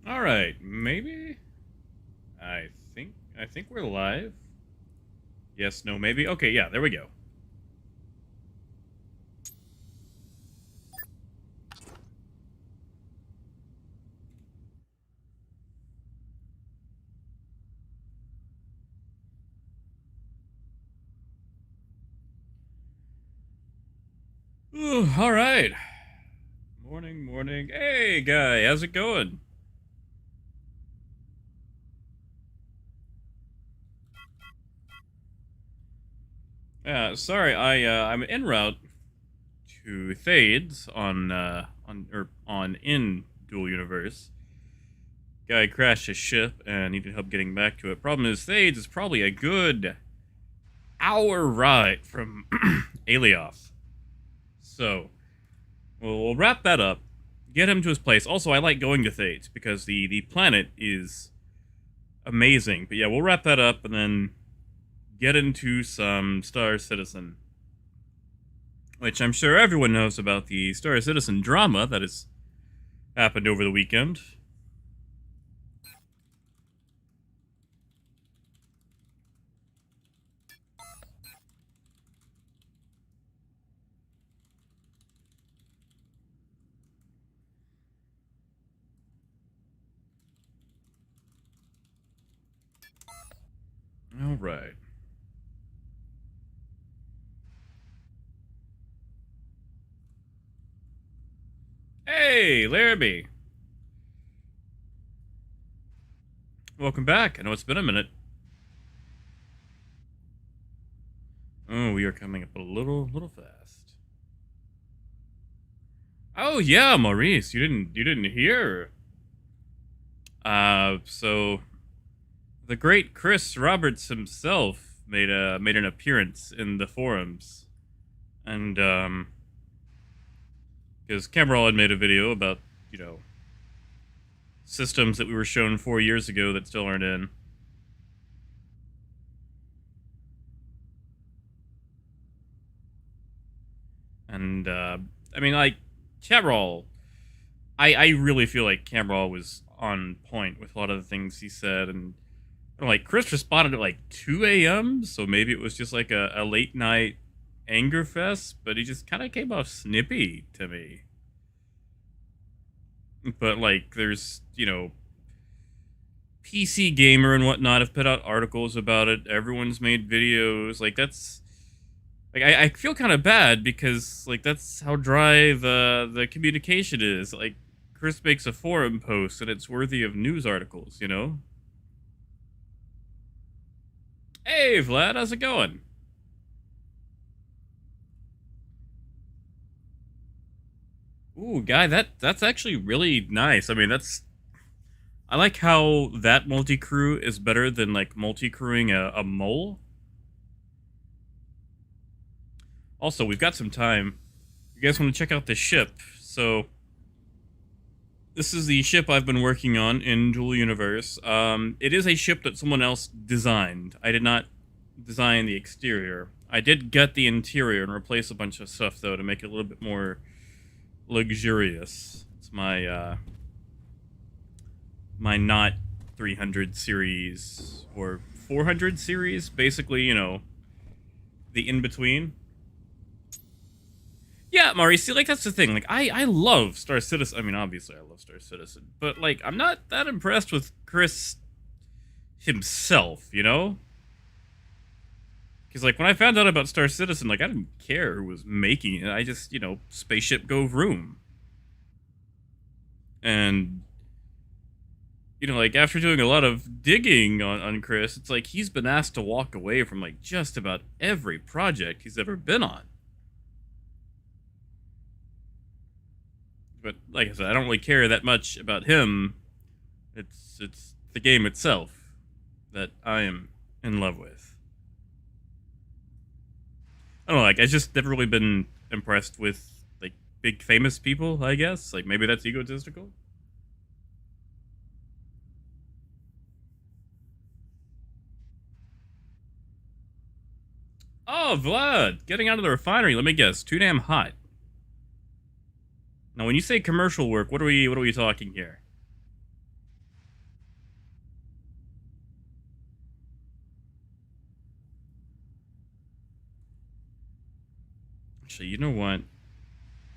All right, maybe. I think we're live. Yes, no, maybe. Okay, yeah, there we go. Ooh, all right. Morning, morning. Hey, guy, how's it going? Sorry, I'm en route to Thades on in Dual Universe. Guy crashed his ship and needed help getting back to it. Problem is, Thades is probably a good hour ride from Alioth. So we'll wrap that up. Get him to his place. Also, I like going to Thades because the planet is amazing. But yeah, we'll wrap that up and then get into some Star Citizen, which I'm sure everyone knows about the Star Citizen drama that has happened over the weekend. All right. Hey, Larrabee. Welcome back. I know it's been a minute. Oh, we are coming up a little fast. Oh yeah, Maurice, you didn't hear? So the great Chris Roberts himself made an appearance in the forums, and because Cameron had made a video about you know systems that we were shown 4 years ago that still aren't in, and I mean like Cameron, I really feel like Cameron was on point with a lot of the things he said, and like Chris responded at like 2 a.m. So maybe it was just like a late night anger fest, but he just kind of came off snippy to me. But like, there's PC Gamer and whatnot have put out articles about it. Everyone's made videos. Like that's like I feel kind of bad because like that's how dry the communication is. Like Chris makes a forum post and it's worthy of news articles. Hey Vlad, how's it going? Ooh, guy, that's actually really nice. I mean, that's I like how that multi crew is better than like multi crewing a mole. Also, we've got some time. You guys want to check out this ship? So this is the ship I've been working on in Dual Universe. It is a ship that someone else designed. I did not design the exterior. I did gut the interior and replace a bunch of stuff though to make it a little bit more luxurious. It's my not 300 series or 400 series, basically, the in between. Yeah, Maurice, see, like that's the thing. Like I love Star Citizen. I mean, obviously I love Star Citizen, but like I'm not that impressed with Chris himself, you know? Because like when I found out about Star Citizen, like I didn't care who was making it. I just, spaceship go vroom. And like after doing a lot of digging on Chris, it's like he's been asked to walk away from like just about every project he's ever been on. But like I said, I don't really care that much about him. It's the game itself that I am in love with. I don't know, like I just never really been impressed with like big famous people, I guess. Like maybe that's egotistical. Oh, Vlad, getting out of the refinery. Let me guess, too damn hot. Now, when you say commercial work, what are we talking here? Actually, you know what?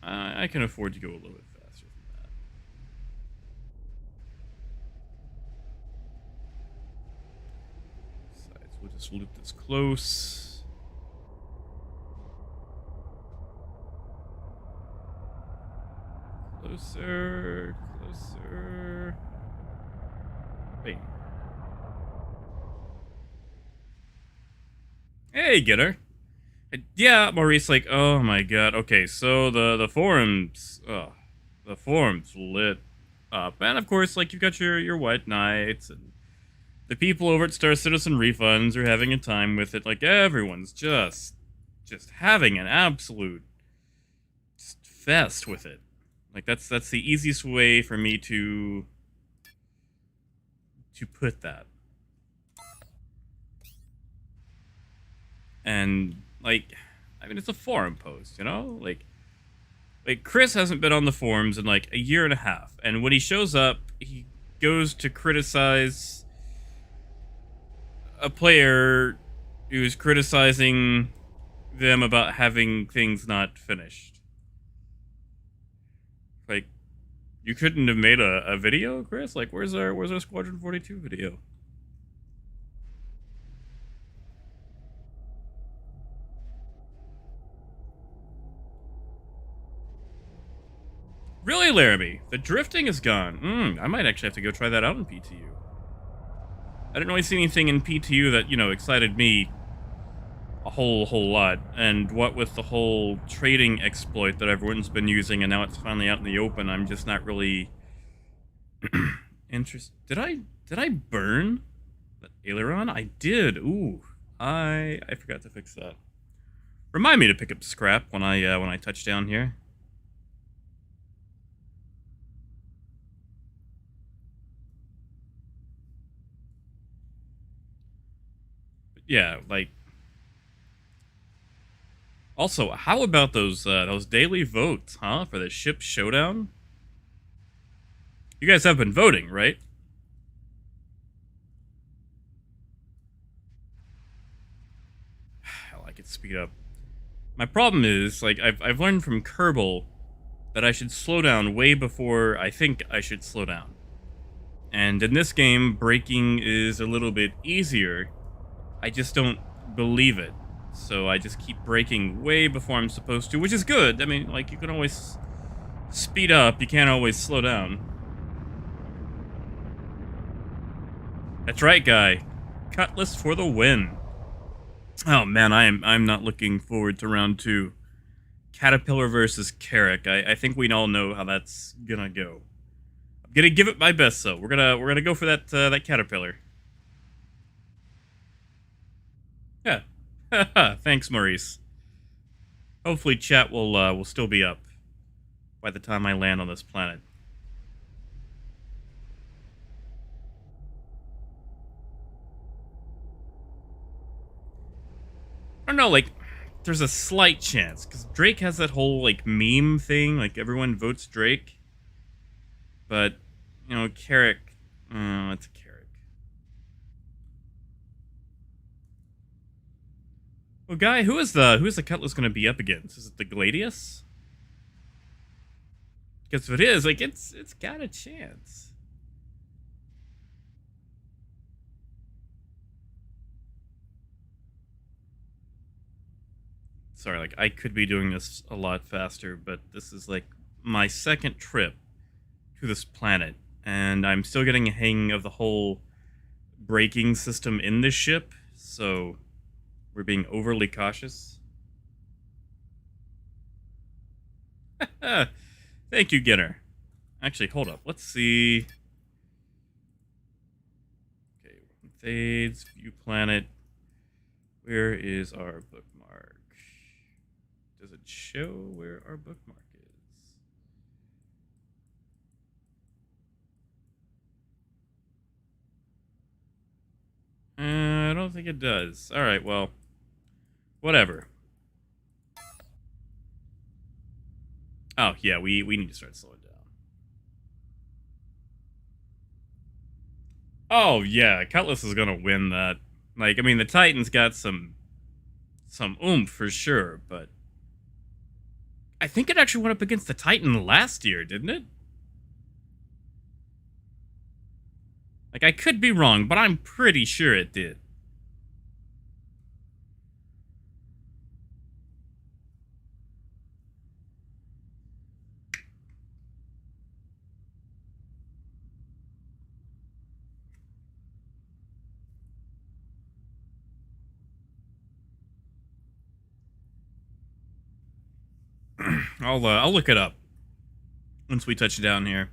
I can afford to go a little bit faster than that. Besides, we'll just loop this close. Closer, closer. Wait. Hey, get her. Yeah, Maurice, like, oh my god. Okay, so the forums, the forums lit up, and of course, like, you've got your white knights and the people over at Star Citizen Refunds are having a time with it. Like, everyone's just having an absolute fest with it. Like, that's the easiest way for me to put that. And like, I mean, it's a forum post, you know? Like Chris hasn't been on the forums in like a year and a half, and when he shows up, he goes to criticize a player who's criticizing them about having things not finished. Like, you couldn't have made a video, Chris? Like, where's our Squadron 42 video? Really, Laramie? The drifting is gone. I might actually have to go try that out in PTU. I didn't really see anything in PTU that, you know, excited me a whole lot. And what with the whole trading exploit that everyone's been using and now it's finally out in the open, I'm just not really interested. Did I burn that aileron? I did. Ooh. I forgot to fix that. Remind me to pick up scrap when I touch down here. But yeah, like, also, how about those daily votes, huh? For the ship showdown? You guys have been voting, right? Hell, I could speed up. My problem is, like, I've learned from Kerbal that I should slow down way before I think I should slow down. And in this game, braking is a little bit easier. I just don't believe it. So I just keep braking way before I'm supposed to, which is good. I mean, like, you can always speed up, you can't always slow down. That's right, guy. Cutlass for the win. Oh man, I'm not looking forward to round 2. Caterpillar versus Carrick. I think we all know how that's gonna go. I'm gonna give it my best, though. We're gonna go for that Caterpillar. Yeah. Thanks, Maurice. Hopefully, chat will still be up by the time I land on this planet. I don't know, like, there's a slight chance, because Drake has that whole, like, meme thing, like, everyone votes Drake. But, you know, Carrick, it's a Carrick. Well, Guy, who is the Cutlass going to be up against? Is it the Gladius? Because if it is, like, it's got a chance. Sorry, like, I could be doing this a lot faster, but this is, like, my second trip to this planet, and I'm still getting a hang of the whole braking system in this ship, so we're being overly cautious. Thank you, Getter. Actually, hold up. Let's see. Okay, Thades, view planet. Where is our bookmark? Does it show where our bookmark is? I don't think it does. Alright, well, whatever. Oh, yeah, we need to start slowing down. Oh, yeah, Cutlass is gonna win that. Like, I mean, the Titan's got some oomph for sure, but I think it actually went up against the Titan last year, didn't it? Like, I could be wrong, but I'm pretty sure it did. I'll look it up once we touch down here.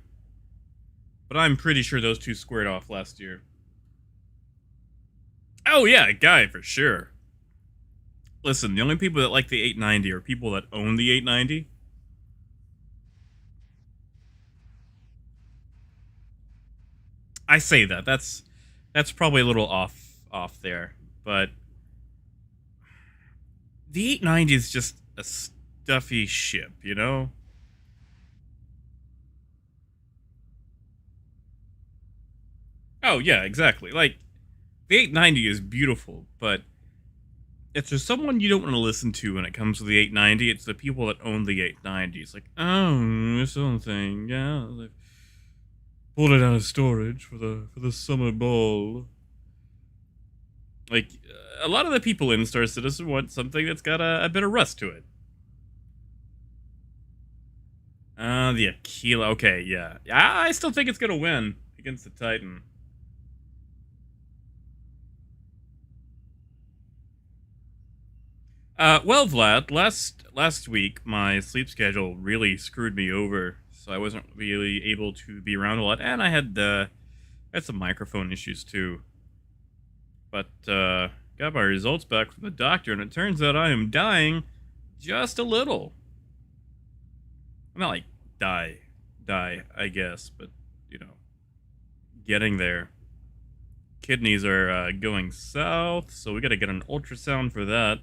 But I'm pretty sure those two squared off last year. Oh yeah, guy for sure. Listen, the only people that like the 890 are people that own the 890. I say that. That's probably a little off there, but the 890 is just a stuffy ship, you know? Oh yeah, exactly. Like the 890 is beautiful, but if there's someone you don't want to listen to when it comes to the 890, it's the people that own the 890. It's like, oh, this something, yeah, they've pulled it out of storage for the summer ball. Like a lot of the people in Star Citizen want something that's got a bit of rust to it. The Aquila. Okay, yeah. I still think it's gonna win against the Titan. Well, Vlad, last week my sleep schedule really screwed me over, so I wasn't really able to be around a lot, and I had some microphone issues too. But got my results back from the doctor, and it turns out I am dying just a little. I'm not like die, I guess, but you know, getting there. Kidneys are going south, so we got to get an ultrasound for that.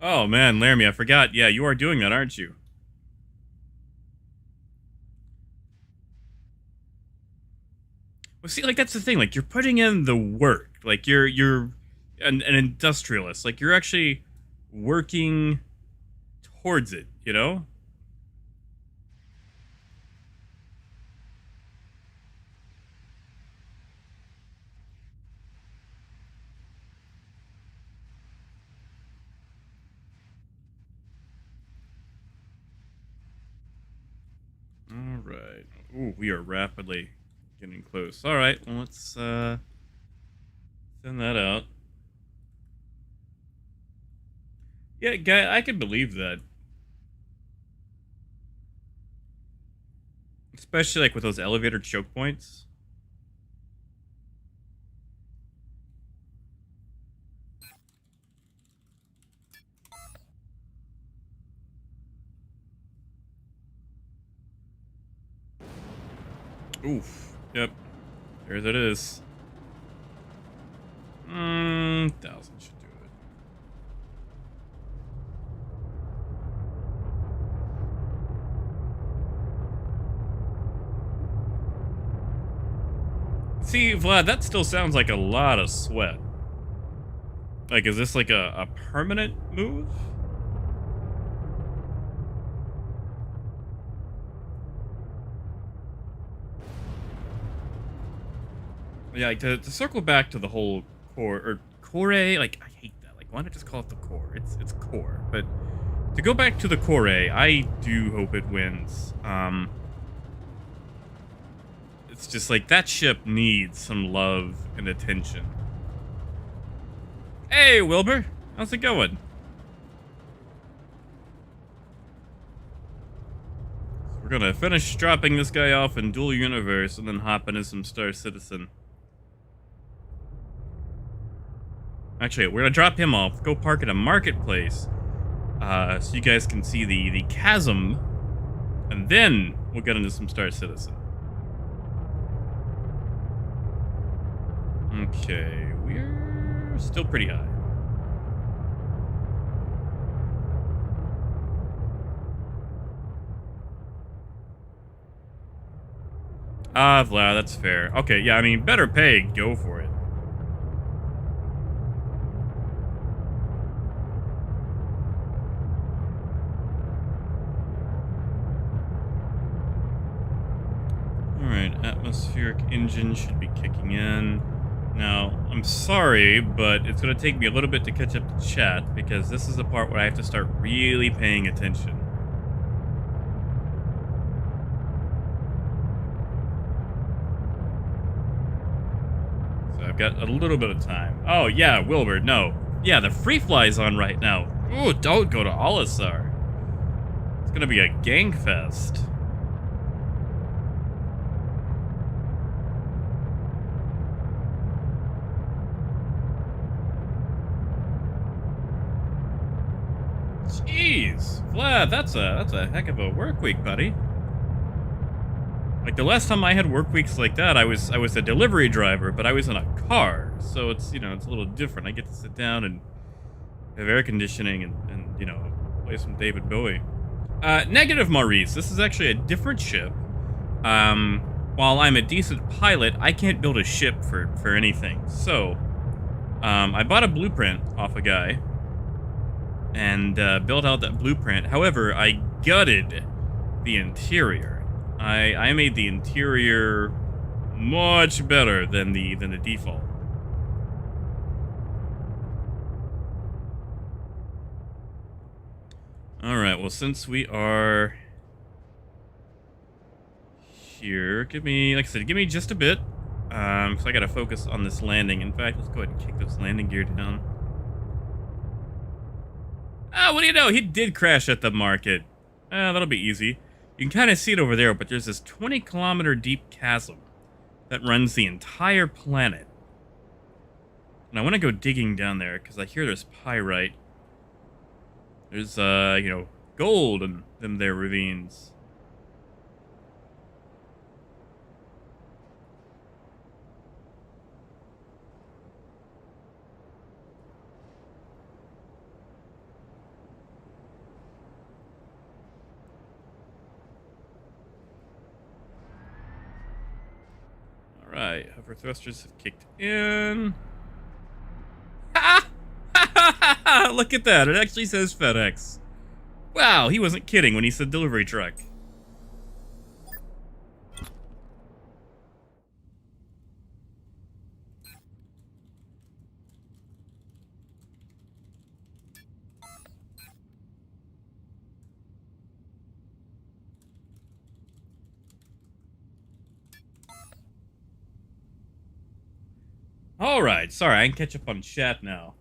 Oh man, Laramie, I forgot. Yeah, you are doing that, aren't you? Well, see, like that's the thing. Like you're putting in the work. Like you're an industrialist. Like you're actually working towards it. You know? All right. Ooh, we are rapidly getting close. All right. Well, let's send that out. Yeah, guy, I can believe that. Especially like with those elevator choke points. Oof. Yep. There it is. 1,000 should do it. See, Vlad, that still sounds like a lot of sweat. Like, is this like a permanent move? Yeah, like to circle back to the whole core, like I hate that. Like, why not just call it the core? It's core. But to go back to the core, I do hope it wins. It's just like that ship needs some love and attention. Hey, Wilbur, how's it going? So we're gonna finish dropping this guy off in Dual Universe and then hop into some Star Citizen. Actually, we're gonna drop him off, go park at a marketplace, so you guys can see the chasm, and then we'll get into some Star Citizen. Okay, we're still pretty high. Ah, Vlad, that's fair. Okay, yeah, I mean, better pay, go for it. Alright, atmospheric engine should be kicking in. Now, I'm sorry, but it's going to take me a little bit to catch up to chat, because this is the part where I have to start really paying attention. So I've got a little bit of time. Oh, yeah, Wilbur, no. Yeah, the free fly's on right now. Ooh, don't go to Olisar. It's going to be a gang fest. Jeez, Vlad, that's a heck of a work week, buddy. Like the last time I had work weeks like that, I was a delivery driver, but I was in a car, so it's it's a little different. I get to sit down and have air conditioning and play some David Bowie. Negative, Maurice. This is actually a different ship. While I'm a decent pilot, I can't build a ship for anything. So, I bought a blueprint off a guy and built out that blueprint. However, I gutted the interior. I made the interior much better than the default. All right. Well, since we are here, give me, like I said, give me just a bit. So I got to focus on this landing. In fact, let's go ahead and kick this landing gear down. Ah, what do you know? He did crash at the market. That'll be easy. You can kind of see it over there, but there's this 20-kilometer deep chasm that runs the entire planet. And I want to go digging down there because I hear there's pyrite. There's, gold in them there ravines. Alright, hover thrusters have kicked in. Look at that, it actually says FedEx. Wow, he wasn't kidding when he said delivery truck. Alright, sorry, I can catch up on chat now.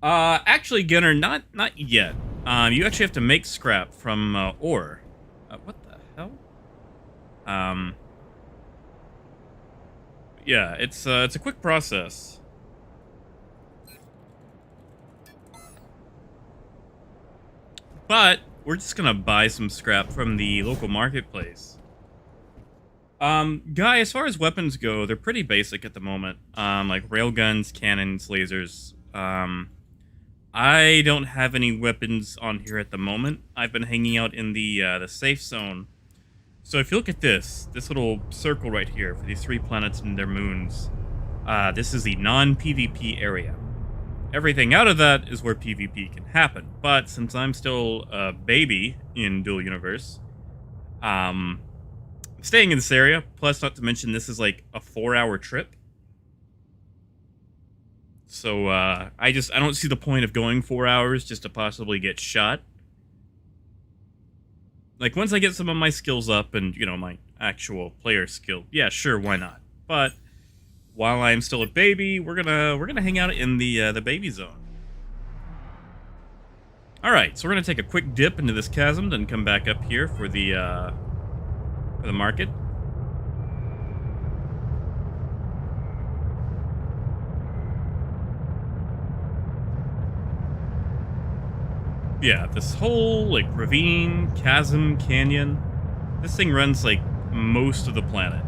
Actually, Gunnar, not yet. You actually have to make scrap from, ore. What the hell? Yeah, it's a quick process. But, we're just gonna buy some scrap from the local marketplace. Guy, as far as weapons go, they're pretty basic at the moment. Like railguns, cannons, lasers. I don't have any weapons on here at the moment. I've been hanging out in the safe zone. So if you look at this little circle right here for these 3 planets and their moons, this is the non-PvP area. Everything out of that is where PvP can happen. But since I'm still a baby in Dual Universe, I'm staying in this area. Plus, not to mention, this is like a 4-hour trip. So, I don't see the point of going 4 hours just to possibly get shot. Like, once I get some of my skills up and, my actual player skill, yeah, sure, why not? But, while I'm still a baby, we're gonna hang out in the baby zone. Alright, so we're gonna take a quick dip into this chasm, then come back up here for the market. Yeah, this whole, like, ravine, chasm, canyon, this thing runs, like, most of the planet.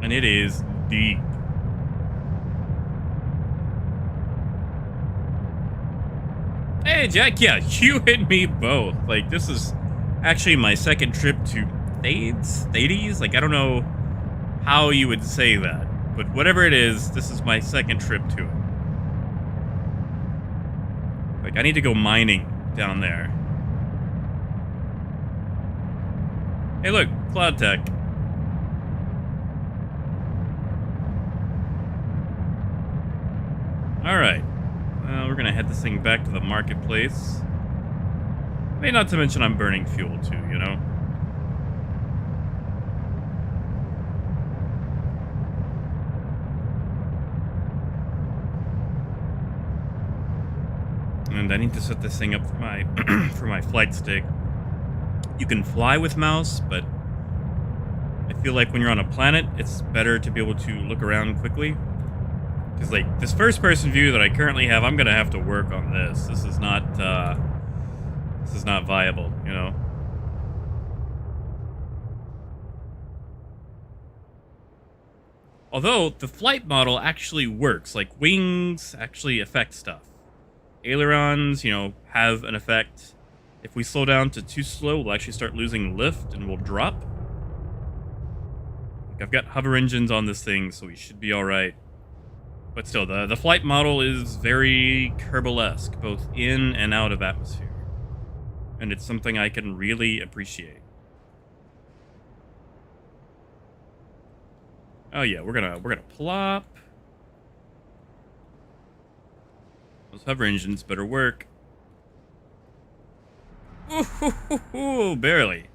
And it is deep. Hey, Jack, yeah, you and me both. Like, this is actually my second trip to Thades? Like, I don't know how you would say that. But whatever it is, this is my second trip to it. Like, I need to go mining down there. Hey, look, cloud tech. Alright. Well, we're gonna head this thing back to the marketplace. I mean, not to mention I'm burning fuel too, you know? And I need to set this thing up for my for my flight stick. You can fly with mouse, but I feel like when you're on a planet, it's better to be able to look around quickly. Because, like, this first-person view that I currently have, I'm gonna have to work on this. This is not viable, you know? Although, the flight model actually works. Like, wings actually affect stuff. Ailerons, you know, have an effect. If we slow down to too slow, we'll actually start losing lift and we'll drop. Like, I've got hover engines on this thing, so we should be alright. But still, the flight model is very Kerbal-esque, both in and out of atmosphere. And it's something I can really appreciate. Oh yeah, we're gonna plop. Those hover engines better work. Ooh, barely.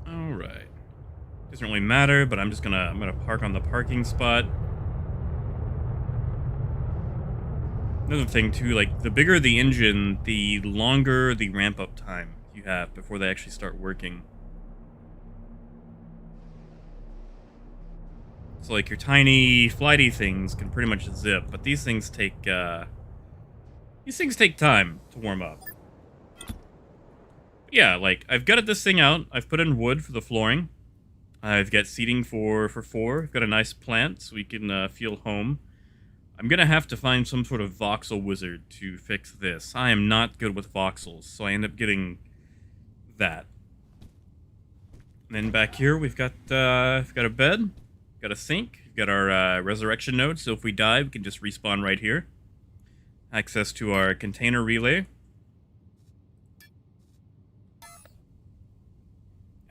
All right. Doesn't really matter, but I'm gonna park on the parking spot. Another thing too, like the bigger the engine, the longer the ramp up time you have before they actually start working. So like your tiny flighty things can pretty much zip, but these things take time to warm up. Yeah, like I've gutted this thing out. I've put in wood for the flooring. I've got seating for four. I've got a nice plant so we can feel home. I'm gonna have to find some sort of voxel wizard to fix this. I am not good with voxels, so I end up getting that. And then back here we've got a bed, got a sink, we've got our resurrection node, so if we die we can just respawn right here. Access to our container relay.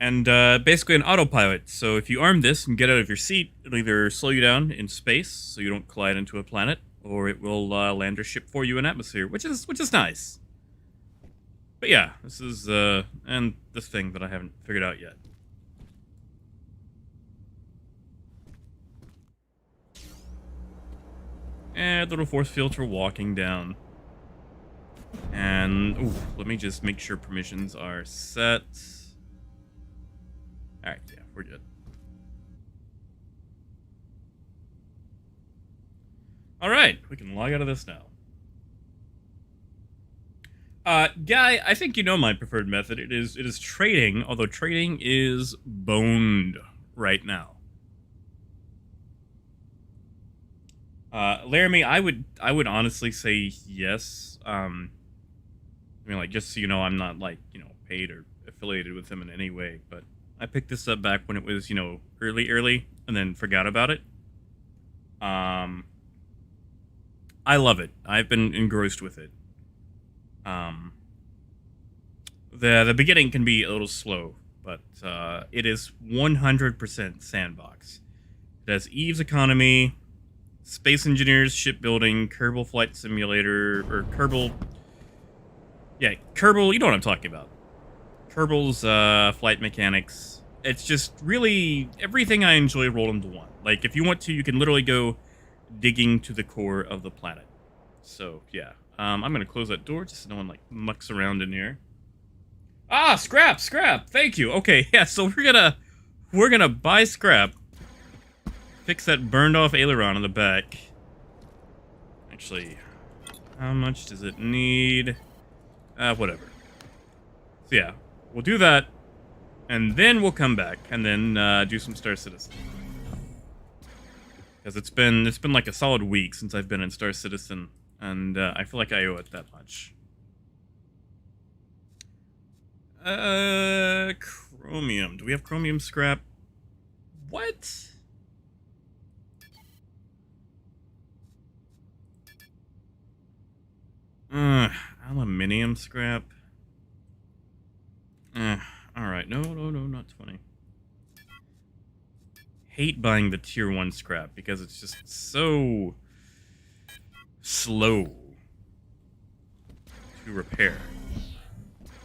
And basically an autopilot, so if you arm this and get out of your seat, it'll either slow you down in space, so you don't collide into a planet, or it will land your ship for you in atmosphere, which is nice. But yeah, this is, and this thing that I haven't figured out yet. And little force field for walking down. And, ooh, let me just make sure permissions are set. Alright, yeah, we're good. Alright, we can log out of this now. Guy, I think you know my preferred method. It is trading, although trading is boned right now. Laramie, I would honestly say yes. I mean, like, just so you know, I'm not, like, you know, paid or affiliated with him in any way, but I picked this up back when it was, you know, early, and then forgot about it. I love it. I've been engrossed with it. The beginning can be a little slow, but it is 100% sandbox. It has Eve's economy, Space Engineers, shipbuilding, Kerbal Flight Simulator, or Kerbal... Yeah, Kerbal, you know what I'm talking about. Kerbal's flight mechanics. It's just really everything I enjoy rolled into one. Like, if you want to, you can literally go digging to the core of the planet. So, yeah. I'm going to close that door just so no one, like, mucks around in here. Ah, scrap! Thank you! Okay, yeah, so we're gonna buy scrap. Fix that burned off aileron on the back. Actually, how much does it need? Whatever. So yeah, we'll do that, and then we'll come back, and then do some Star Citizen. Because it's been like a solid week since I've been in Star Citizen, and I feel like I owe it that much. Chromium. Do we have chromium scrap? What? Aluminium scrap. Alright. No, not 20. Hate buying the tier 1 scrap because it's just so slow to repair.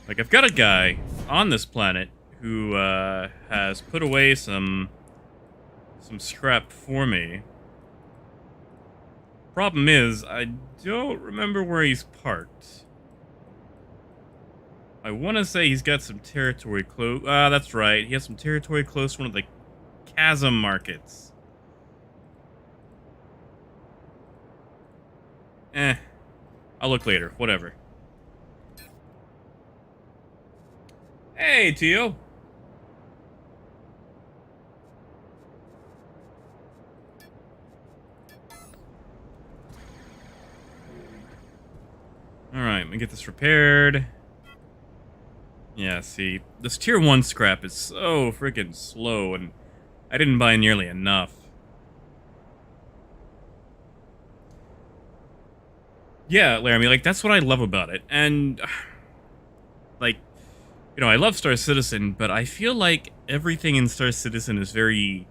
Like, I've got a guy on this planet who has put away some scrap for me. Problem is, I don't remember where he's parked. I want to say he's got some territory close. That's right. He has some territory close to one of the chasm markets. I'll look later. Whatever. Hey, Tio. Alright, let me get this repaired. Yeah, see, this tier 1 scrap is so freaking slow, and I didn't buy nearly enough. Yeah, Laramie, like, that's what I love about it. And, like, you know, I love Star Citizen, but I feel like everything in Star Citizen is very,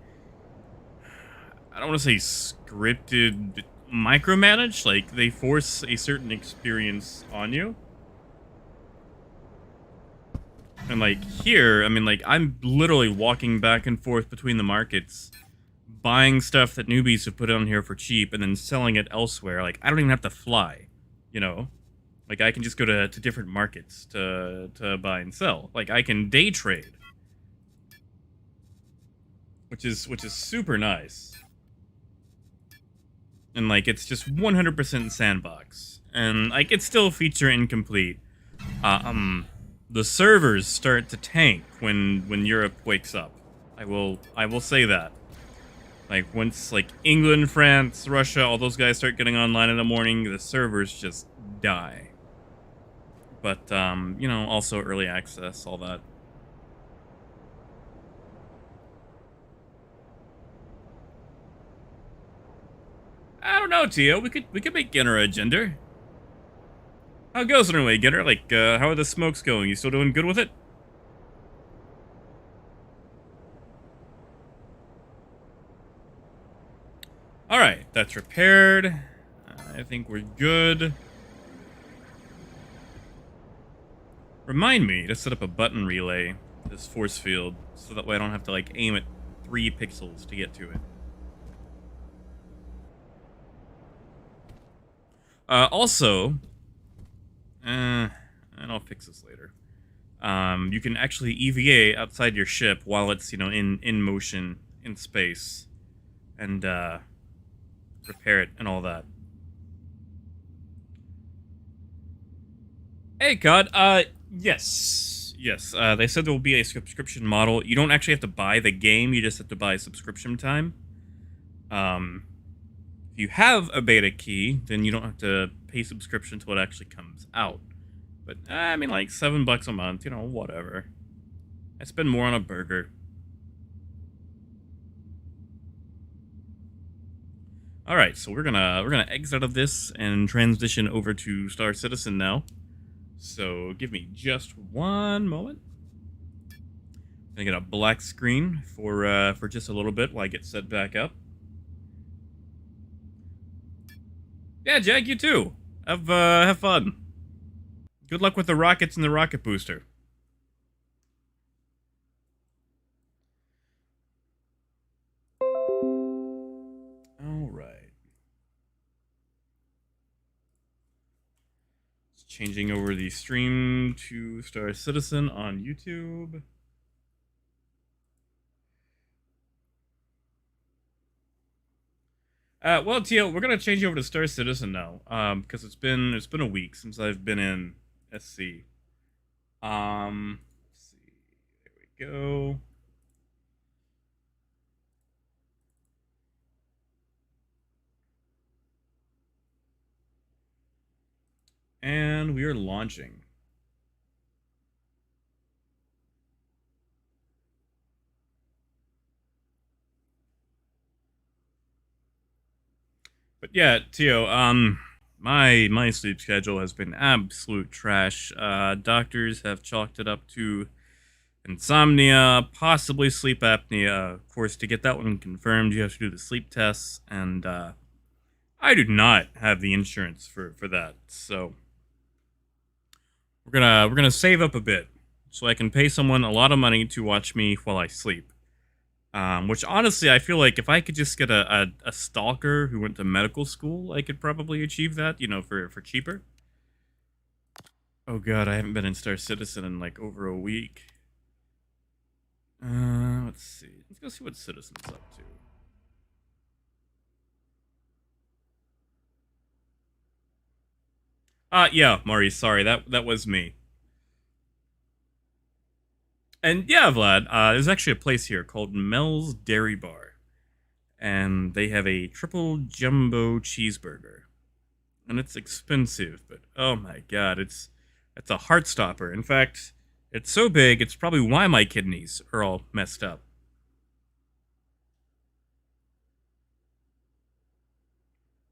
I don't want to say scripted, micromanaged. Like, they force a certain experience on you. And, like, here, I mean, like, I'm literally walking back and forth between the markets, buying stuff that newbies have put on here for cheap, and then selling it elsewhere. Like, I don't even have to fly, you know? Like, I can just go to different markets to buy and sell. Like, I can day trade. Which is super nice. And, like, it's just 100% sandbox. And, like, it's still feature incomplete. The servers start to tank when Europe wakes up. I will say that. Like, once, like, England, France, Russia, all those guys start getting online in the morning, the servers just die. But, you know, also early access, all that. I don't know, Tio. We could make Ginner a gender. How goes it anyway, Ginner? Like, how are the smokes going? You still doing good with it? Alright, that's repaired. I think we're good. Remind me to set up a button relay, this force field, so that way I don't have to, like, aim at 3 pixels to get to it. Also, and I'll fix this later. You can actually EVA outside your ship while it's, you know, in motion in space, and repair it and all that. Hey, God. Yes. They said there will be a subscription model. You don't actually have to buy the game. You just have to buy subscription time. If you have a beta key, then you don't have to pay subscription until it actually comes out. But, I mean, like, $7 a month, you know, whatever. I spend more on a burger. Alright, so we're gonna exit out of this and transition over to Star Citizen now. So give me just one moment. I'm gonna get a black screen for just a little bit while I get set back up. Yeah, Jack, you too. Have fun. Good luck with the rockets and the rocket booster. Alright. Changing over the stream to Star Citizen on YouTube. Well, Teal, we're gonna change over to Star Citizen now, because it's been a week since I've been in SC. Let's see, there we go. And we are launching. But yeah, Tio, My sleep schedule has been absolute trash. Doctors have chalked it up to insomnia, possibly sleep apnea. Of course, to get that one confirmed, you have to do the sleep tests, and I do not have the insurance for that. So we're gonna save up a bit so I can pay someone a lot of money to watch me while I sleep. Which honestly, I feel like if I could just get a stalker who went to medical school, I could probably achieve that, for cheaper. Oh god, I haven't been in Star Citizen in like over a week. Let's see. Let's go see what Citizen's up to. Yeah, Maurice, sorry, that was me. And yeah, Vlad, there's actually a place here called Mel's Dairy Bar. And they have a triple jumbo cheeseburger. And it's expensive, but oh my god, it's a heart stopper. In fact, it's so big, it's probably why my kidneys are all messed up.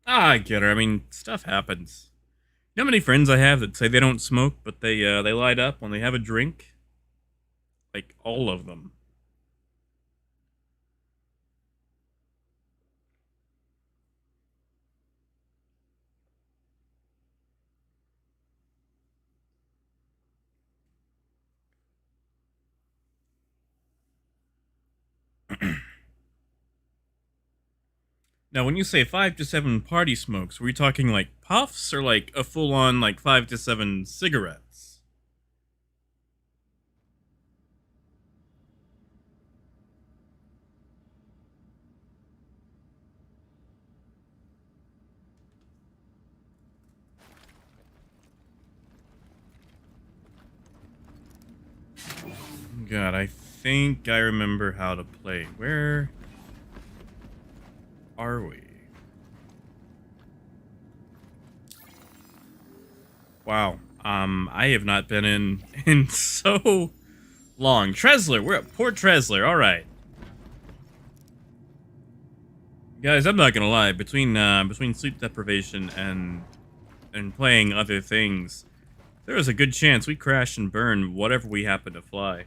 I get her. I mean, stuff happens. You know how many friends I have that say they don't smoke, but they light up when they have a drink? Like all of them. Now, when you say 5 to 7 party smokes, were we talking like puffs or like a full on like 5 to 7 cigarettes? God, I think I remember how to play. Where are we? Wow. I have not been in in so long. Tresler, we're at Port Tresler. All right, guys. I'm not gonna lie. Between sleep deprivation and playing other things, there is a good chance we crash and burn whatever we happen to fly.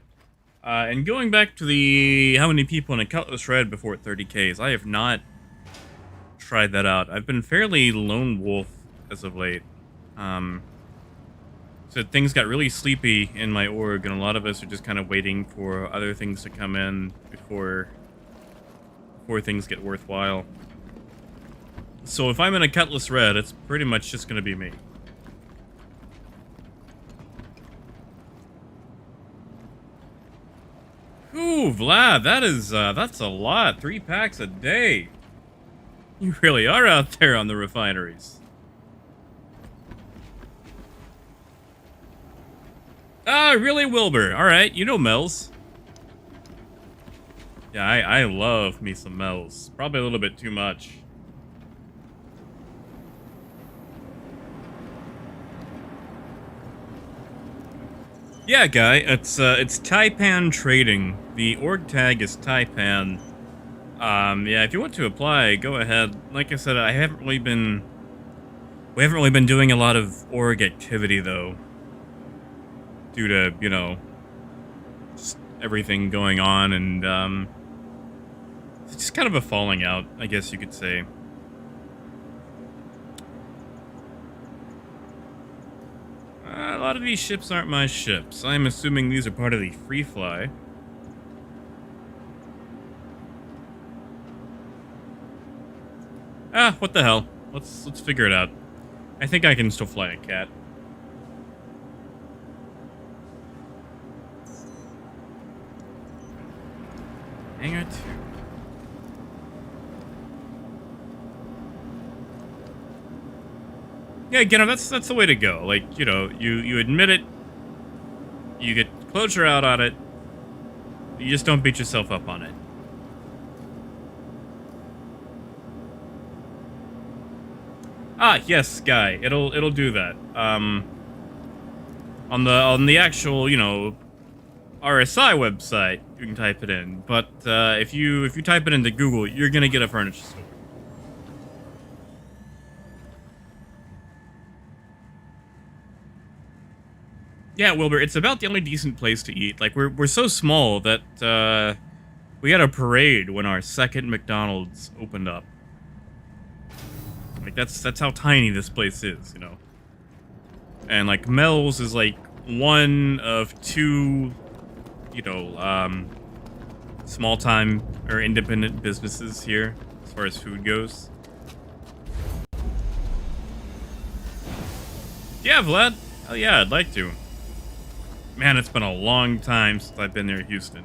And going back to the how many people in a Cutlass Red before 30Ks, I have not tried that out. I've been fairly lone wolf as of late. Um, so things got really sleepy in my org, and a lot of us are just kind of waiting for other things to come in before things get worthwhile. So if I'm in a Cutlass Red, it's pretty much just going to be me. Ooh, Vlad, that's a lot. 3 packs a day. You really are out there on the refineries. Ah, really, Wilbur? All right, you know Mel's. Yeah, I love me some Mel's. Probably a little bit too much. Yeah, guy, it's Taipan Trading. The org tag is Taipan. Yeah, if you want to apply, go ahead. Like I said, we haven't really been doing a lot of org activity though, due to just everything going on, and it's just kind of a falling out, I guess you could say. A lot of these ships aren't my ships. I'm assuming these are part of the free fly. Ah, what the hell? Let's figure it out. I think I can still fly a cat. Hangar 2. Yeah, that's the way to go. Like, you admit it, you get closure out on it, you just don't beat yourself up on it. Ah, yes, Guy. It'll do that. On the actual, RSI website, you can type it in. But if you type it into Google, you're gonna get a furniture store. Yeah, Wilbur, it's about the only decent place to eat. Like, we're so small that, we had a parade when our second McDonald's opened up. Like, that's how tiny this place is, you know? And, like, Mel's is, like, one of two, you know, small-time or independent businesses here, as far as food goes. Yeah, Vlad. Hell yeah, I'd like to. Man, it's been a long time since I've been there in Houston.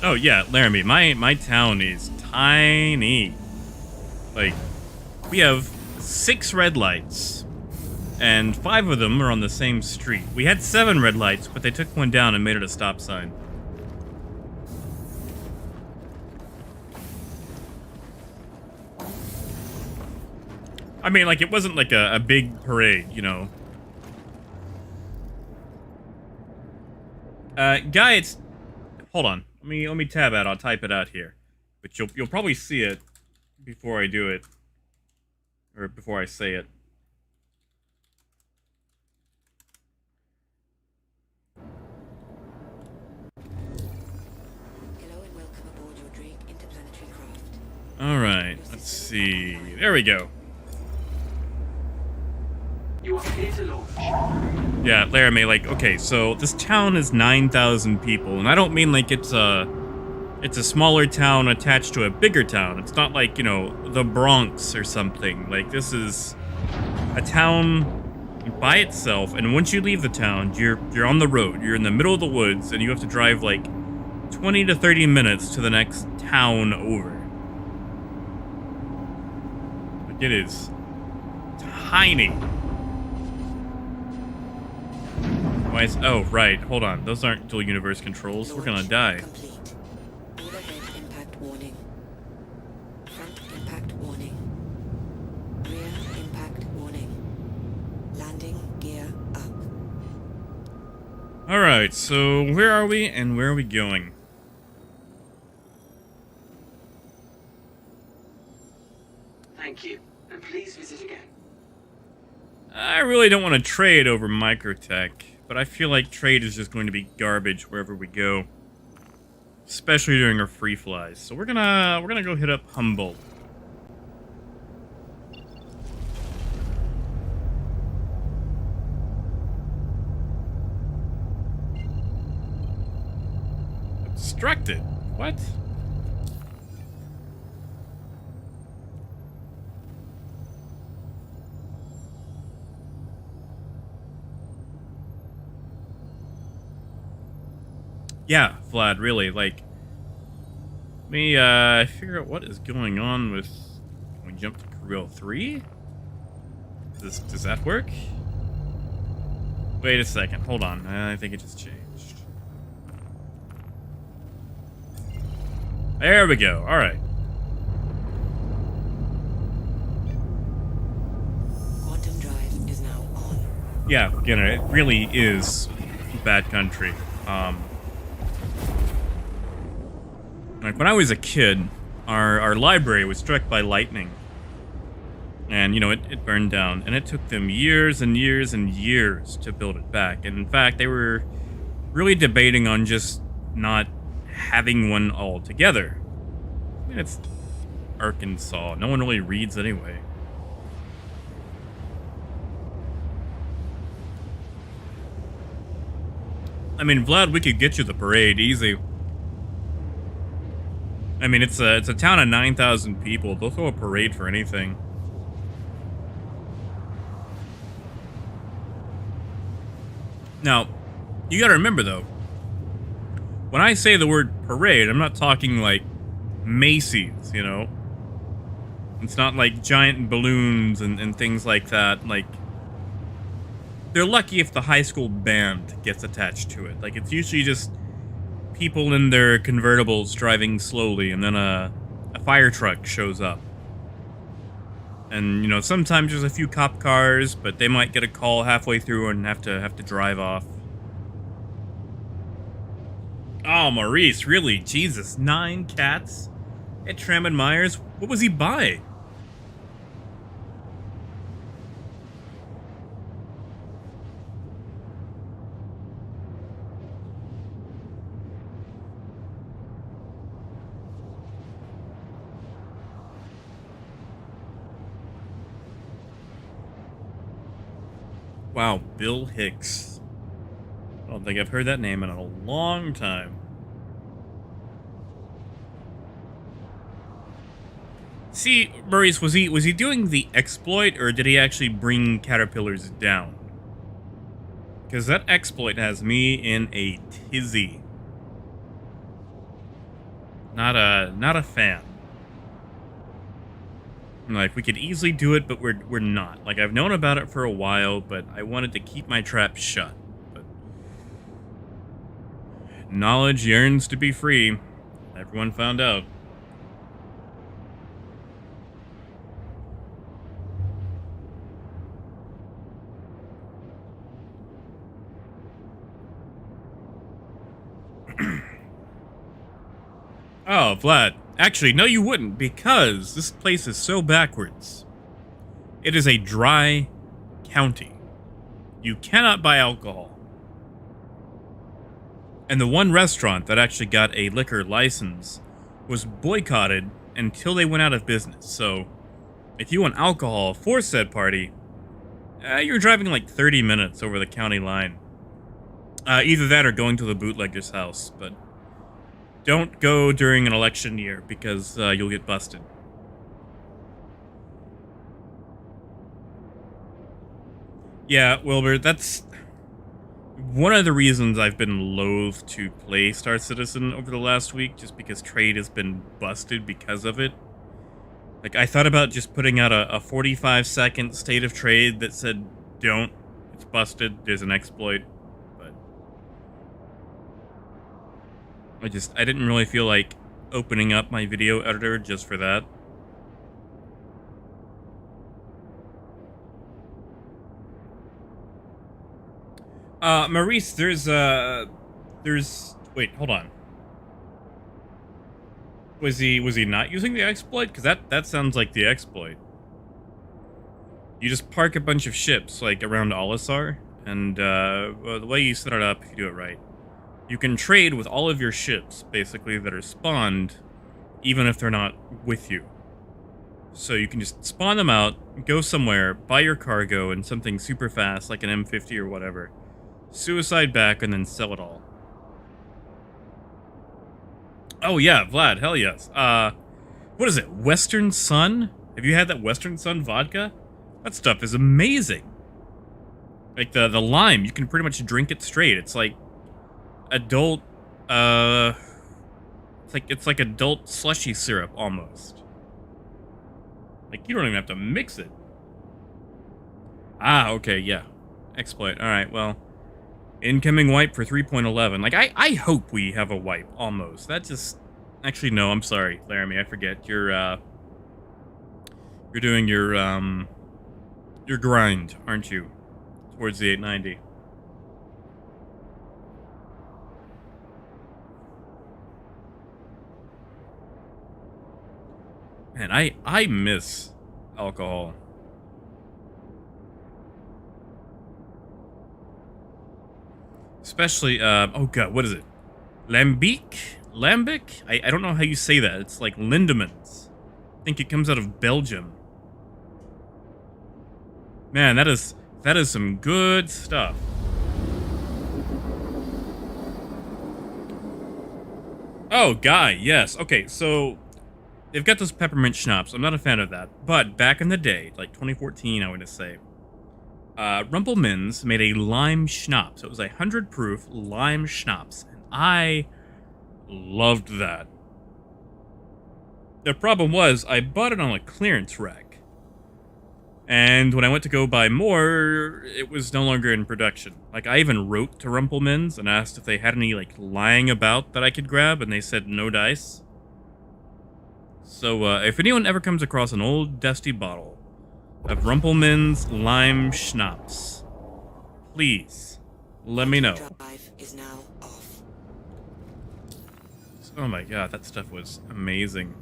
Oh yeah, Laramie, my town is tiny. Like, we have 6 red lights, and 5 of them are on the same street. We had 7 red lights, but they took one down and made it a stop sign. I mean, like, it wasn't like a big parade, you know. Guy, it's... Hold on. Let me tab out. I'll type it out here. But you'll probably see it before I do it. Or before I say it. Hello and welcome aboard your Drake interplanetary craft. Alright, let's see. There we go. You are clear to launch. Yeah, Laramie, like, okay, so this town is 9,000 people, and I don't mean like it's a smaller town attached to a bigger town. It's not like, you know, the Bronx or something. Like, this is a town by itself, and once you leave the town, you're on the road. You're in the middle of the woods, and you have to drive like 20 to 30 minutes to the next town over. Like, it is tiny. Oh, right. Hold on. Those aren't dual universe controls. We're gonna die. Complete. Overhead impact warning. Front impact warning. Rear impact warning. Landing gear up. Alright, so where are we and where are we going? Thank you, and please visit again. I really don't want to trade over microtech, but I feel like trade is just going to be garbage wherever we go. Especially during our free flies. So we're gonna go hit up Humboldt. Obstructed? What? Yeah, Vlad, really, like, let me, figure out what is going on with, can we jump to Corel 3? Does that work? Wait a second, hold on, I think it just changed. There we go, alright. Quantum drive is now on. Yeah, again, it really is bad country. Like, when I was a kid, our library was struck by lightning. And, you know, it burned down. And it took them years and years and years to build it back. And, in fact, they were really debating on just not having one altogether. I mean, it's Arkansas. No one really reads anyway. I mean, Vlad, we could get you the parade easy. I mean, it's a town of 9,000 people. They'll throw a parade for anything. Now, you gotta remember, though, when I say the word parade, I'm not talking like Macy's, you know? It's not like giant balloons and things like that. Like, they're lucky if the high school band gets attached to it. Like, it's usually just people in their convertibles driving slowly, and then a fire truck shows up. And, you know, sometimes there's a few cop cars, but they might get a call halfway through and have to drive off. Oh, Maurice, really? Jesus, 9 cats? At Tram and Myers? What was he buying? Wow, Bill Hicks. I don't think I've heard that name in a long time. See, Maurice, was he doing the exploit, or did he actually bring caterpillars down? Because that exploit has me in a tizzy. Not a fan. Like, we could easily do it, but we're not. Like, I've known about it for a while, but I wanted to keep my trap shut. But knowledge yearns to be free. Everyone found out. Oh, Vlad. Actually, no, you wouldn't, because this place is so backwards. It is a dry county. You cannot buy alcohol. And the one restaurant that actually got a liquor license was boycotted until they went out of business. So, if you want alcohol for said party, you're driving like 30 minutes over the county line. Either that or going to the bootlegger's house, but don't go during an election year because you'll get busted. Yeah, Wilbur, that's one of the reasons I've been loath to play Star Citizen over the last week, just because trade has been busted because of it. Like, I thought about just putting out a 45-second state of trade that said, don't, it's busted, there's an exploit, but I didn't really feel like opening up my video editor just for that. Maurice, wait, hold on. Was he not using the exploit? Because that sounds like the exploit. You just park a bunch of ships, like, around Olisar, and, well, the way you set it up, if you do it right, you can trade with all of your ships, basically, that are spawned, even if they're not with you. So you can just spawn them out, go somewhere, buy your cargo, and something super fast, like an M50 or whatever, suicide back, and then sell it all. Oh yeah, Vlad, hell yes. What is it, Western Sun? Have you had that Western Sun vodka? That stuff is amazing. Like, the lime, you can pretty much drink it straight. It's like adult, it's like adult slushy syrup, almost. Like, you don't even have to mix it. Ah, okay, yeah. Exploit, alright, well. Incoming wipe for 3.11. Like, I hope we have a wipe, almost. That just... Actually, no, I'm sorry, Laramie, I forget. You're doing your grind, aren't you? Towards the 890. Man, I miss alcohol. Especially, oh god, what is it? Lambic? Lambic? I don't know how you say that. It's like Lindemans. I think it comes out of Belgium. Man, that is some good stuff. Oh, Guy, yes. Okay, so they've got this peppermint schnapps. I'm not a fan of that. But back in the day, like 2014, I want to say, Rumpelmans made a lime schnapps. So it was 100 proof lime schnapps. And I loved that. The problem was, I bought it on a clearance rack. And when I went to go buy more, it was no longer in production. Like, I even wrote to Rumpelmans and asked if they had any, like, lying about that I could grab, and they said no dice. So, if anyone ever comes across an old, dusty bottle of Rumpelmans lime schnapps, please, let me know. Drive is now off. Oh my god, that stuff was amazing.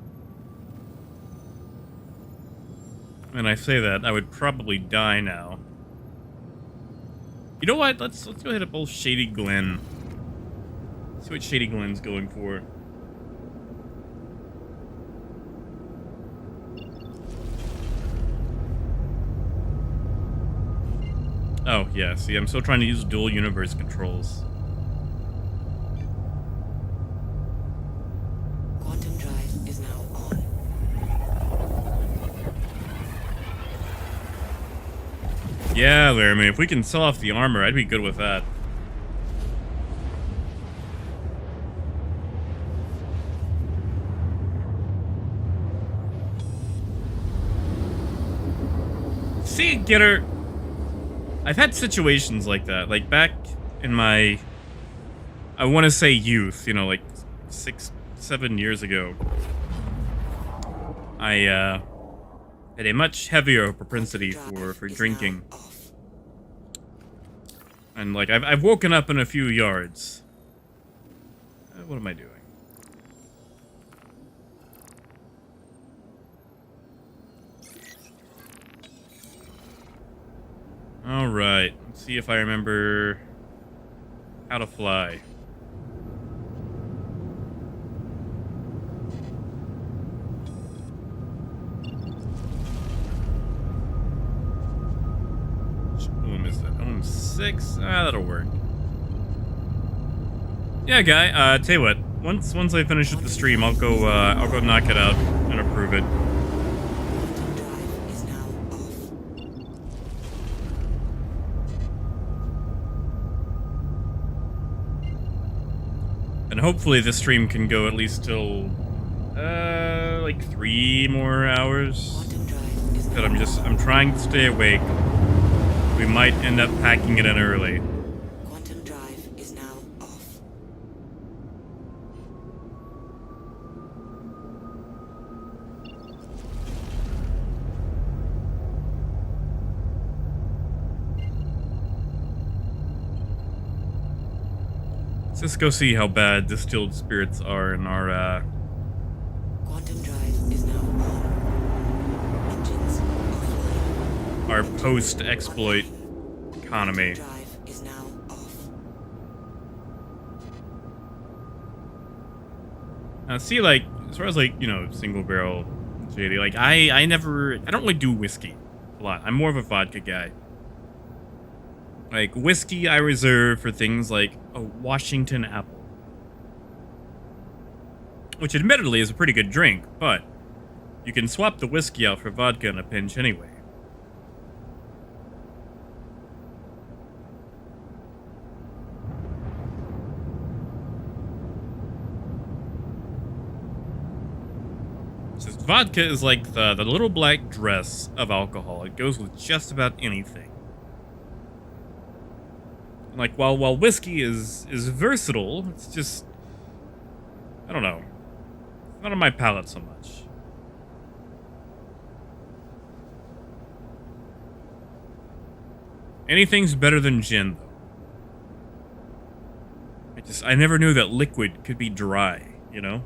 And I say that, I would probably die now. You know what? Let's go hit up old Shady Glen. See what Shady Glen's going for. Oh, yeah, see, I'm still trying to use dual universe controls. Quantum drive is now on. Yeah, Laramie, if we can sell off the armor, I'd be good with that. See, Getter, I've had situations like that. Like, back in my, I want to say youth, you know, like 6, 7 years ago. I, had a much heavier propensity for drinking. And, like, I've woken up in a few yards. What am I doing? Alright, let's see if I remember how to fly. Which ohm is that? Ohm 6? Ah, that'll work. Yeah, guy, tell you what, once I finish with the stream, I'll go knock it out and approve it. Quantum drive is now off. And hopefully this stream can go at least till, like 3 more hours. Quantum drive is now Because I'm trying to stay awake. We might end up packing it in early. Quantum drive is now off. Let's just go see how bad distilled spirits are in our, Quantum drive is now on. Engines offline. our post-exploit economy. Quantum drive is now off. Now, see, like, as far as, like, you know, single barrel JD, like, I don't really do whiskey a lot. I'm more of a vodka guy. Like, whiskey I reserve for things like a Washington apple. Which admittedly is a pretty good drink, but you can swap the whiskey out for vodka in a pinch anyway. Just vodka is like the little black dress of alcohol. It goes with just about anything. Like, while whiskey is versatile, it's just, I don't know, not on my palate so much. Anything's better than gin, though. I never knew that liquid could be dry, you know?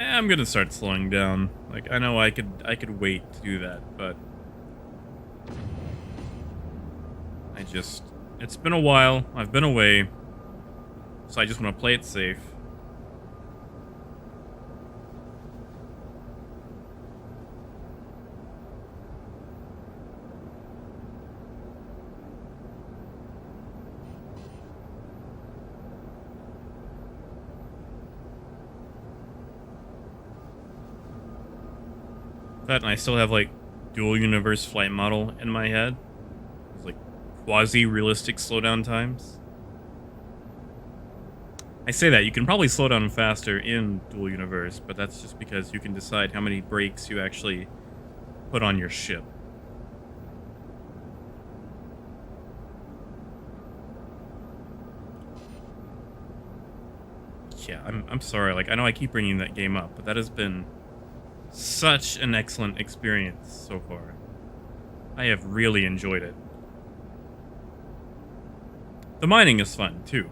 I'm gonna start slowing down. Like, I know I could wait to do that, but it's been a while. I've been away, so I just want to play it safe. That, and I still have, like, dual universe flight model in my head. It's like quasi-realistic slowdown times. I say that, you can probably slow down faster in dual universe, but that's just because you can decide how many brakes you actually put on your ship. Yeah, I'm sorry, like, I know I keep bringing that game up, but that has been such an excellent experience so far. I have really enjoyed it. The mining is fun, too.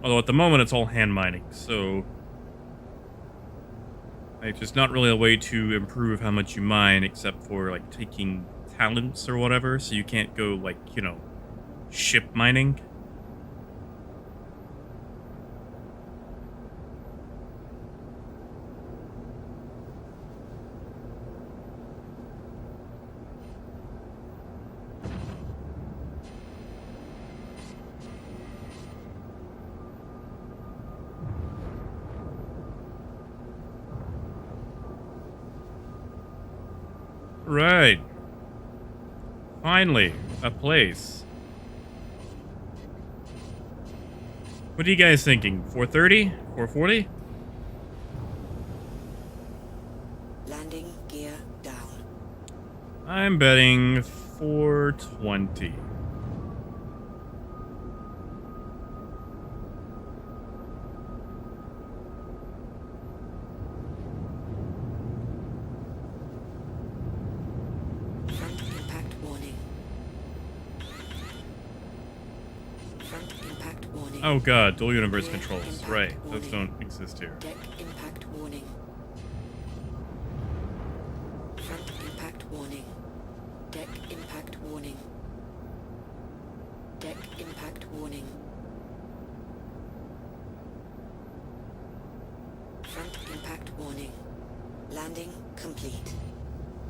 Although at the moment it's all hand mining, so Like, there's not really a way to improve how much you mine except for, like, taking talents or whatever, so you can't go, like, you know, ship mining. Right. Finally, a place. What are you guys thinking? 430? 440? Landing gear down. I'm betting 420. Front impact warning. Front impact warning. Oh god, dual universe Rear controls. impact Right, those warning. don't exist here. Deck impact warning. Front impact warning. Deck impact warning. Deck impact warning. Front impact warning. Landing complete.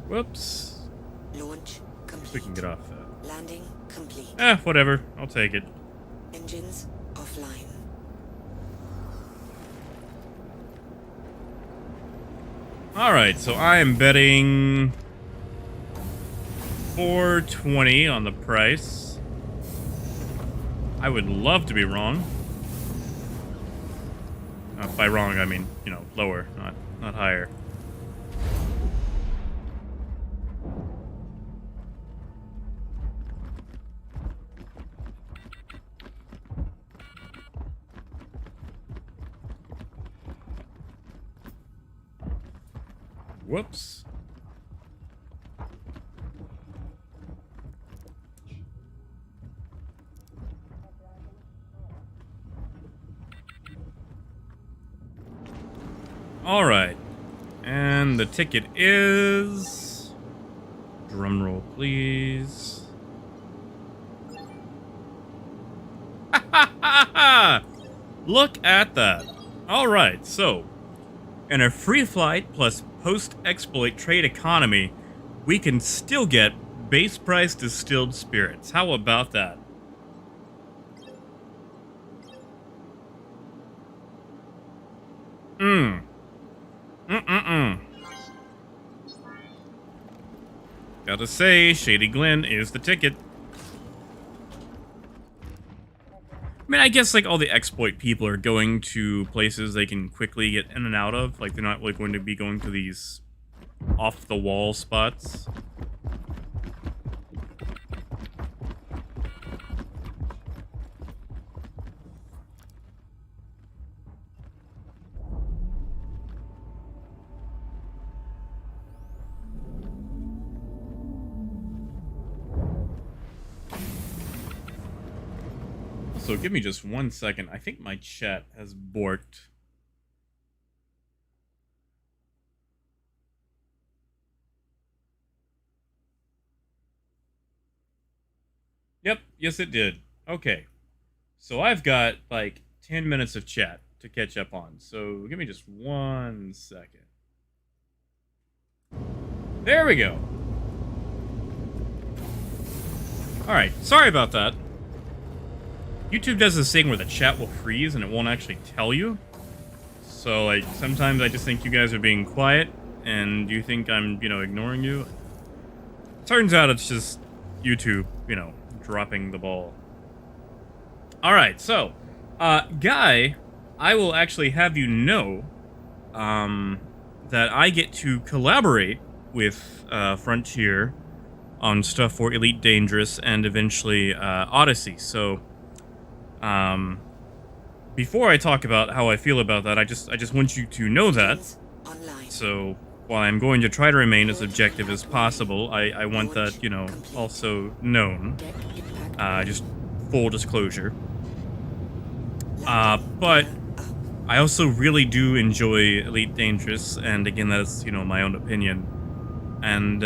Whoops. Launch complete. We can get off that. Landing complete. Whatever. I'll take it. Engines offline. Alright, so I am betting 420 on the price. I would love to be wrong. By wrong, I mean, you know, lower, not higher. Whoops. All right. And the ticket is... Drum roll, please. Look at that. All right, so... in a free flight plus post-exploit trade economy, we can still get base price distilled spirits. How about that? Gotta say, Shady Glen is the ticket. I mean, I guess, like, all the exploit people are going to places they can quickly get in and out of. Like, they're not really going to be going to these off-the-wall spots. So give me just 1 second. I think my chat has borked. Yep, yes it did. Okay. So I've got like 10 minutes of chat to catch up on. So give me just 1 second. There we go. Alright, sorry about that. YouTube does this thing where the chat will freeze and it won't actually tell you. So, like, sometimes I just think you guys are being quiet and you think I'm, you know, ignoring you. Turns out it's just YouTube, you know, dropping the ball. Alright, so, Guy, I will actually have you know, that I get to collaborate with, Frontier on stuff for Elite Dangerous and eventually, Odyssey. So, before I talk about how I feel about that, I just want you to know that. So, while I'm going to try to remain as objective as possible, I want that, you know, also known. Just full disclosure. But I also really do enjoy Elite Dangerous, and again, that's, my own opinion. And,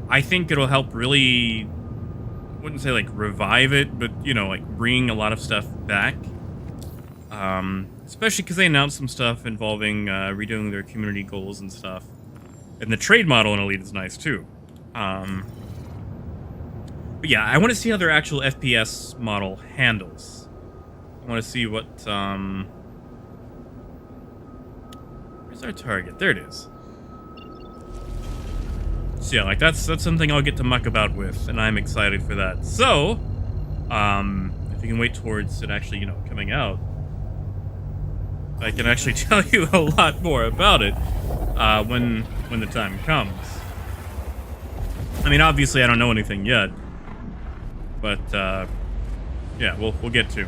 I think it'll help really, I wouldn't say, like, revive it, but, like, bring a lot of stuff back. Especially because they announced some stuff involving, redoing their community goals and stuff. And the trade model in Elite is nice, too. But yeah, I want to see how their actual FPS model handles. I want to see what, where's our target? There it is. So yeah, like, that's something I'll get to muck about with, and I'm excited for that. So, if you can wait towards it actually, coming out, I can actually tell you a lot more about it, when the time comes. I mean, obviously, I don't know anything yet, but, yeah, we'll get to.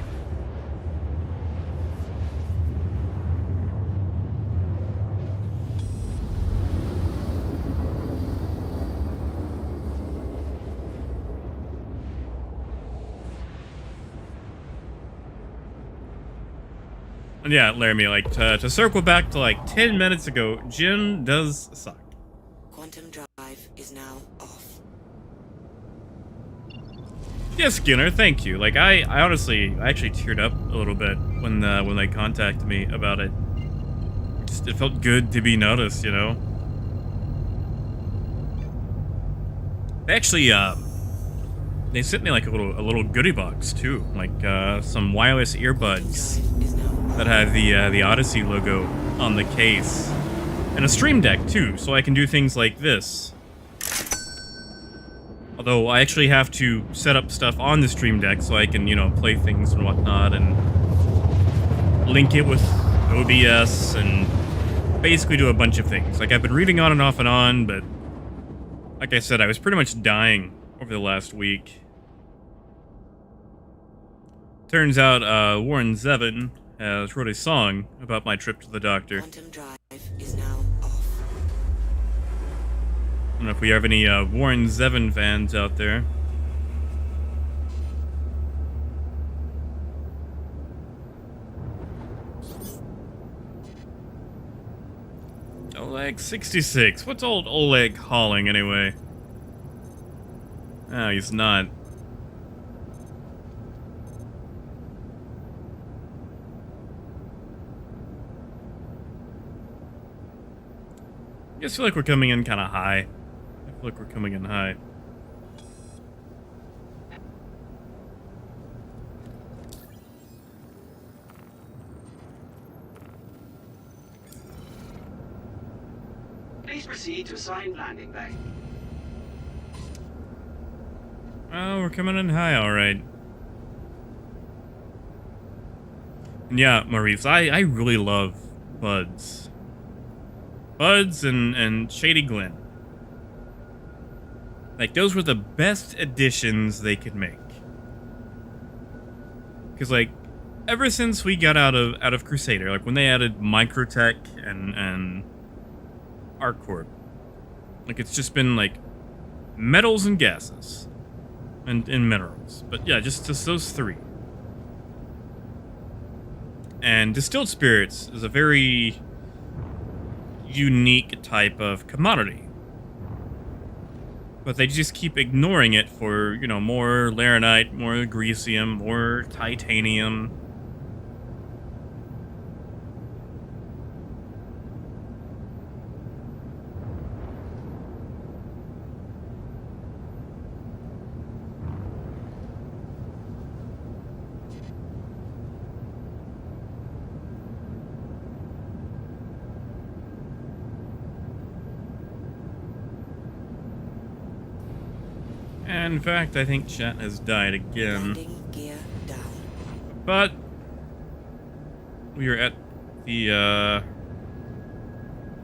And yeah, Laramie, like, to circle back to, like, 10 minutes ago, Jim does suck. Quantum drive is now off. Yeah, Skinner, thank you. Like, I honestly, I actually teared up a little bit when they contacted me about it. It felt good to be noticed, They actually, they sent me, like, a little goodie box, too. Like, some wireless earbuds Drive is now off. that have the Odyssey logo on the case. And a Stream Deck, too, so I can do things like this. Although, I actually have to set up stuff on the Stream Deck so I can, play things and whatnot, and link it with OBS, and basically do a bunch of things. Like, I've been reading on and on, but like I said, I was pretty much dying over the last week. Turns out, Warren Zevon has wrote a song about my trip to the doctor. Quantum drive is now off. I don't know if we have any Warren Zevon fans out there. Oleg 66. What's old Oleg hauling anyway? Oh, he's not. I just feel like we're coming in kind of high. I feel like we're coming in high. Please proceed to assigned landing bay. Oh, we're coming in high, alright. And yeah, Maurice, I really love Buds. Buds and Shady Glen. Like, those were the best additions they could make. Because, like, ever since we got out of Crusader, like, when they added Microtech and ArcCorp, like, it's just been, like, metals and gases. And minerals. But yeah, just those three. And distilled spirits is a very unique type of commodity. But they just keep ignoring it for, more laranite, more grecium, more titanium. And in fact, I think chat has died again. Landing gear down. But we are at the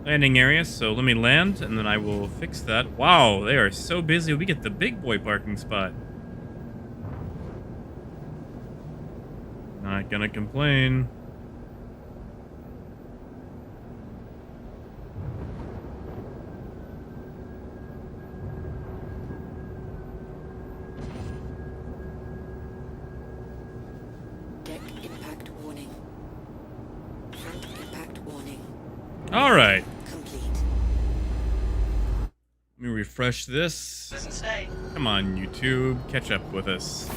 landing area, so let me land, and then I will fix that. Wow, they are so busy. We get the big boy parking spot. Not gonna complain. Deck impact warning. Alright. Complete. Let me refresh this. Doesn't stay. Come on, YouTube. Catch up with us.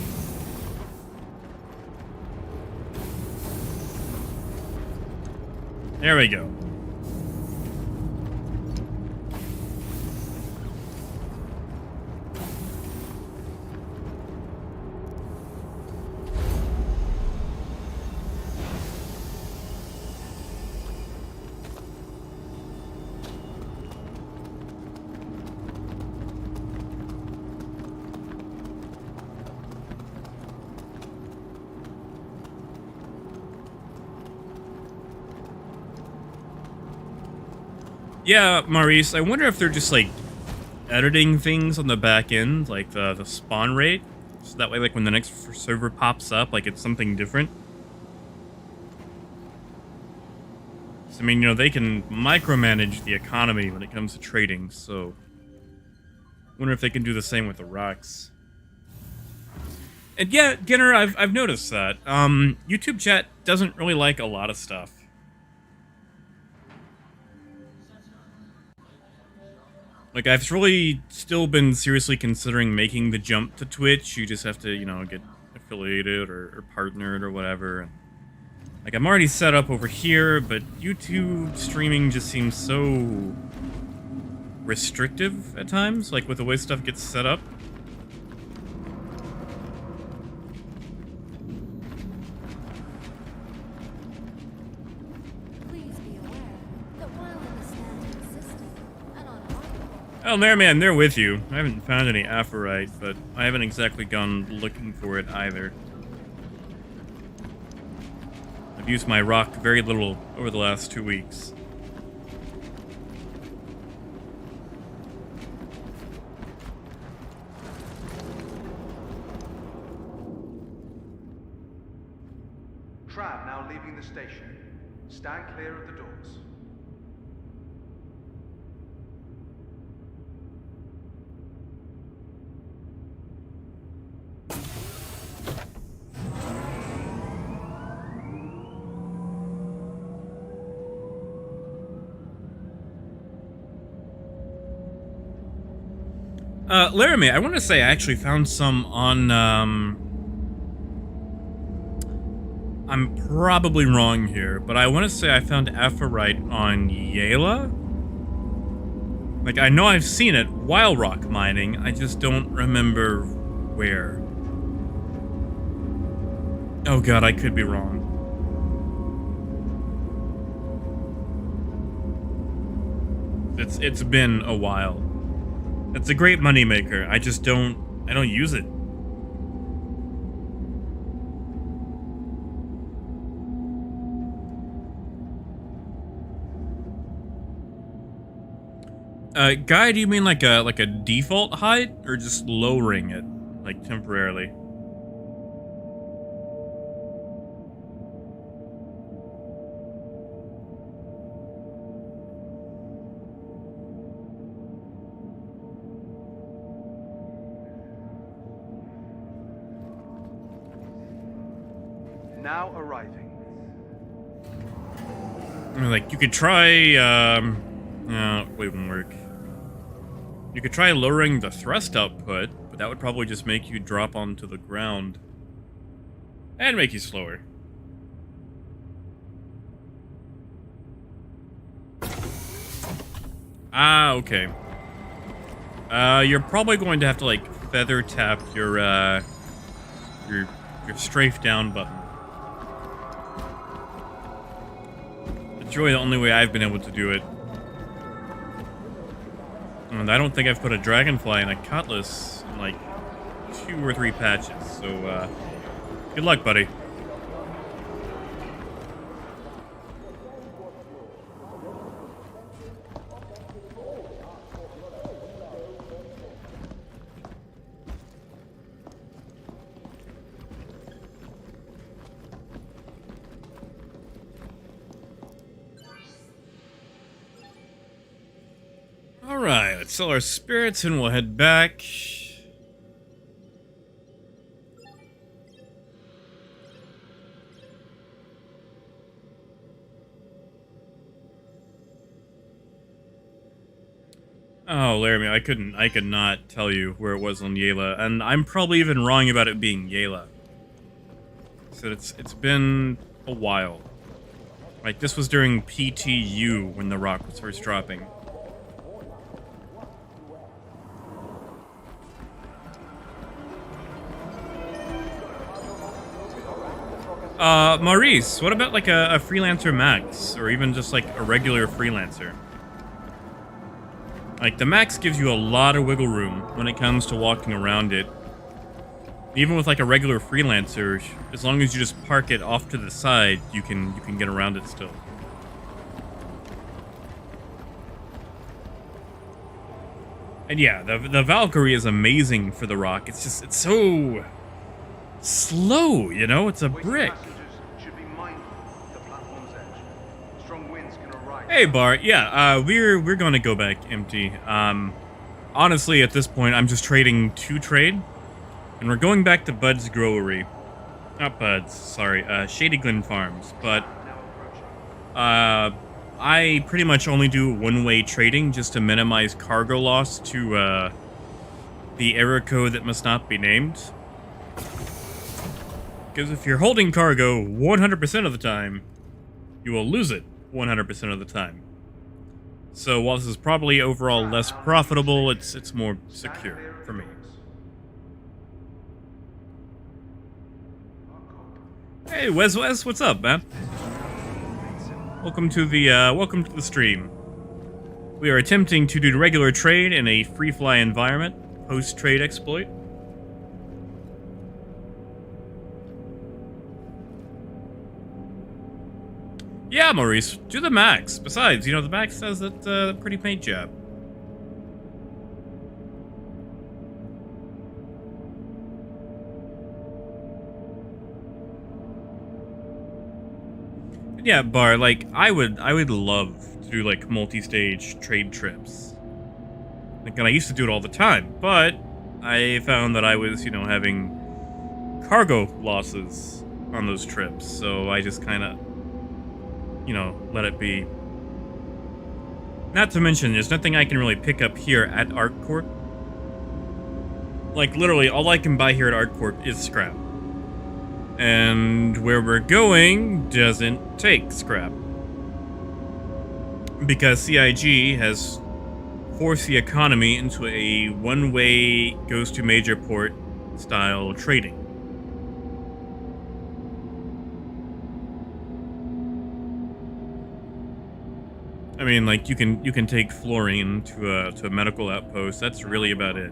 There we go. Yeah, Maurice, I wonder if they're just, like, editing things on the back end, like the spawn rate, so that way, like, when the next server pops up, like, it's something different. So, I mean, you know, they can micromanage the economy when it comes to trading, so... I wonder if they can do the same with the rocks. And yeah, Ginner, I've noticed that. YouTube chat doesn't really like a lot of stuff. Like, I've really still been seriously considering making the jump to Twitch. You just have to, you know, get affiliated or partnered or whatever. Like, I'm already set up over here, but YouTube streaming just seems so restrictive at times, like with the way stuff gets set up. Oh, man, they're with you. I haven't found any aphrite, but I haven't exactly gone looking for it either. I've used my rock very little over the last 2 weeks. Tram now leaving the station. Stand clear of the doors. Laramie, I want to say I actually found some on, I'm probably wrong here, but I want to say I found aphrite on Yala? Like, I know I've seen it while rock mining, I just don't remember where. Oh god, I could be wrong. It's been a while. It's a great moneymaker. I don't use it. Guy, do you mean like a default height, or just lowering it, like temporarily? Now arriving. I mean, like, you could try, no, it wouldn't work. You could try lowering the thrust output, but that would probably just make you drop onto the ground. And make you slower. Ah, okay. You're probably going to have to, like, feather tap your strafe down button. It's really the only way I've been able to do it. And I don't think I've put a dragonfly in a cutlass in like 2 or 3 patches, so good luck, buddy. Alright, let's sell our spirits and we'll head back. Oh, Laramie, I could not tell you where it was on Yela, and I'm probably even wrong about it being Yela. So it's been a while. Like, this was during PTU when the rock was first dropping. Maurice, what about like a freelancer max, or even just like a regular freelancer? Like, the max gives you a lot of wiggle room when it comes to walking around it. Even with like a regular freelancer, as long as you just park it off to the side, you can get around it still. And yeah, the Valkyrie is amazing for the rock. It's so slow, you know? It's a Waiting brick. passengers should be mindful of the platform's edge. Strong winds can arise. Hey Bart, yeah, we're gonna go back empty. Honestly, at this point, I'm just trading to trade, and we're going back to Bud's Growery. Not Bud's, sorry, Shady Glen Farms. But Now approaching. I pretty much only do one-way trading just to minimize cargo loss to the error code that must not be named. Because if you're holding cargo 100% of the time, you will lose it 100% of the time. So while this is probably overall less profitable, it's more secure for me. Hey Wes, what's up, man? Welcome to the stream. We are attempting to do regular trade in a free fly environment, post-trade exploit. Yeah, Maurice, do the max. Besides, you know, the max does a pretty paint job. Yeah, Bar, like, I would love to do, like, multi-stage trade trips. Like, and I used to do it all the time, but I found that I was, you know, having cargo losses on those trips, so I just kind of, you know, let it be. Not to mention, there's nothing I can really pick up here at ArcCorp. Like, literally, all I can buy here at ArcCorp is scrap. And where we're going doesn't take scrap. Because CIG has forced the economy into a one-way goes-to-major port style trading. I mean, like, you can take fluorine to a medical outpost. That's really about it.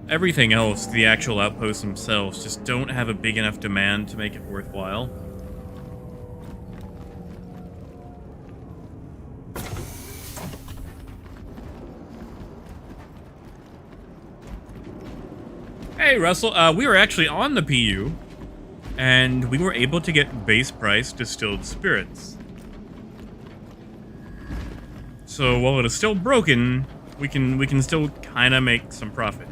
Everything else, the actual outposts themselves, just don't have a big enough demand to make it worthwhile. Hey, Russell, we were actually on the PU, and we were able to get base price distilled spirits. So while it is still broken, we can still kind of make some profit.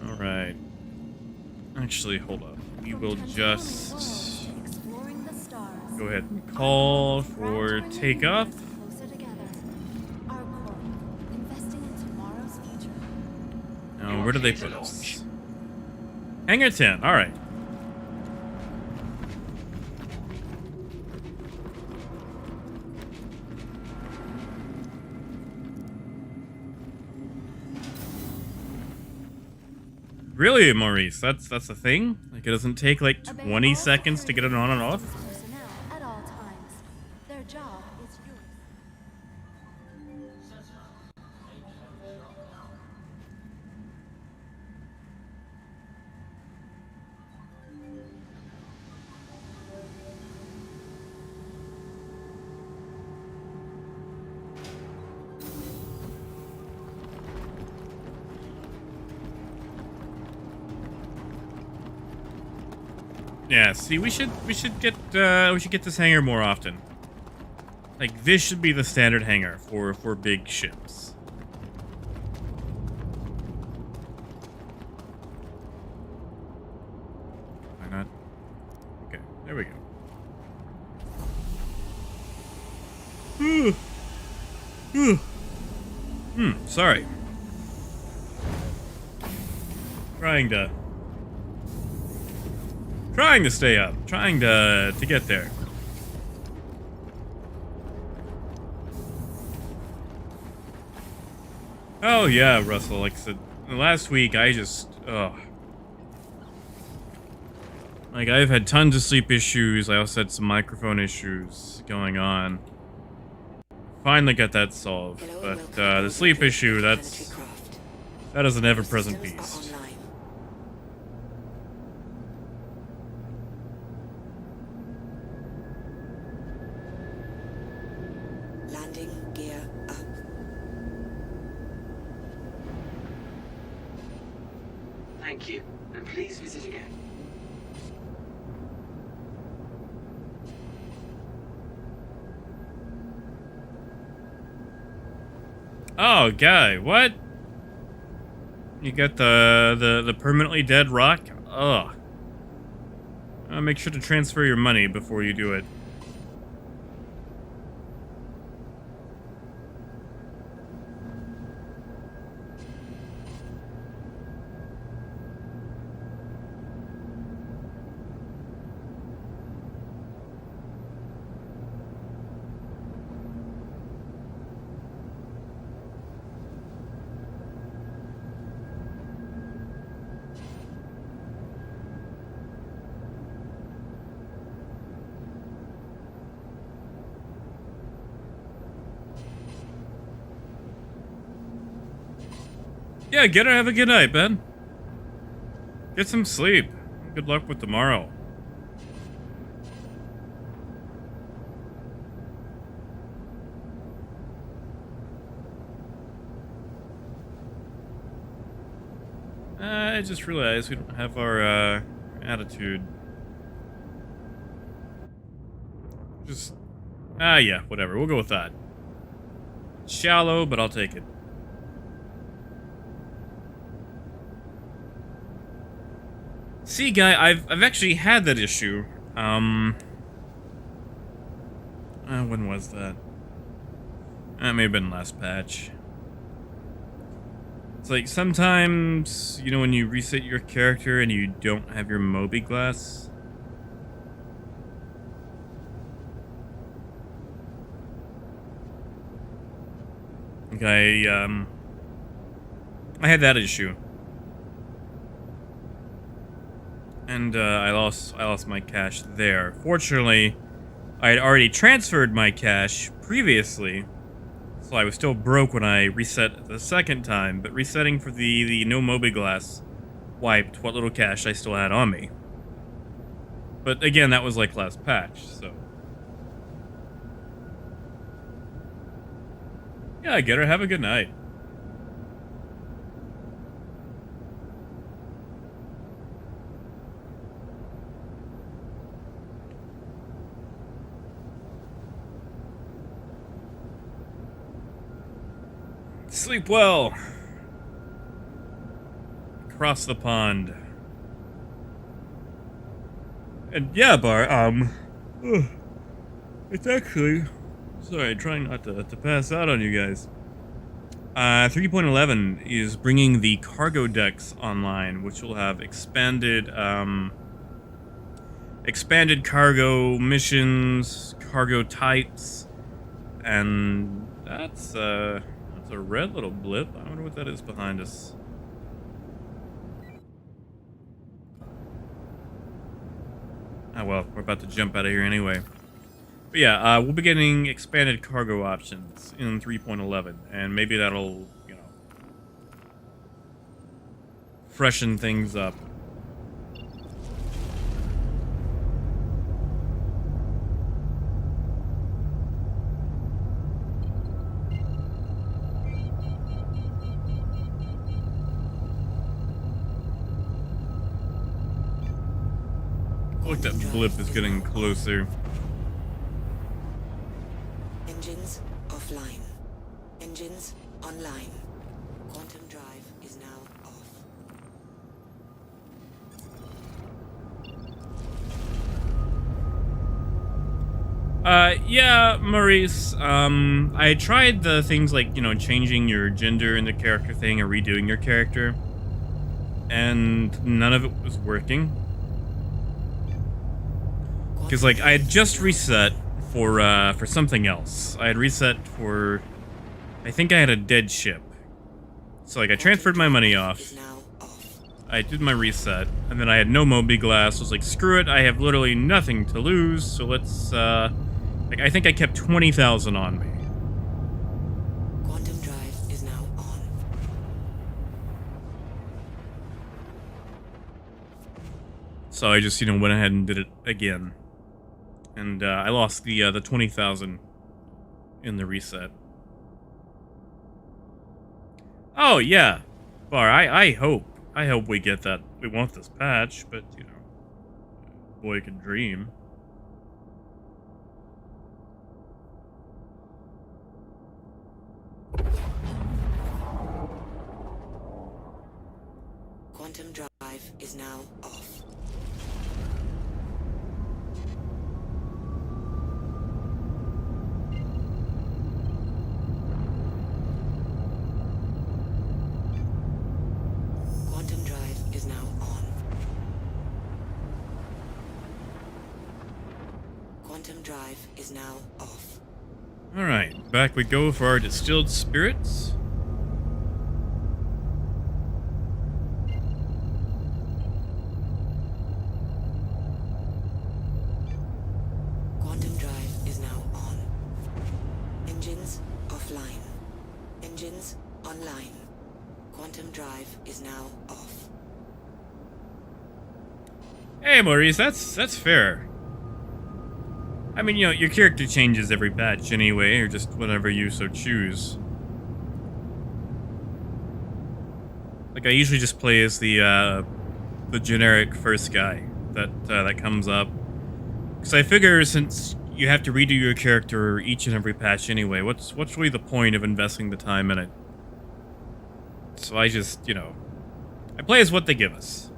All right. Actually, hold up. We will just go ahead and call for takeoff. Now, where do they put us? Hangar 10. All right. Really, Maurice? That's a thing? Like, it doesn't take like 20 seconds to get it on and off? At all times. Their job is yours. Yeah, see, we should get this hangar more often. Like, this should be the standard hangar for big ships. Why not? Okay, there we go. Sorry. Trying to stay up. Trying to get there. Oh yeah, Russell, like I said, last week I just, like, I've had tons of sleep issues. I also had some microphone issues going on. Finally got that solved. Hello and But welcome the to sleep Weekday issue, planetary craft. that is an ever-present Systems are beast. online. Landing gear up. Thank you, and please visit again. Oh, guy, what? You got the permanently dead rock? Ugh. Make sure to transfer your money before you do it. Yeah, get her. Have a good night, Ben. Get some sleep. Good luck with tomorrow. I just realized we don't have our attitude. Just, yeah, whatever. We'll go with that. Shallow, but I'll take it. See, guy, I've actually had that issue. When was that? That may have been last patch. It's like sometimes, you know, when you reset your character and you don't have your Moby glass. Okay, I had that issue. And I lost my cash there. Fortunately, I had already transferred my cash previously, so I was still broke when I reset the second time. But resetting for the no Moby glass wiped what little cash I still had on me. But again, that was like last patch, so yeah, get her. Have a good night. Sleep well. Across the pond. And yeah, Bar, it's actually, sorry, trying not to pass out on you guys. 3.11 is bringing the cargo decks online, which will have expanded cargo missions, cargo types, and that's a red little blip. I wonder what that is behind us. Oh well, we're about to jump out of here anyway. But yeah, we'll be getting expanded cargo options in 3.11, and maybe that'll, you know, freshen things up. Look, that blip is getting closer. Engines offline. Engines online. Quantum drive is now off. Yeah, Maurice. I tried the things like, changing your gender in the character thing or redoing your character, and none of it was working. Because, like, I had just reset for something else. I had reset for, I think I had a dead ship. So, like, I transferred my money off. I did my reset, and then I had no Moby Glass. I was like, screw it, I have literally nothing to lose, so let's, like, I think I kept 20,000 on me. Quantum drive is now on. So I just, went ahead and did it again. And, I lost the 20,000 in the reset. Oh, yeah. Bar, I hope we get that. We want this patch, but, boy can dream. Quantum drive is now off. Quantum drive is now on. Quantum drive is now off. Alright, back we go for our distilled spirits. Quantum drive is now on. Engines offline. Engines online. Quantum drive is now off. Hey, Maurice, that's fair. I mean, your character changes every patch anyway, or just whenever you so choose. Like, I usually just play as the generic first guy that comes up. Because I figure since you have to redo your character each and every patch anyway, what's really the point of investing the time in it? So I just, I play as what they give us.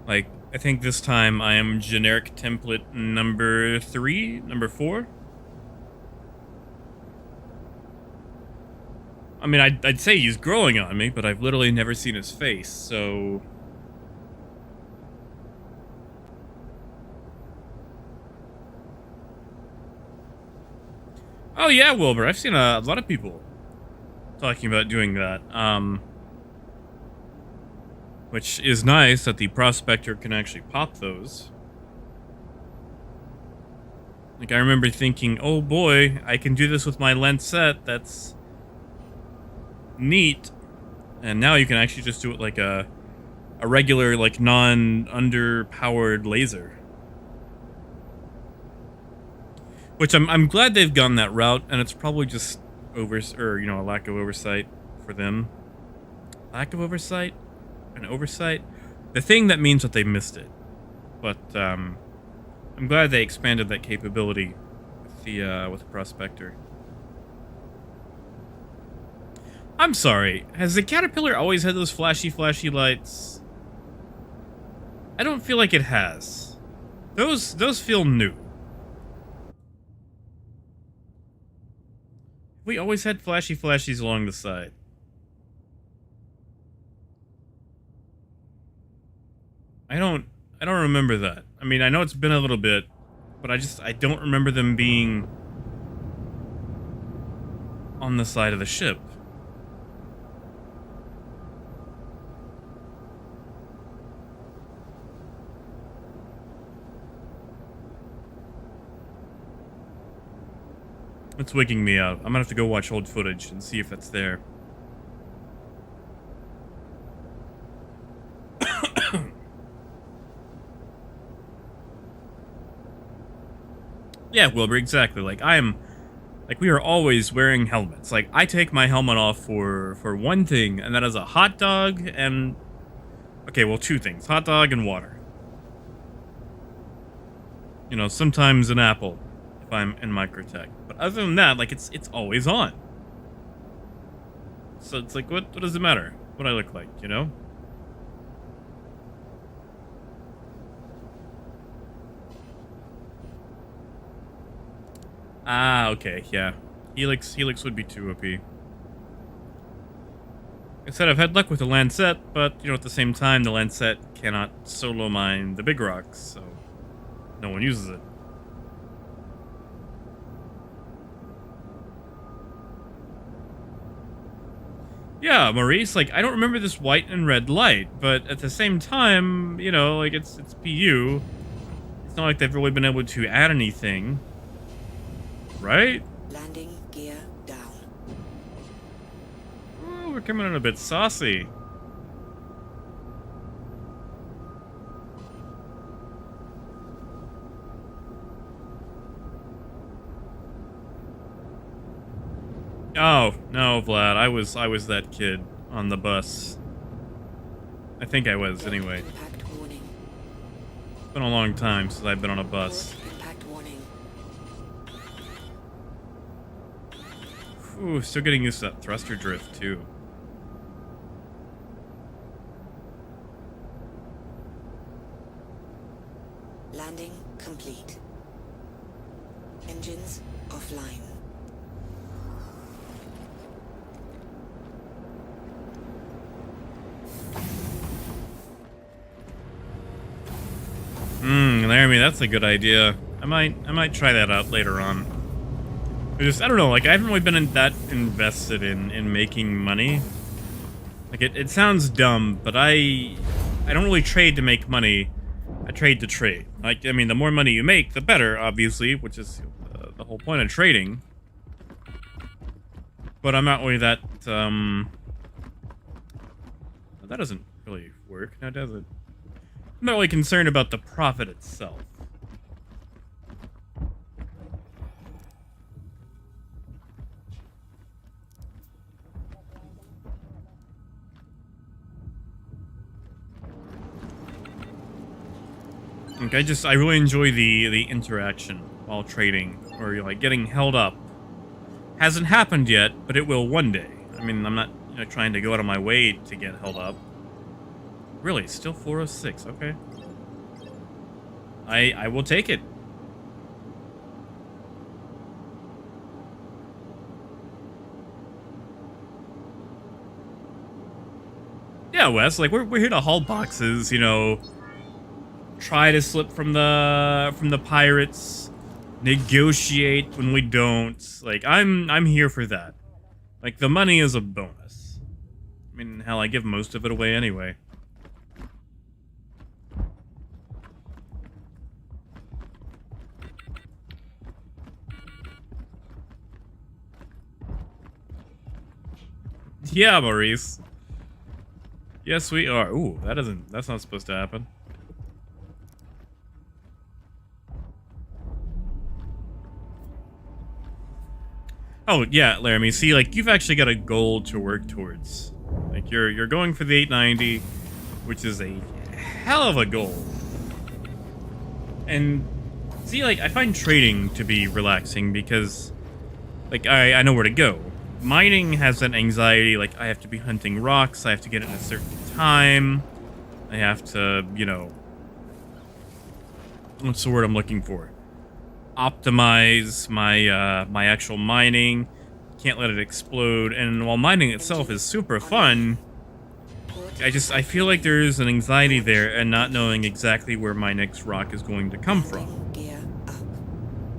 Like, I think this time I am generic template number 4. I mean, I'd say he's growing on me, but I've literally never seen his face, so... Oh yeah, Wilbur, I've seen a lot of people talking about doing that. Which is nice that the prospector can actually pop those. Like, I remember thinking, oh boy, I can do this with my lens set, that's neat. And now you can actually just do it like a regular, like, non-underpowered laser. Which I'm glad they've gone that route, and it's probably just a lack of oversight for them. Lack of oversight? An oversight? The thing that means that they missed it. But, I'm glad they expanded that capability with the prospector. I'm sorry, has the Caterpillar always had those flashy lights? I don't feel like it has. Those feel new. We always had flashies along the side. I don't remember that. I mean, I know it's been a little bit, but I don't remember them being on the side of the ship. It's wigging me out. I'm gonna have to go watch old footage and see if that's there. Yeah, Wilbur, exactly. Like, we are always wearing helmets. Like, I take my helmet off for one thing, and that is a hot dog and... Okay, well, 2 things. Hot dog and water. Sometimes an apple, if I'm in microtech. But other than that, like, it's always on. So it's like, what does it matter? What I look like, Ah, okay, yeah. Helix would be too OP. I said I've had luck with the Lancet, but, you know, at the same time, the Lancet cannot solo mine the big rocks, so no one uses it. Yeah, Maurice, like, I don't remember this white and red light, but at the same time, you know, like, it's PU. It's not like they've really been able to add anything. Right? Landing gear down. Oh, we're coming in a bit saucy. Oh, no, Vlad, I was that kid on the bus. I think I was, anyway. Impact warning. It's been a long time since I've been on a bus. Port impact warning. Ooh, still getting used to that thruster drift, too. Landing complete. Engines offline. Laramie, that's a good idea. I might try that out later on. I don't know, like, I haven't really been that invested in making money. Like, it sounds dumb, but I don't really trade to make money. I trade to trade. Like, I mean, the more money you make, the better, obviously, which is the whole point of trading. But I'm not really that, that doesn't really work, now does it? I'm not really concerned about the profit itself. Like, I really enjoy the interaction while trading, or like getting held up. Hasn't happened yet, but it will one day. I mean, I'm not, you know, trying to go out of my way to get held up. Really, still 406, okay. I will take it. Yeah, Wes, like, we're here to haul boxes, you know, try to slip from the pirates, negotiate when we don't. Like, I'm here for that. Like, the money is a bonus. I mean, hell, I give most of it away anyway. Yeah, Maurice. Yes, we are. Ooh, that's not supposed to happen. Oh, yeah, Laramie. See, like, you've actually got a goal to work towards. Like, you're going for the 890, which is a hell of a goal. And see, like, I find trading to be relaxing because, like, I know where to go. Mining has that anxiety, like, I have to be hunting rocks, I have to get it in a certain time, I have to, you know, what's the word I'm looking for? Optimize my my actual mining, can't let it explode, and while mining itself is super fun, I feel like there's an anxiety there and not knowing exactly where my next rock is going to come from. Gear up.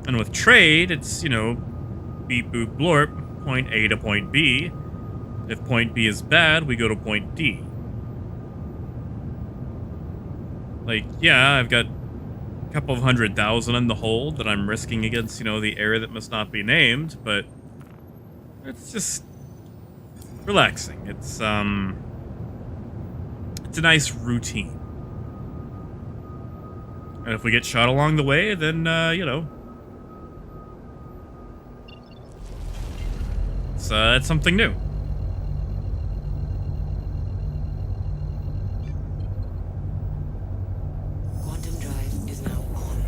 And with trade, it's, you know, beep boop blorp, point A to point B. If point B is bad, we go to point D. Like, yeah, I've got a couple of 100,000 in the hole that I'm risking against, you know, the area that must not be named, but it's just relaxing. It's a nice routine. And if we get shot along the way, then, you know, it's something new. Quantum drive is now on.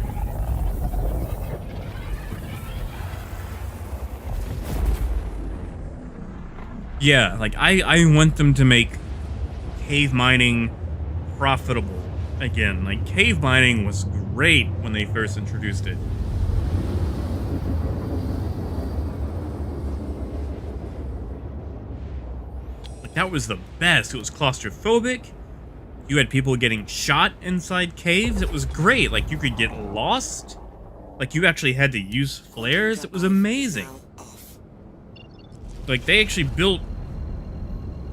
Yeah, like, I want them to make cave mining profitable again. Like, cave mining was great when they first introduced it. that was the best. It was claustrophobic. You had people getting shot inside caves. It was great. Like, you could get lost. Like, you actually had to use flares. It was amazing. Like, they actually built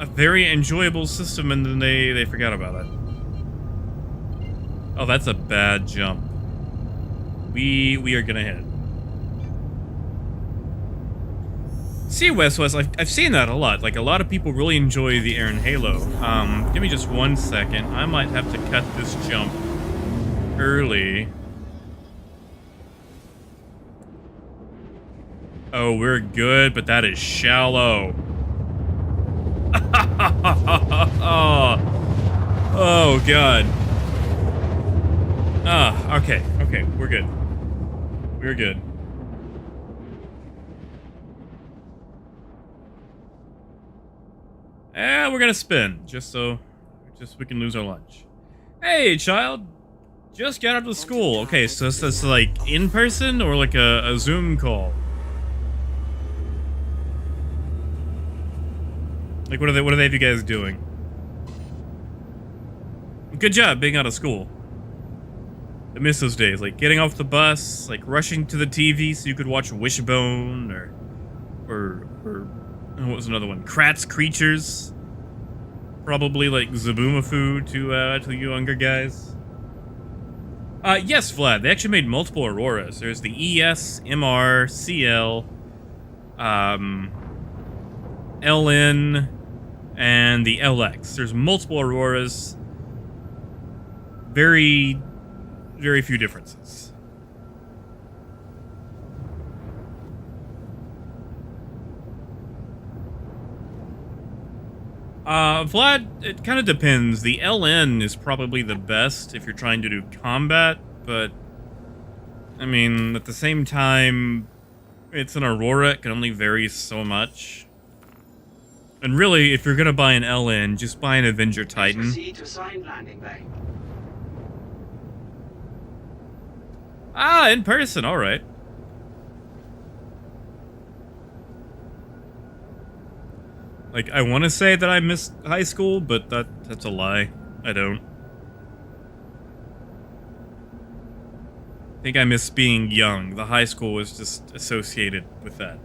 a very enjoyable system, and then they forgot about it. Oh, that's a bad jump. We are gonna hit. See, West, I've seen that a lot. Like, a lot of people really enjoy the air in Halo. Give me just 1 second. I might have to cut this jump early. Oh, we're good, but that is shallow. Oh, God. Okay, we're good. We're good. We're gonna spin, just we can lose our lunch. Hey, child! Just got out of school. Okay, so is this like in person or like a Zoom call? Like, what do they have you guys doing? Good job being out of school. I miss those days, like getting off the bus, like rushing to the TV so you could watch Wishbone or what was another one? Kratz Creatures. Probably like Zaboomafoo to you younger guys. Yes, Vlad. They actually made multiple Auroras. There's the ES, MR, CL, LN, and the LX. There's multiple Auroras. Very few differences. Vlad, it kind of depends. The LN is probably the best if you're trying to do combat, but I mean, at the same time, it's an Aurora, it can only vary so much. And really, if you're gonna buy an LN, just buy an Avenger Titan. Proceed to assigned landing bay. Ah, in person, alright. Like, I want to say that I missed high school, but that's a lie. I don't. I think I miss being young. The high school was just associated with that.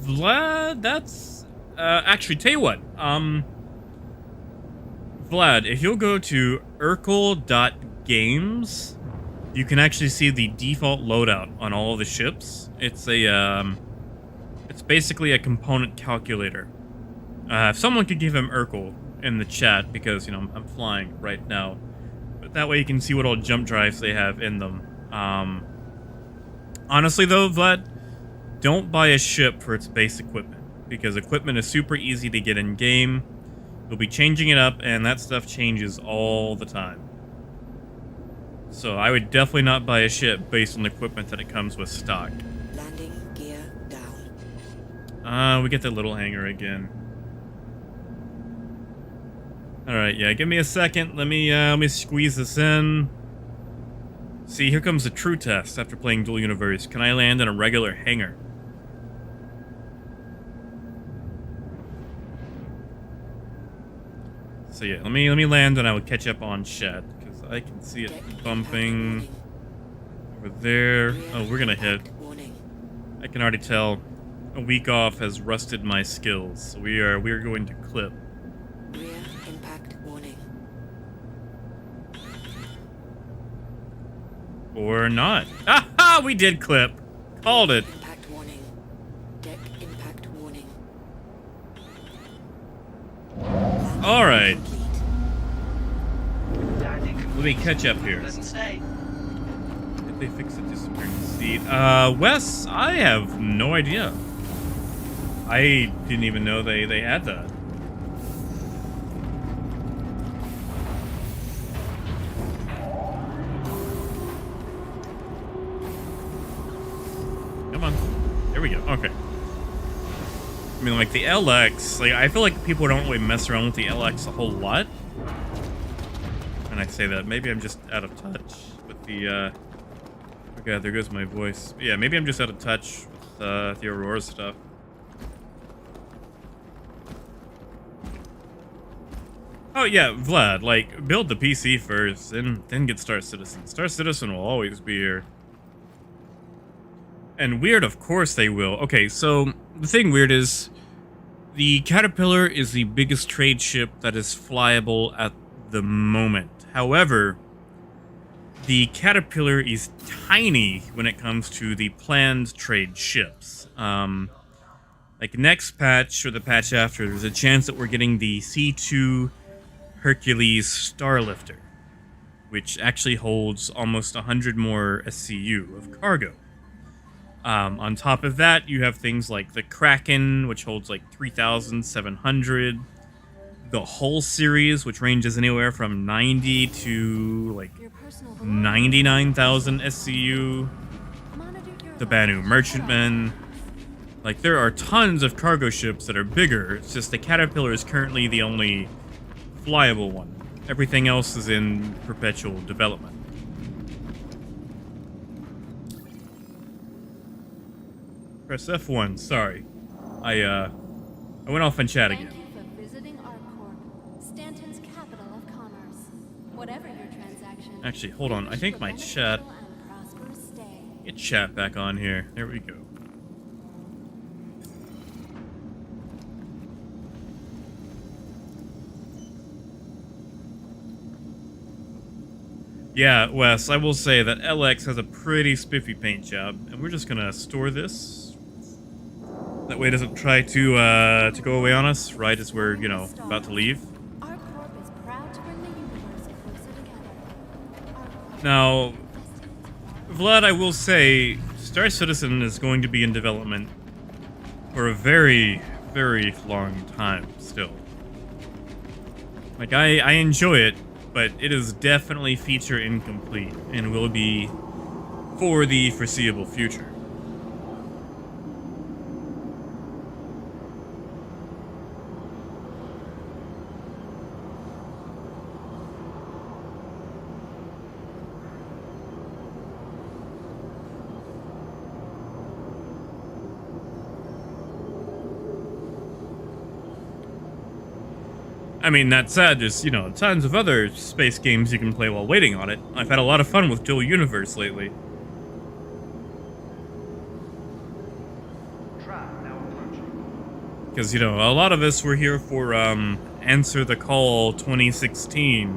Vlad, that's, actually, tell you what, Vlad, if you'll go to urkel.games, you can actually see the default loadout on all of the ships. It's it's basically a component calculator. If someone could give him Urkel in the chat, because, you know, I'm flying right now, but that way you can see what all jump drives they have in them. Honestly, though, Vlad, don't buy a ship for its base equipment, because equipment is super easy to get in-game. You'll be changing it up, and that stuff changes all the time. So I would definitely not buy a ship based on the equipment that it comes with stock. Landing gear down. We get the little hangar again. Alright, yeah, give me a second. Let me squeeze this in. See, here comes the true test after playing Dual Universe. Can I land in a regular hangar? So yeah, let me land and I will catch up on chat, because I can see it bumping over there. Oh, we're gonna hit. I can already tell a week off has rusted my skills. So we are going to clip. Rear impact warning. Or not. Aha! We did clip. Called it. Impact warning. Deck impact warning. Alright. Landing Let me catch up here. Pleasant stay. Did they fix the disappearing seat? Wes, I have no idea. I didn't even know they had that. Come on. There we go. Okay. mean, like, the LX, like, I feel like people don't really mess around with the LX a whole lot. And I say that, maybe I'm just out of touch with the, oh god, there goes my voice. Yeah, maybe I'm just out of touch with, the Aurora stuff. Oh yeah, Vlad, like, build the PC first, then get Star Citizen. Star Citizen will always be here. And Weird, of course they will. Okay, so, the thing Weird is, the Caterpillar is the biggest trade ship that is flyable at the moment. However, the Caterpillar is tiny when it comes to the planned trade ships. Like, next patch, or the patch after, there's a chance that we're getting the C2 Hercules Starlifter, which actually holds almost 100 more SCU of cargo. On top of that, you have things like the Kraken, which holds like 3,700. The Hull series, which ranges anywhere from 90 to like 99,000 SCU. The Banu Merchantman. Like, there are tons of cargo ships that are bigger. It's just the Caterpillar is currently the only flyable one. Everything else is in perpetual development. Press F1, sorry. I went off in chat again. Thank you for visiting ArcCorp, Stanton's capital of commerce. Whatever your transaction. Actually, hold on. I think my chat... Get chat back on here. There we go. Yeah, Wes, I will say that LX has a pretty spiffy paint job, and we're just gonna store this. That way it doesn't try to go away on us right as we're, you know, about to leave. ArcCorp is proud to bring the universe closer together. Now, Vlad, I will say, Star Citizen is going to be in development for a very, very long time still. Like, I enjoy it, but it is definitely feature incomplete and will be for the foreseeable future. I mean, that said, there's, you know, tons of other space games you can play while waiting on it. I've had a lot of fun with Dual Universe lately. Trap now approaching. Because, you know, a lot of us were here for, Answer the Call 2016.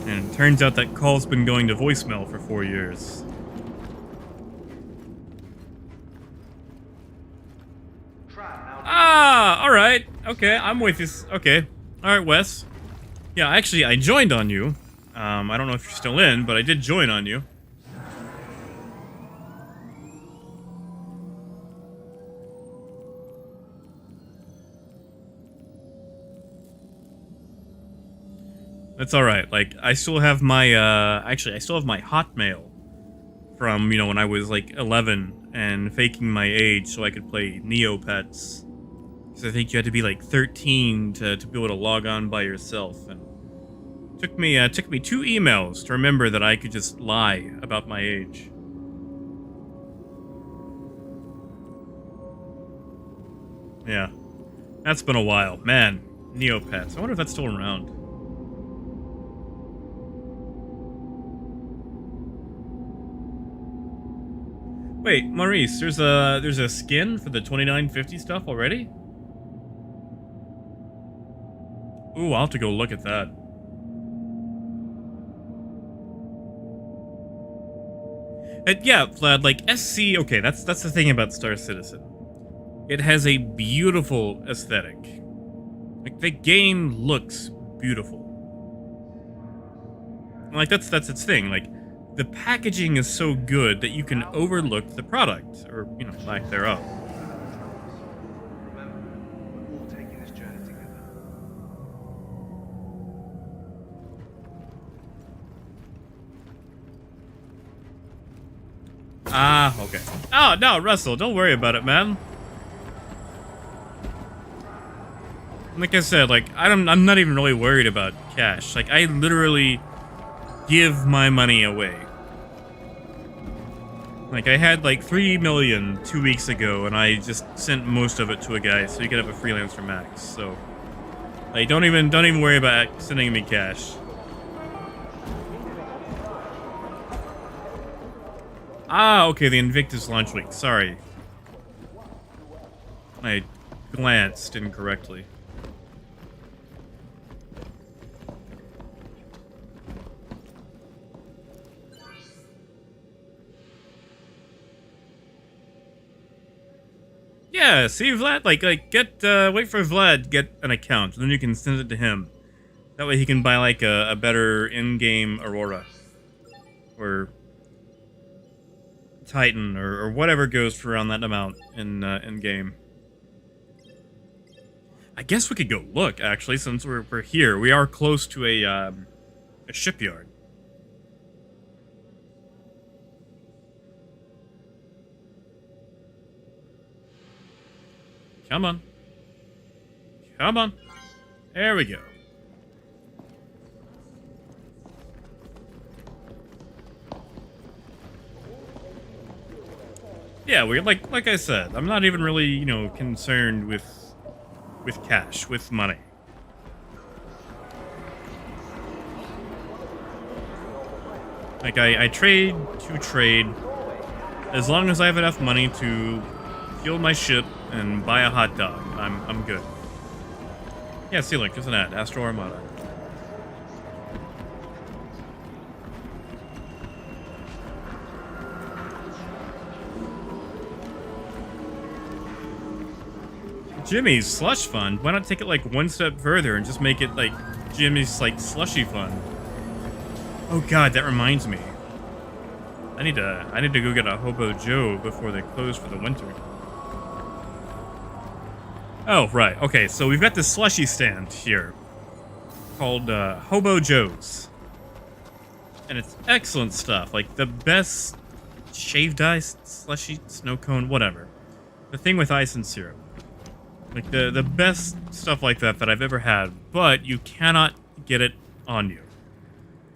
And it turns out that call's been going to voicemail for 4 years. Trap now. Ah, alright. Okay, I'm with you. Okay. Alright, Wes. Yeah, actually, I joined on you. I don't know if you're still in, but I did join on you. That's alright. Like, I still have my, actually, I still have my Hotmail from, you know, when I was, like, 11 and faking my age so I could play Neopets. Because I think you had to be, like, 13 to be able to log on by yourself. And it took me 2 emails to remember that I could just lie about my age. Yeah. That's been a while. Man, Neopets. I wonder if that's still around. Wait, Maurice, there's a skin for the 2950 stuff already? Ooh, I'll have to go look at that. Yeah, Vlad, like, SC, okay, that's the thing about Star Citizen. It has a beautiful aesthetic. Like, the game looks beautiful. Like, that's its thing, like, the packaging is so good that you can overlook the product, or, you know, lack thereof. Remember, we're all taking this journey together. Ah, okay. Oh, no, Russell, don't worry about it, man. Like I said, like I'm not even really worried about cash. Like I literally give my money away. Like I had like 3 million 2 weeks ago, and I just sent most of it to a guy so he could have a freelancer max. So, like, don't even worry about sending me cash. Ah, okay, the Invictus launch week. Sorry, I glanced incorrectly. Yeah, see Vlad, like get wait for Vlad to get an account, and then you can send it to him. That way he can buy like a better in-game Aurora or Titan or whatever goes for around that amount in game. I guess we could go look actually, since we're here. We are close to a shipyard. Come on. Come on. There we go. Yeah, we like I said, I'm not even really, you know, concerned with cash, with money. Like I trade to trade as long as I have enough money to fuel my ship and buy a hot dog. I'm good. Yeah, see, look, there's an ad. Astro Armada. Jimmy's Slush Fund. Why not take it like one step further and just make it like Jimmy's like Slushy Fund? Oh God, that reminds me. I need to go get a Hobo Joe before they close for the winter. Oh, right. Okay, so we've got this slushy stand here called Hobo Joe's. And it's excellent stuff. Like the best shaved ice, slushy, snow cone, whatever. The thing with ice and syrup. Like the best stuff like that I've ever had. But you cannot get it on you.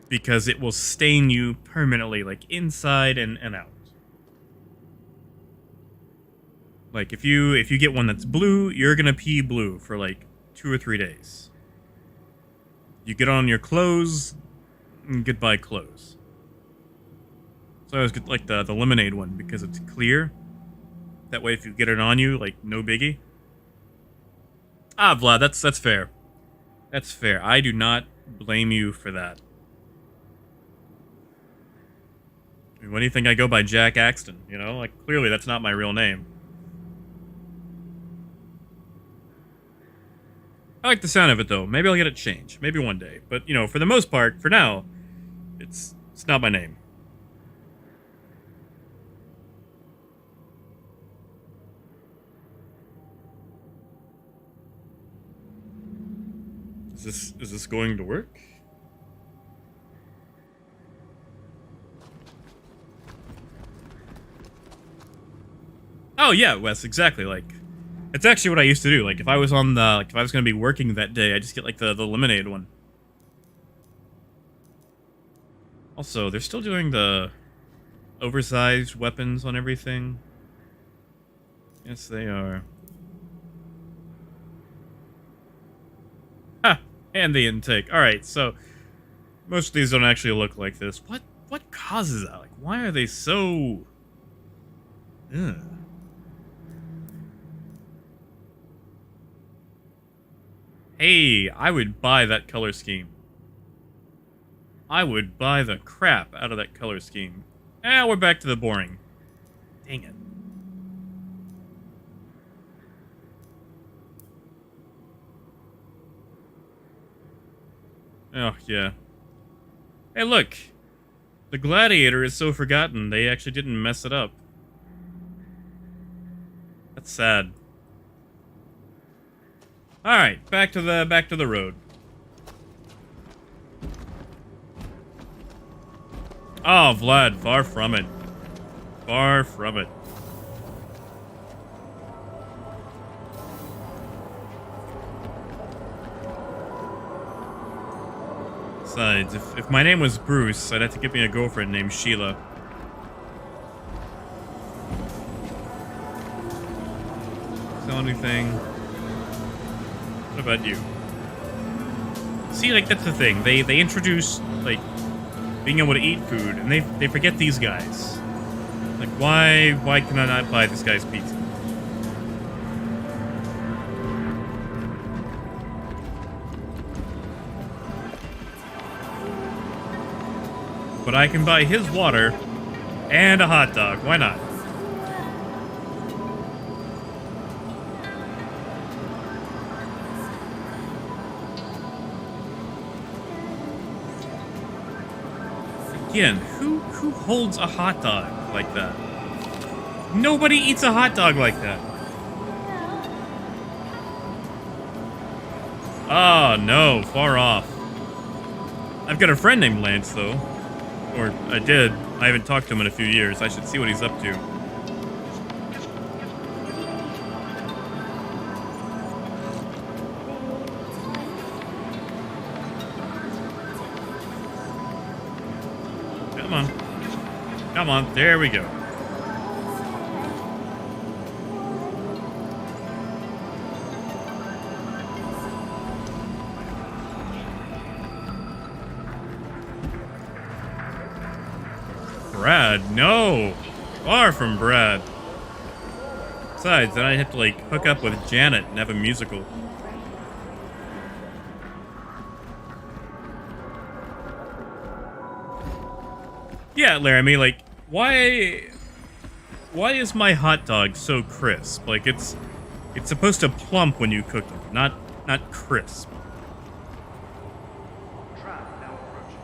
Because it will stain you permanently, like inside and out. Like if you get one that's blue, you're gonna pee blue for like 2 or 3 days. You get on your clothes, and goodbye clothes. So I always get like the lemonade one because it's clear. That way, if you get it on you, like no biggie. Ah, Vlad, that's fair. That's fair. I do not blame you for that. I mean, what do you think I go by Jack Axton? You know, like clearly that's not my real name. I like the sound of it though. Maybe I'll get it changed. Maybe one day. But you know, for the most part, for now, it's not my name. Is this going to work? Oh yeah, Wes, exactly. Like, it's actually what I used to do. Like, if I was on the, like, if I was gonna be working that day, I just get like the lemonade one. Also, they're still doing the oversized weapons on everything. Yes, they are. Ha! And the intake. All right, so most of these don't actually look like this. What causes that? Like, why are they so? Ugh. Hey, I would buy that color scheme. I would buy the crap out of that color scheme. We're back to the boring. Dang it. Oh, yeah. Hey, look. The Gladiator is so forgotten, they actually didn't mess it up. That's sad. Alright, back to the road. Oh, Vlad, far from it. Far from it. Besides, if my name was Bruce, I'd have to get me a girlfriend named Sheila. Sell anything? What about you? See, like, that's the thing. They introduce, like, being able to eat food, and they forget these guys. Like, why can I not buy this guy's pizza? But I can buy his water and a hot dog. Why not? Again, who holds a hot dog like that? Nobody eats a hot dog like that. Oh, no, far off. I've got a friend named Lance, though. Or, I did. I haven't talked to him in a few years. I should see what he's up to. Come on. Come on, there we go. Brad, no! Far from Brad. Besides, then I'd have to, like, hook up with Janet and have a musical. Yeah, Laramie, like, why is my hot dog so crisp? Like, it's supposed to plump when you cook it, not crisp. Trap now approaching.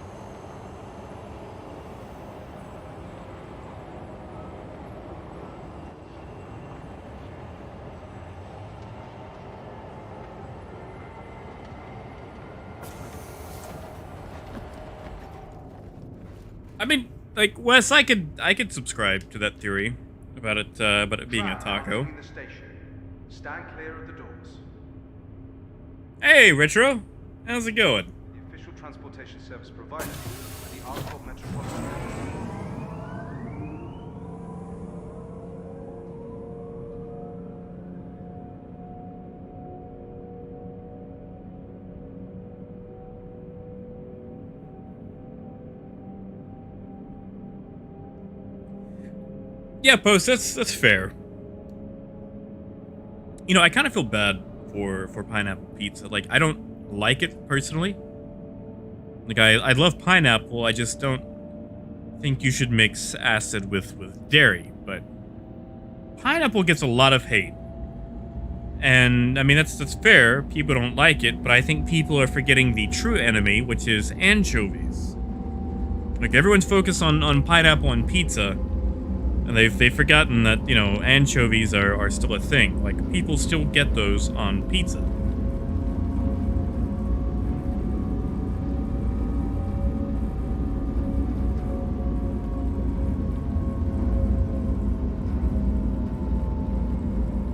I mean, like, Wes, I could subscribe to that theory about it being a Trap now taco. leaving the station. Stand clear of the doors. Hey, Retro, how's it going? The official transportation service provider at the Arcot Metropolitan Area. Yeah, Post, that's fair. You know, I kind of feel bad for pineapple pizza. Like, I don't like it personally. Like, I love pineapple. I just don't think you should mix acid with dairy. But pineapple gets a lot of hate. And, I mean, that's fair. People don't like it. But I think people are forgetting the true enemy, which is anchovies. Like, everyone's focused on pineapple and pizza. And they've forgotten that, you know, anchovies are still a thing. Like, people still get those on pizza.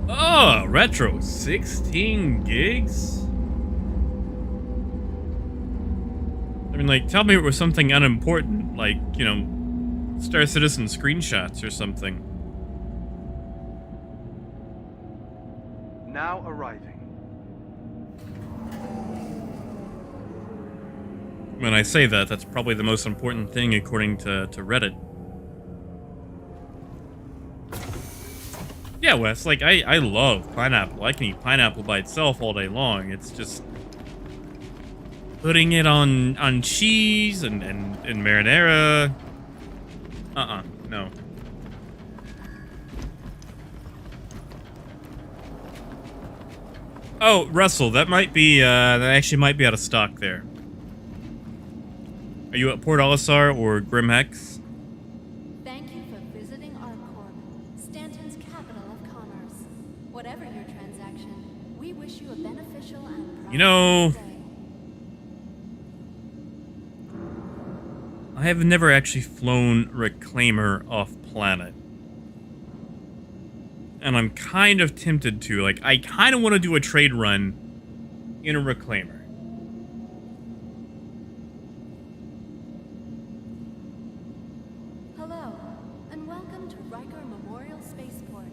Oh, retro, 16 gigs? I mean, like, tell me it was something unimportant, like, you know, Star Citizen screenshots or something. Now arriving. When I say that, that's probably the most important thing according to Reddit. Yeah, Wes, like, I love pineapple. I can eat pineapple by itself all day long. It's just putting it on cheese and marinara. No. Oh, Russell, that actually might be out of stock there. Are you at Port Olisar or Grimhex? Thank you for visiting ArcCorp, Stanton's capital of commerce. Whatever your transaction, we wish you a beneficial and You know, prosperous day. I have never actually flown Reclaimer off planet. And I'm kind of tempted to. Like, I kind of want to do a trade run in a Reclaimer. Hello, and welcome to Riker Memorial Spaceport,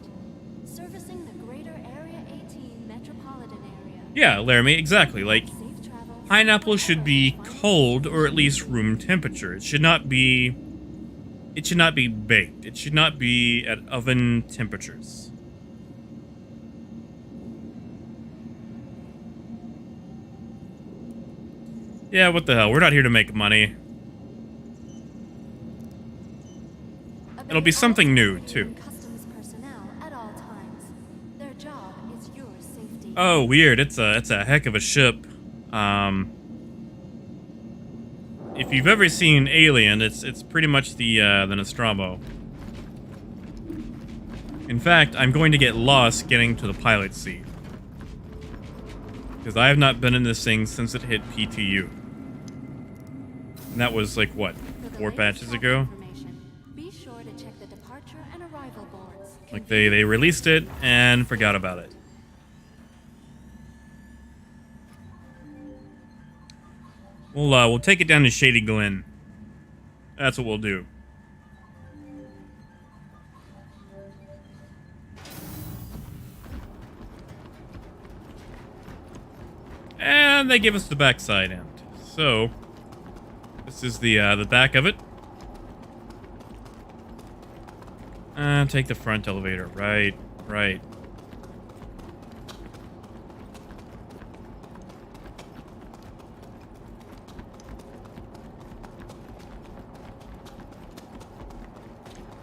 servicing the greater Area 18 metropolitan area. Yeah, Laramie, exactly. Like, Safe travels pineapple should be wherever you cold or at least room temperature. It should not be baked. It should not be at oven temperatures. Yeah, what the hell? We're not here to make money. find It'll be something new, all too. customs personnel at all times. Their job is your safety. Oh, weird. It's a heck of a ship. If you've ever seen Alien, it's pretty much the Nostromo. In fact, I'm going to get lost getting to the pilot seat. Because I have not been in this thing since it hit PTU. And that was like, what, For the 4 latest patches travel ago? information, be sure to check the departure and arrival boards. Like, they released it and forgot about it. We'll take it down to Shady Glen. That's what we'll do. And they give us the backside end. So, this is the back of it. Take the front elevator. Right.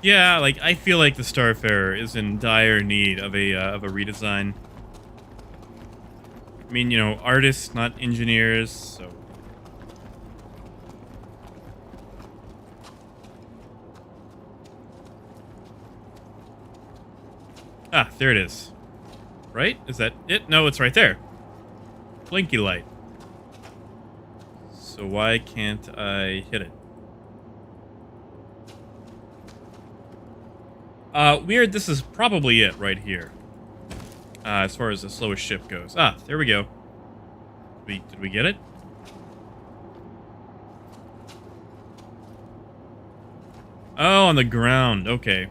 Yeah, like, I feel like the Starfarer is in dire need of a redesign. I mean, you know, artists, not engineers, so... Ah, there it is. Right? Is that it? No, it's right there. Blinky light. So why can't I hit it? Weird, this is probably it right here. As far as the slowest ship goes. Ah, there we go. Did we get it? Oh, on the ground. Okay.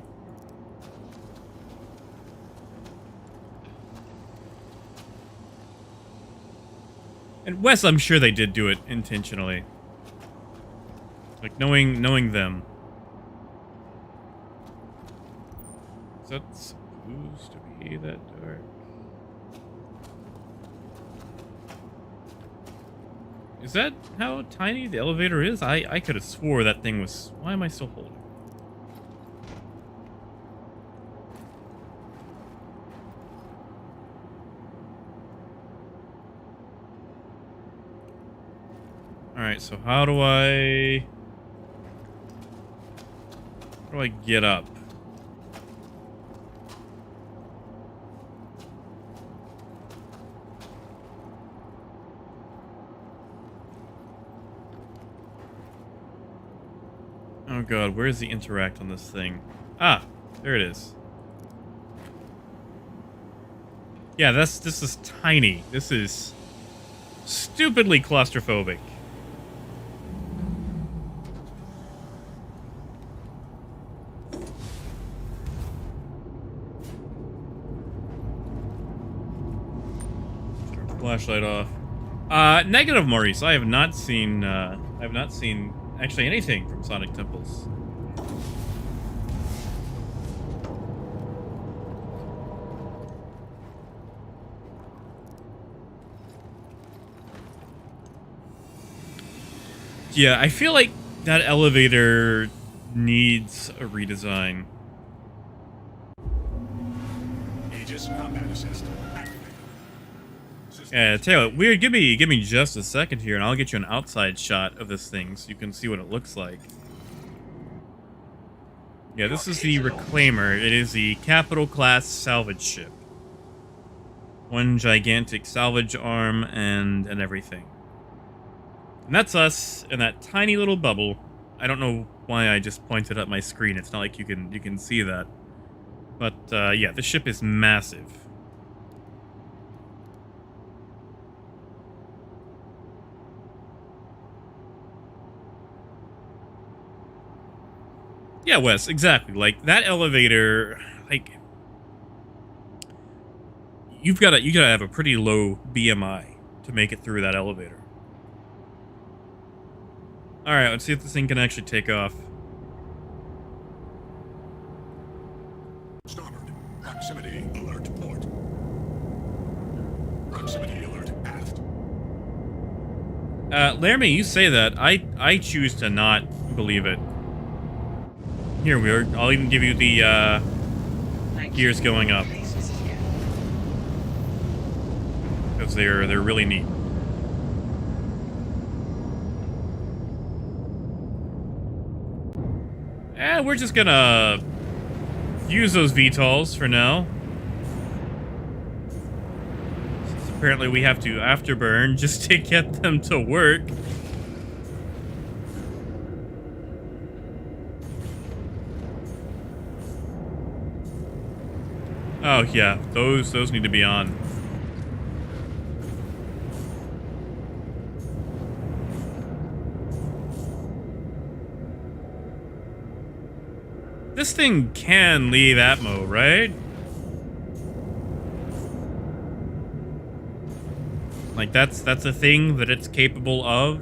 And Wes, I'm sure they did do it intentionally. Like, knowing them. Is that supposed to be that dark? Is that how tiny the elevator is? I could have swore that thing was... Why am I still holding? Alright, so how do I get up? Oh god, where's the interact on this thing? Ah, there it is. Yeah, this is tiny. This is stupidly claustrophobic. Turn the flashlight off. Negative, Maurice. I have not seen actually anything from Sonic Temples. Yeah, I feel like that elevator needs a redesign. Aegis combat assist activated. Yeah, tell you what, weird. Give me just a second here, and I'll get you an outside shot of this thing so you can see what it looks like. Yeah, this is the Reclaimer. It is the Capital class salvage ship. One gigantic salvage arm and everything. And that's us in that tiny little bubble. I don't know why I just pointed up my screen. It's not like you can see that. But yeah, the ship is massive. Yeah, Wes, exactly. Like that elevator, like you gotta have a pretty low BMI to make it through that elevator. All right, let's see if this thing can actually take off. Starboard. Proximity alert port. Proximity alert aft. Laramie, you say that. I choose to not believe it. Here we are. I'll even give you the Thank gears you. going up Please visit again. because they're really neat. We're just gonna use those VTOLs for now. Since apparently we have to afterburn just to get them to work. Oh yeah, those need to be on. This thing can leave Atmo, right? Like that's a thing that it's capable of.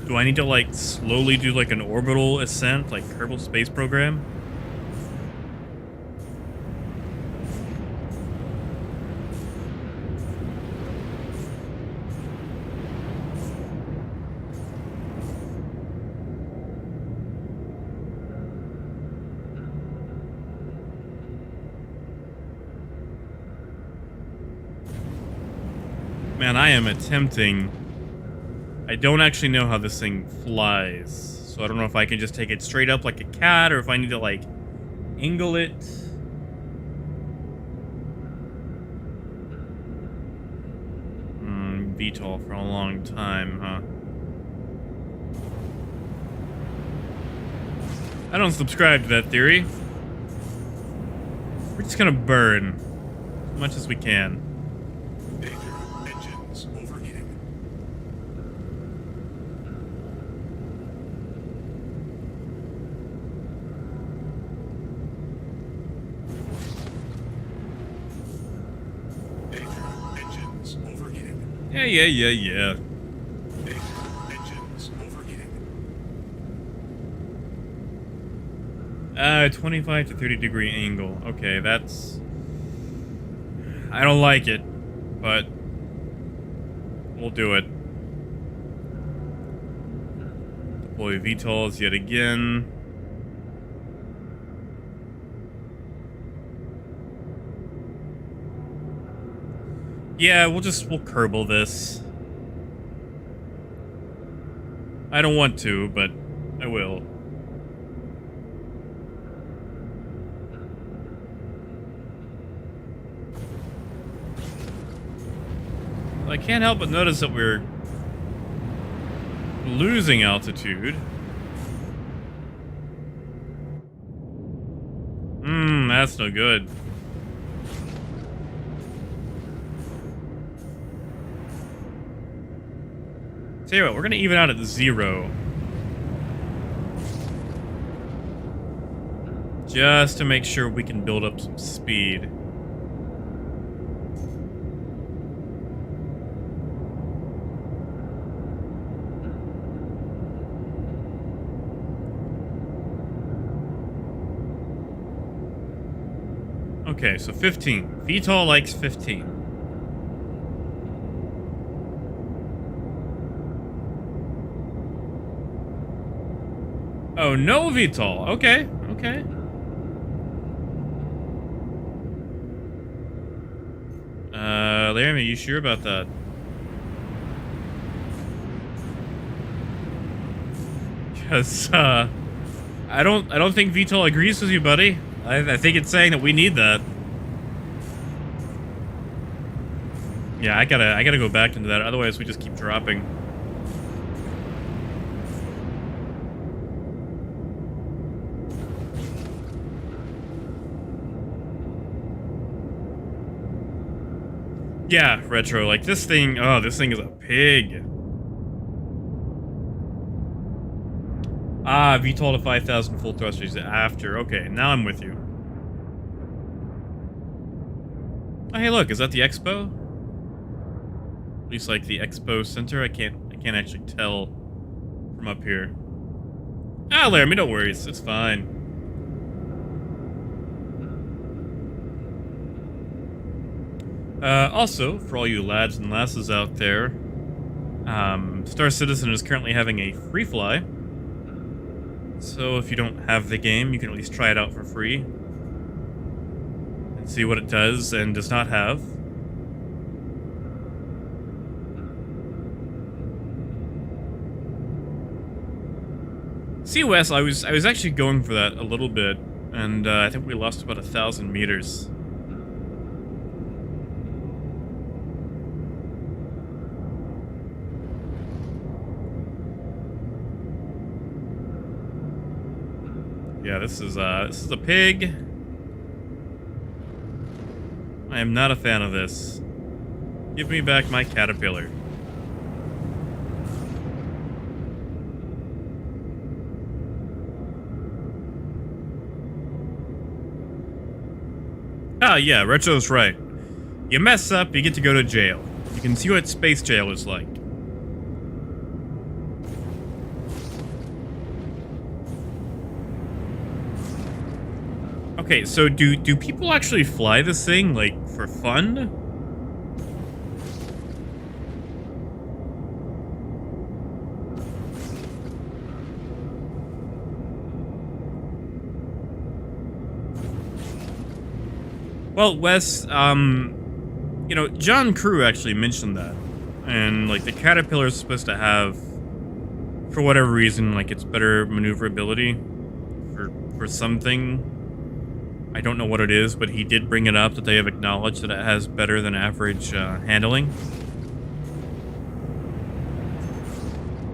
Do I need to like slowly do like an orbital ascent, like Kerbal Space Program? Man, I am attempting. I don't actually know how this thing flies, so I don't know if I can just take it straight up like a cat, or if I need to like angle it. VTOL for a long time, huh? I don't subscribe to that theory. We're just gonna burn as much as we can. Danger. Engines overheating. Danger. Engines overheating. Yeah. Danger. Engines overheating. 25 to 30 degree angle. Okay, that's... I don't like it, but we'll do it. Deploy VTOLs yet again. Yeah, we'll Kerbal this. I don't want to, but I will. I can't help but notice that we're losing altitude. That's no good. Tell you what, we're gonna even out at 0. Just to make sure we can build up some speed. Okay, so 15. VTOL likes 15. Oh, no VTOL. Okay, okay. Laramie, you sure about that? Because, I don't think VTOL agrees with you, buddy. I think it's saying that we need that. Yeah, I gotta go back into that. Otherwise, we just keep dropping. Yeah, Retro. Like this thing. Oh, this thing is a pig. Ah, VTOL to 5,000 full thrusters after. Okay, now I'm with you. Oh, hey, look, is that the expo? At least like the expo center. I can't actually tell from up here. Ah, Laramie, don't worry, it's fine. Also, for all you lads and lasses out there, Star Citizen is currently having a free fly. So if you don't have the game, you can at least try it out for free and see what it does and does not have. See, Wes, I was actually going for that a little bit, and I think we lost about 1,000 meters. Yeah, this is a pig. I am not a fan of this. Give me back my caterpillar. Ah, yeah, Retro's right. You mess up, you get to go to jail. You can see what space jail is like. Okay, so do people actually fly this thing, like, for fun? Well, Wes, you know, John Crew actually mentioned that. And, like, the Caterpillar is supposed to have, for whatever reason, like, it's better maneuverability for something. I don't know what it is, but he did bring it up that they have acknowledged that it has better than average handling.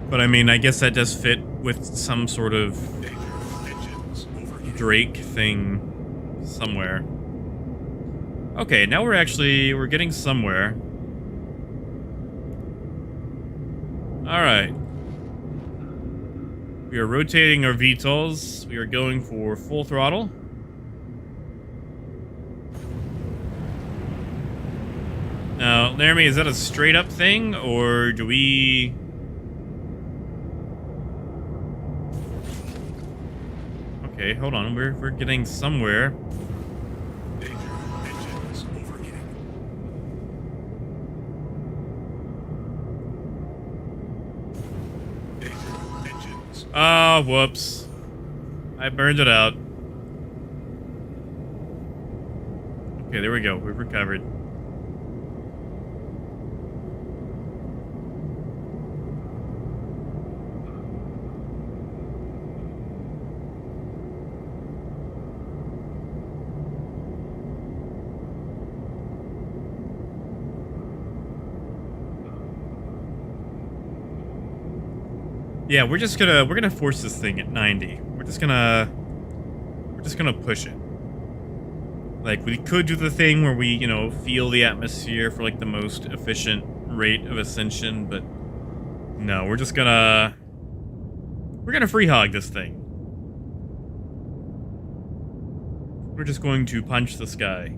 But I mean, I guess that does fit with some sort of Drake thing somewhere. Okay, now we're getting somewhere. Alright. We are rotating our VTOLs. We are going for full throttle. Now, Laramie, is that a straight up thing, or do we... Okay, hold on, we're getting somewhere. Danger. Engines overheating. Danger. Engines. Ah, whoops. I burned it out. Okay, there we go. We've recovered. Yeah, we're gonna force this thing at 90. We're just gonna push it. Like, we could do the thing where we, you know, feel the atmosphere for like the most efficient rate of ascension, but no, we're gonna free hog this thing. We're just going to punch the sky.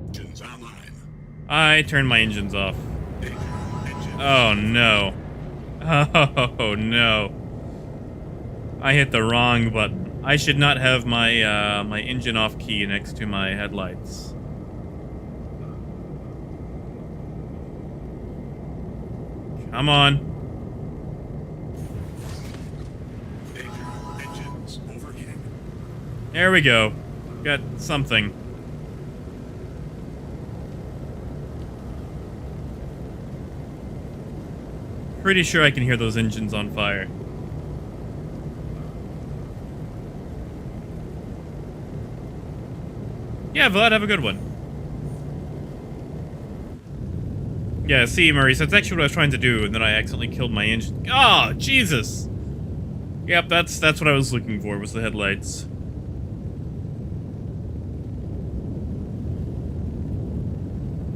Engines online. I turned my engines off. Danger. Engines. Oh no. Oh no. I hit the wrong button. I should not have my my engine off key next to my headlights. Come on. Danger. Engines overheating. There we go. Got something. Pretty sure I can hear those engines on fire. Yeah, Vlad, have a good one. Yeah, see, Maurice, that's actually what I was trying to do, and then I accidentally killed my engine. Oh, Jesus! Yep, that's what I was looking for, was the headlights.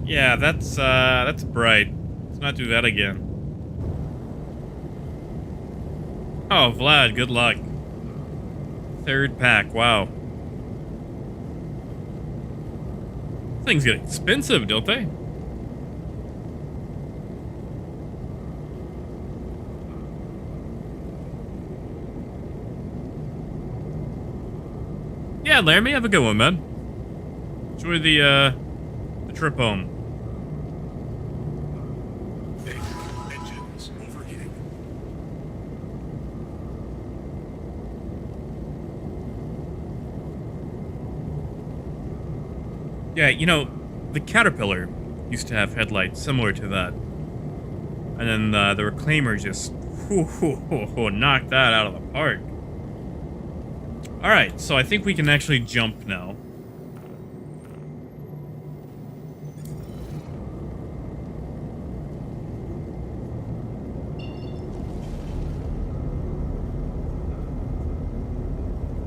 Yeah, that's bright. Let's not do that again. Oh, Vlad, good luck. Third pack, wow. Things get expensive, don't they? Yeah, Laramie, have a good one, man. Enjoy the trip home. Danger. Engines overheating. Yeah, you know, the Caterpillar used to have headlights similar to that. And then the Reclaimer just knocked that out of the park. Alright, so I think we can actually jump now.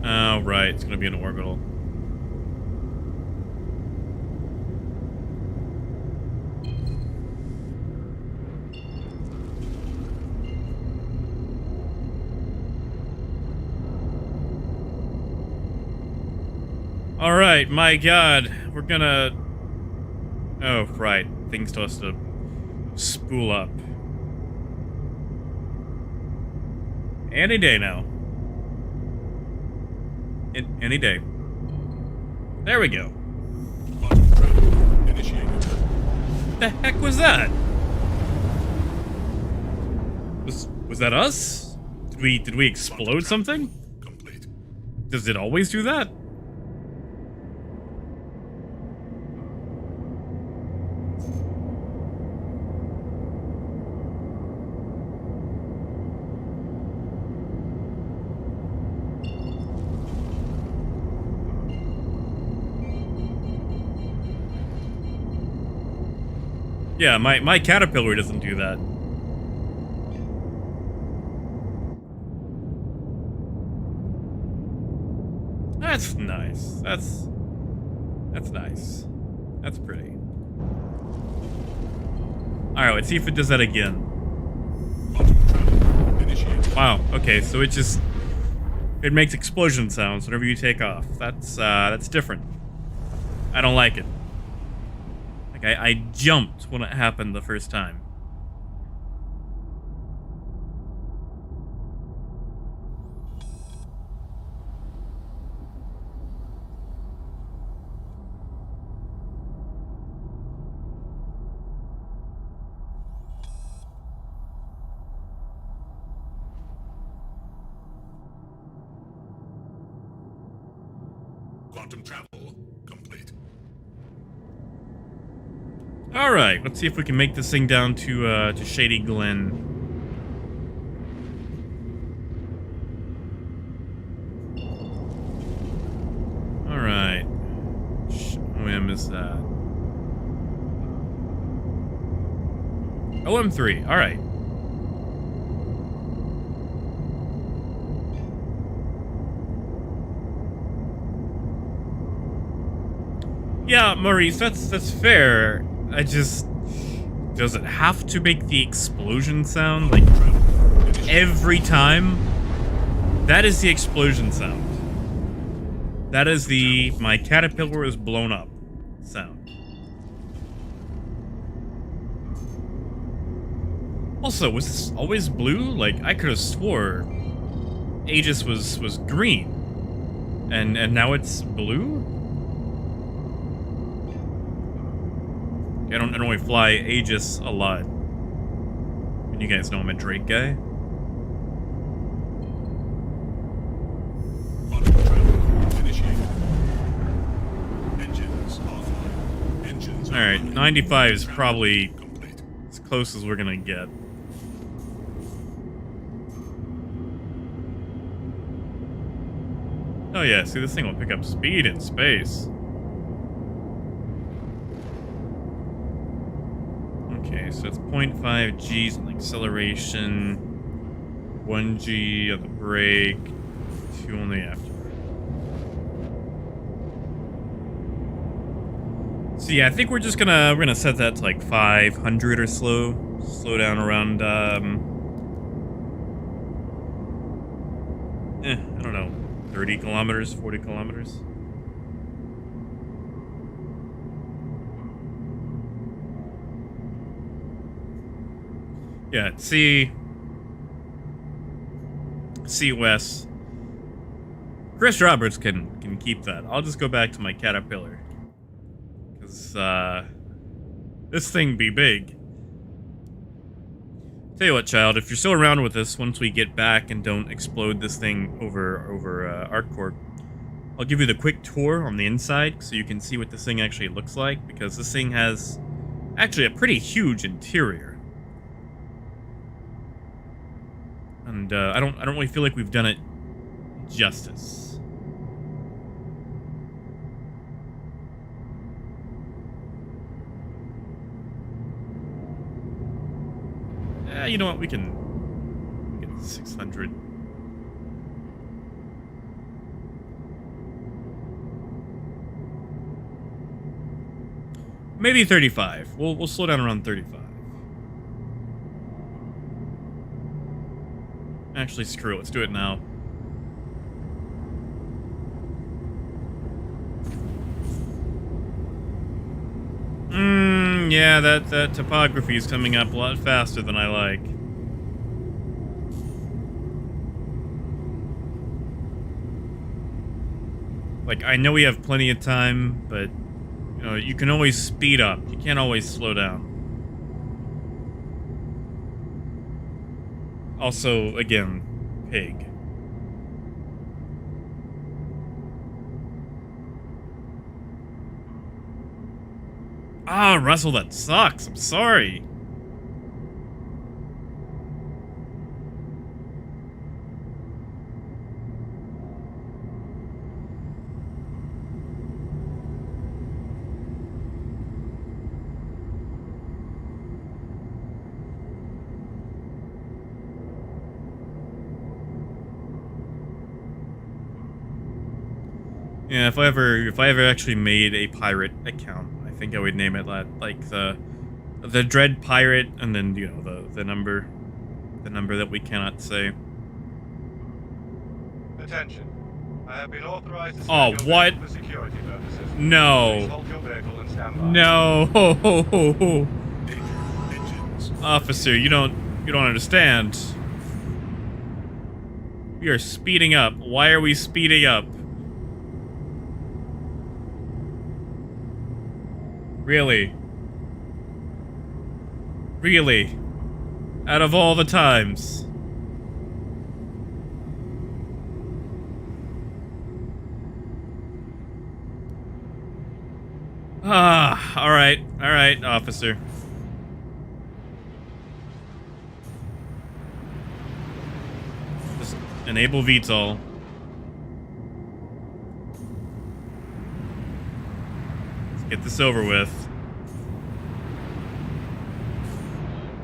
Oh, right, it's gonna be an orbital. Alright, my god, we're gonna... Oh, right, things to us to spool up. Any day now. Any day. There we go. Quantum travel initiated. The heck was that? Was that us? Did we explode something? Complete. Does it always do that? Yeah, my Caterpillar doesn't do that. That's nice. That's nice. That's pretty. Alright, let's see if it does that again. Quantum travel initiated. Wow, okay, so it makes explosion sounds whenever you take off. That's different. I don't like it. Like I jumped when it happened the first time. Quantum travel complete. Alright, let's see if we can make this thing down to Shady Glen. Alright. OM is that? OM3, alright. Yeah, Maurice, that's fair. I just... Does it have to make the explosion sound? Like, every time? That is the explosion sound. That is the... My Caterpillar is blown up sound. Also, was this always blue? Like, I could have swore Aegis was green. And now it's blue? I don't really fly Aegis a lot. And you guys know I'm a Drake guy. Quantum travel initiated. Engines offline. Engines Alright, offline. 95 is probably Complete. as close as we're gonna get. Oh yeah, see, this thing will pick up speed in space. Okay, so it's 0.5 G's on the acceleration, 1 G on the brake, 2 on the afterburner. So yeah, I think we're just gonna set that to like 500 or slow down around I don't know, 30 kilometers, 40 kilometers. Yeah, C West. Chris Roberts can keep that. I'll just go back to my Caterpillar. Cause this thing be big. Tell you what, child, if you're still around with us once we get back and don't explode this thing over ArcCorp, I'll give you the quick tour on the inside so you can see what this thing actually looks like, because this thing has actually a pretty huge interior. And I don't really feel like we've done it justice. You know what? We can get 600. Maybe 35. We'll slow down around 35. Actually, screw it. Let's do it now. Yeah, that topography is coming up a lot faster than I like. Like, I know we have plenty of time, but, you know, you can always speed up. You can't always slow down. Also, again, pig. Ah, Russell, that sucks. I'm sorry. Yeah, if I ever actually made a pirate account, I think I would name it like the Dread Pirate, and then, you know, the number that we cannot say. Attention. I have been authorized to Oh, scan your what? vehicle for security purposes. Please No. hold your vehicle and stand by. No. Danger. Engines. Officer, you don't understand. We are speeding up. Why are we speeding up? Really? Really? Out of all the times. Alright, officer. Just enable VTOL. Let's get this over with.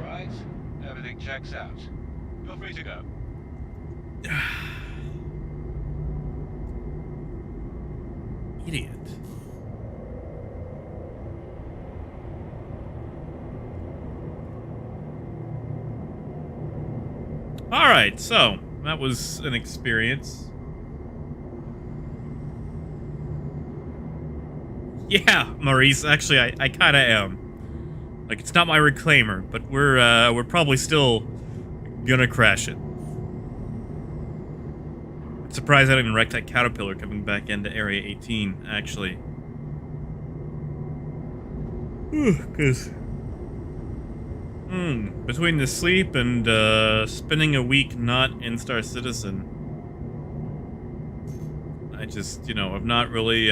Alright. Everything checks out. Feel free to go. Idiot. Alright, so that was an experience. Yeah, Maurice, actually I kinda am. Like, it's not my reclaimer, but we're probably still gonna crash it. I'm surprised I didn't wreck that Caterpillar coming back into Area 18, actually. Cause between the sleep and spending a week not in Star Citizen, I just, you know, I've not really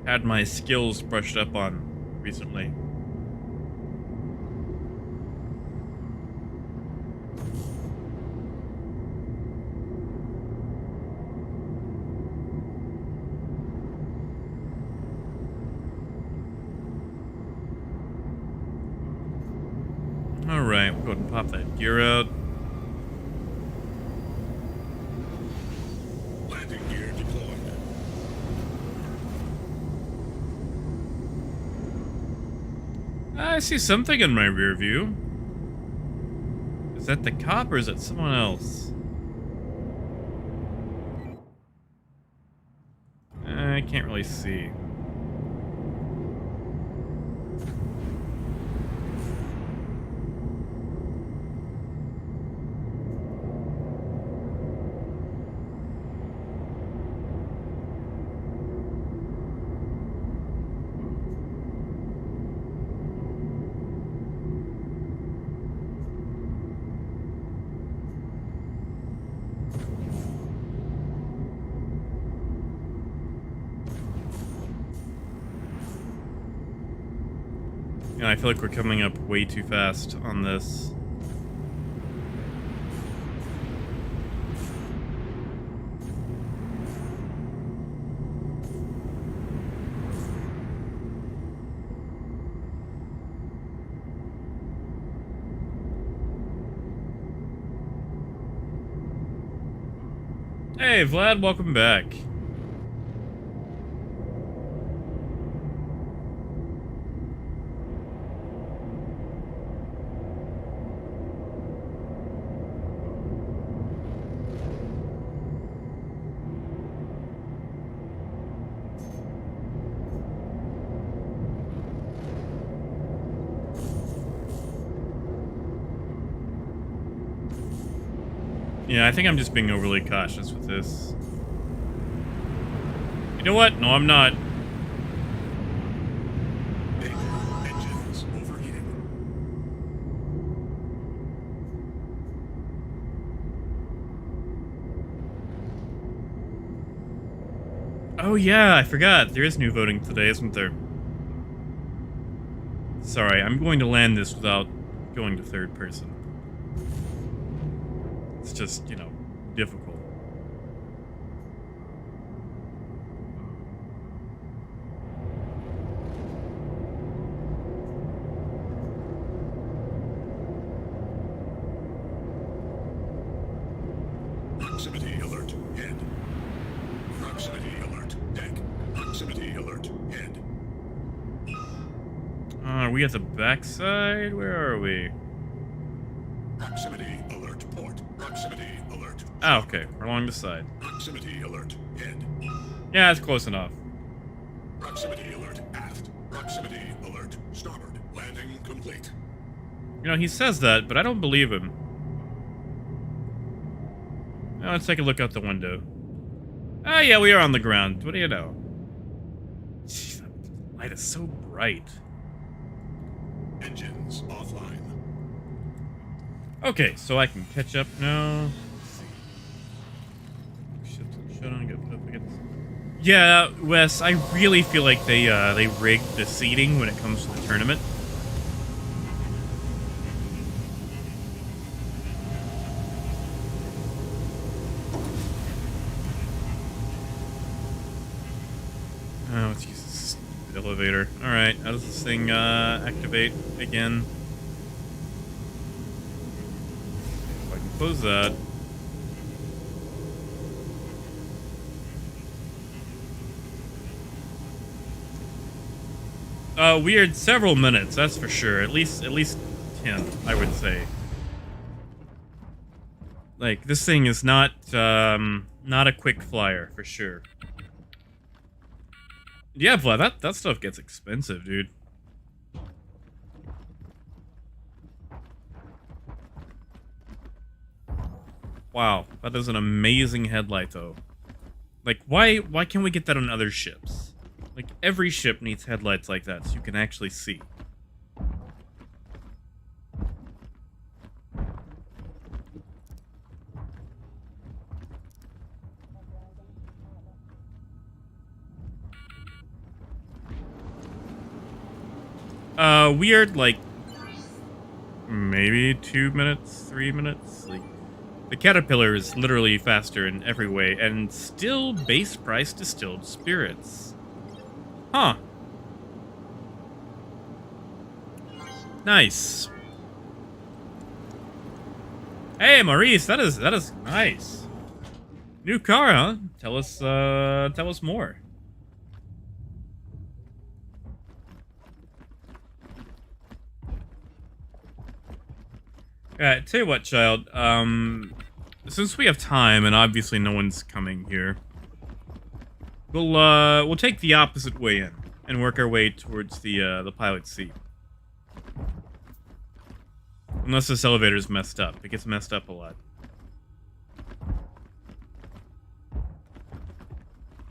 had my skills brushed up on recently. Alright, we'll go ahead and pop that gear out. Landing gear deployed. I see something in my rear view. Is that the cop or is it someone else? I can't really see. Yeah, I feel like we're coming up way too fast on this. Hey, Vlad, welcome back. Yeah, I think I'm just being overly cautious with this. You know what? No, I'm not. Engines overheating. Oh yeah, I forgot. There is new voting today, isn't there? Sorry, I'm going to land this without going to third person. It's just, you know, difficult. Proximity alert. Head. Proximity alert. Deck. Proximity alert. Head. Are we at the backside? Where are we? Proximity alert. Port. Proximity alert. Ah, okay. We're along the side. Proximity alert. Head. Yeah, it's close enough. Proximity alert. Aft. Proximity alert. Starboard. Landing complete. You know, he says that, but I don't believe him. Now let's take a look out the window. Oh yeah, we are on the ground. What do you know? Jeez, that light is so bright. Engines offline. Okay, so I can catch up now. Shut on, get put up against. Yeah, Wes, I really feel like they rigged the seating when it comes to the tournament. Oh, let's use this elevator. Alright, how does this thing activate again? If I can close that. Weird several minutes, that's for sure. At least 10, I would say. Like, this thing is not a quick flyer, for sure. Yeah, Vlad, that stuff gets expensive, dude. Wow, that is an amazing headlight, though. Like, why can't we get that on other ships? Like, every ship needs headlights like that so you can actually see. Weird, like, maybe 2 minutes, 3 minutes. Like, the Caterpillar is literally faster in every way, and still base price distilled spirits. Huh. Nice. Hey, Maurice, that is nice. New car, huh? Tell us more. Alright, tell you what, child. Since we have time, and obviously no one's coming here, we'll take the opposite way in and work our way towards the pilot's seat. Unless this elevator's messed up. It gets messed up a lot.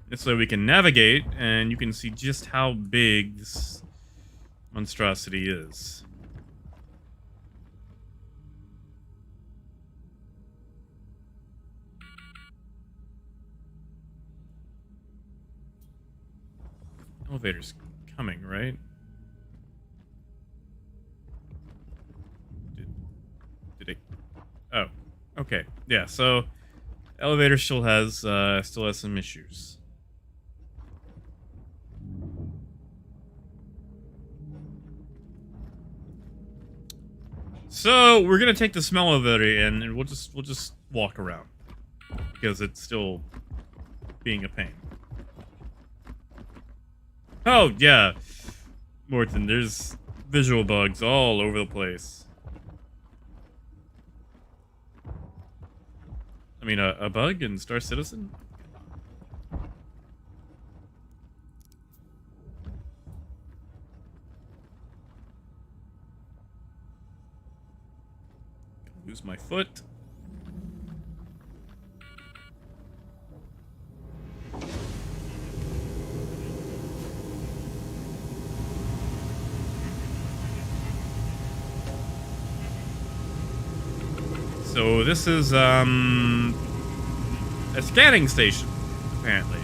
This way we can navigate, and you can see just how big this monstrosity is. Elevator's coming, right? Did it? Oh, okay. Yeah. So, elevator still has some issues. So we're gonna take the smell elevator in, and we'll just walk around because it's still being a pain. Oh, yeah. Morton, there's visual bugs all over the place. I mean, a bug in Star Citizen? Lose my foot. So this is a scanning station, apparently.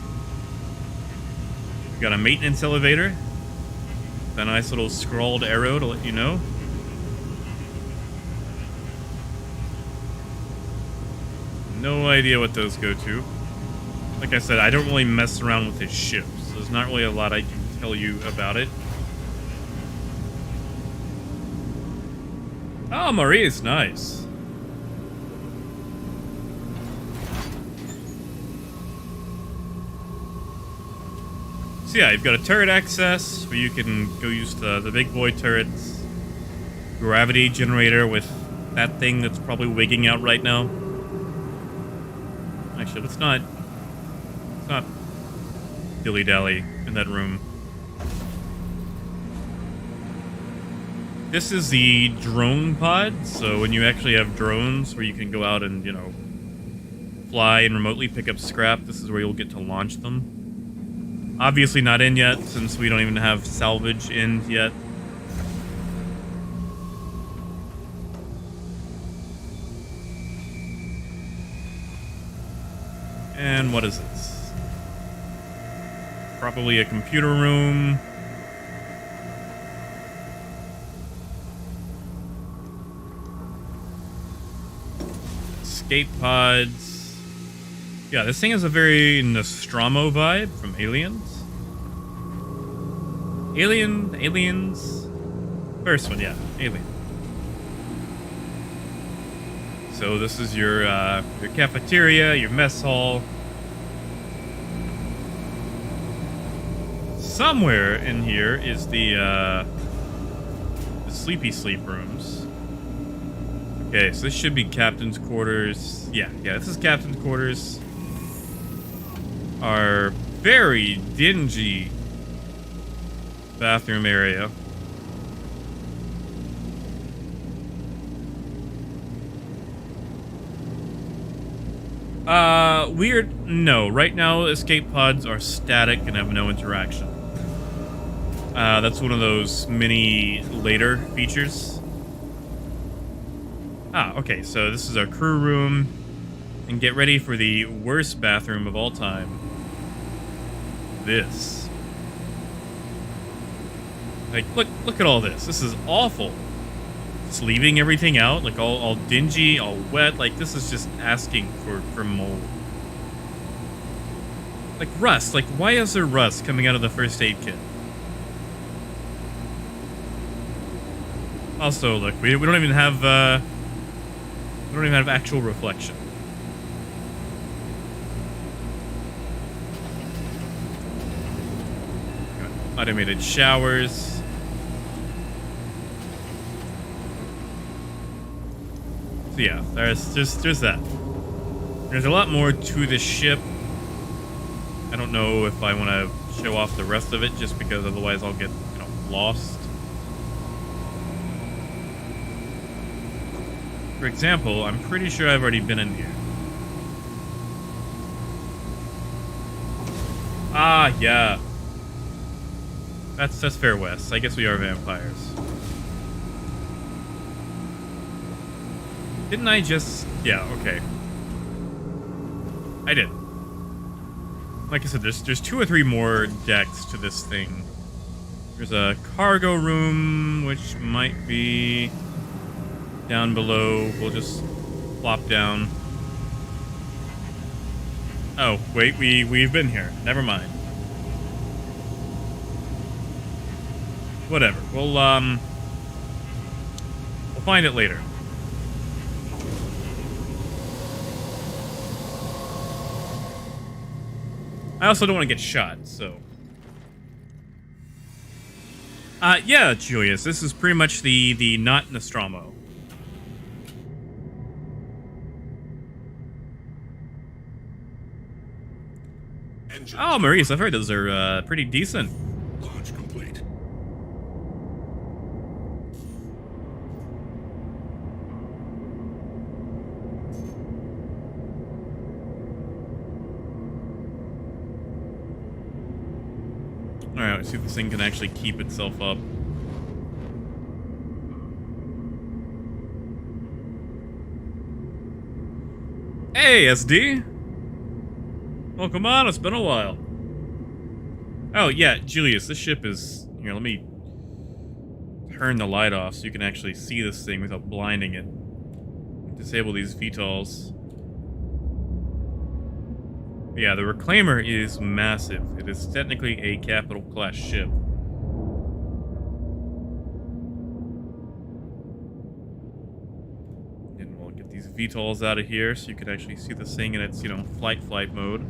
We've got a maintenance elevator. A nice little scrawled arrow to let you know. No idea what those go to. Like I said, I don't really mess around with his ship, so there's not really a lot I can tell you about it. Oh, Marie is nice. So yeah, you've got a turret access where you can go use the big boy turrets. Gravity generator with that thing that's probably wigging out right now. Actually, let's not dilly-dally in that room. This is the drone pod, so when you actually have drones where you can go out and, you know, fly and remotely pick up scrap, this is where you'll get to launch them. Obviously not in yet, since we don't even have salvage in yet. And what is this? Probably a computer room. Escape pods. Yeah, this thing has a very Nostromo vibe from Aliens. Aliens. First one, yeah, Alien. So this is your cafeteria, your mess hall. Somewhere in here is the sleepy sleep rooms. Okay, so this should be captain's quarters. Yeah, this is captain's quarters. Our very dingy bathroom area. Weird. No, right now escape pods are static and have no interaction. That's one of those mini later features. Ah, okay, so this is our crew room. And get ready for the worst bathroom of all time. This. Like, look at all this. This is awful. It's leaving everything out, like all dingy, all wet. Like, this is just asking for mold. Like rust. Like, why is there rust coming out of the first aid kit? Also, look, we don't even have actual reflection. Got automated showers. So yeah, there's that. There's a lot more to this ship. I don't know if I want to show off the rest of it, just because otherwise I'll get, lost. For example, I'm pretty sure I've already been in here. Ah, yeah. That's fair, Wes. I guess we are vampires. Didn't I just... Yeah, okay. I did. Like I said, there's 2 or 3 more decks to this thing. There's a cargo room, which might be down below. We'll just plop down. Oh, wait, we've been here. Never mind. Whatever. We'll find it later. I also don't want to get shot, so... yeah, Julius, this is pretty much the not Nostromo. Engine Oh, Maurice, I've heard those are, pretty decent. launch complete. Alright, let's see if this thing can actually keep itself up. Hey, SD! Oh, come on, it's been a while. Oh, yeah, Julius, this ship is... Here, let me turn the light off so you can actually see this thing without blinding it. Disable these VTOLs. Yeah, the Reclaimer is massive. It is technically a capital class ship. And we'll get these VTOLs out of here so you can actually see this thing in its, flight mode.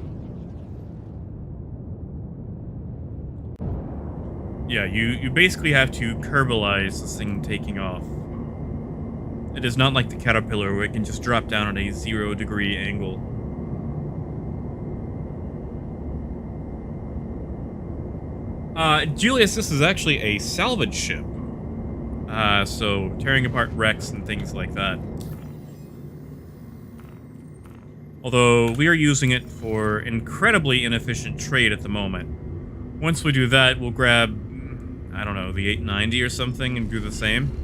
Yeah, you basically have to kerbalize this thing taking off. It is not like the Caterpillar where it can just drop down at a 0-degree angle. Julius, this is actually a salvage ship. So tearing apart wrecks and things like that. Although we are using it for incredibly inefficient trade at the moment. Once we do that, we'll grab, I don't know, the 890 or something and do the same.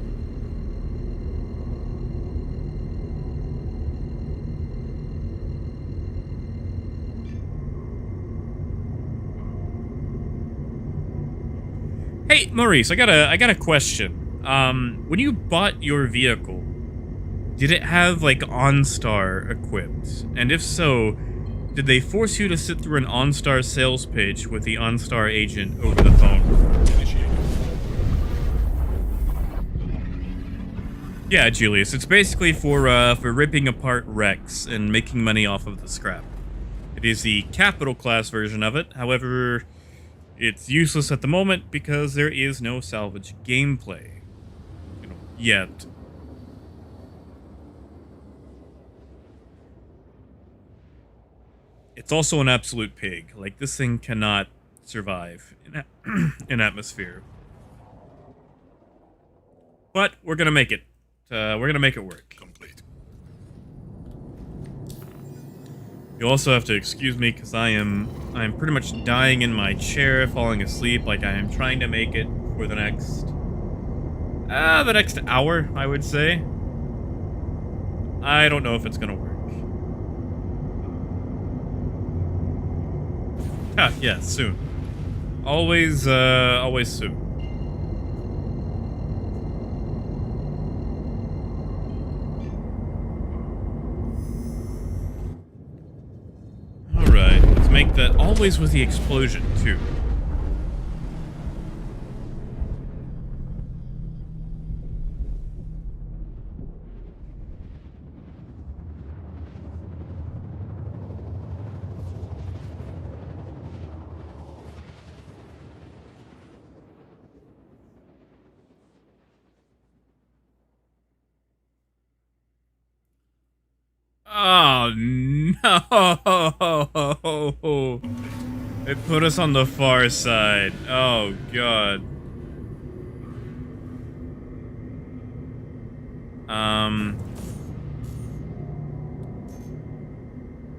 Hey, Maurice, I got a question. When you bought your vehicle, did it have, like, OnStar equipped? And if so, did they force you to sit through an OnStar sales pitch with the OnStar agent over the phone? Initiated. Yeah, Julius, it's basically for ripping apart wrecks and making money off of the scrap. It is the capital class version of it, however... It's useless at the moment because there is no salvage gameplay. Yet. It's also an absolute pig. Like, this thing cannot survive in atmosphere. But we're gonna make it. We're gonna make it work. Complete. You also have to excuse me because I'm pretty much dying in my chair, falling asleep. Like, I am trying to make it for the next hour, I would say. I don't know if it's gonna work. Ah, yeah, soon. Always soon. Alright, let's make that always with the explosion, too. Oh no! It put us on the far side. Oh god.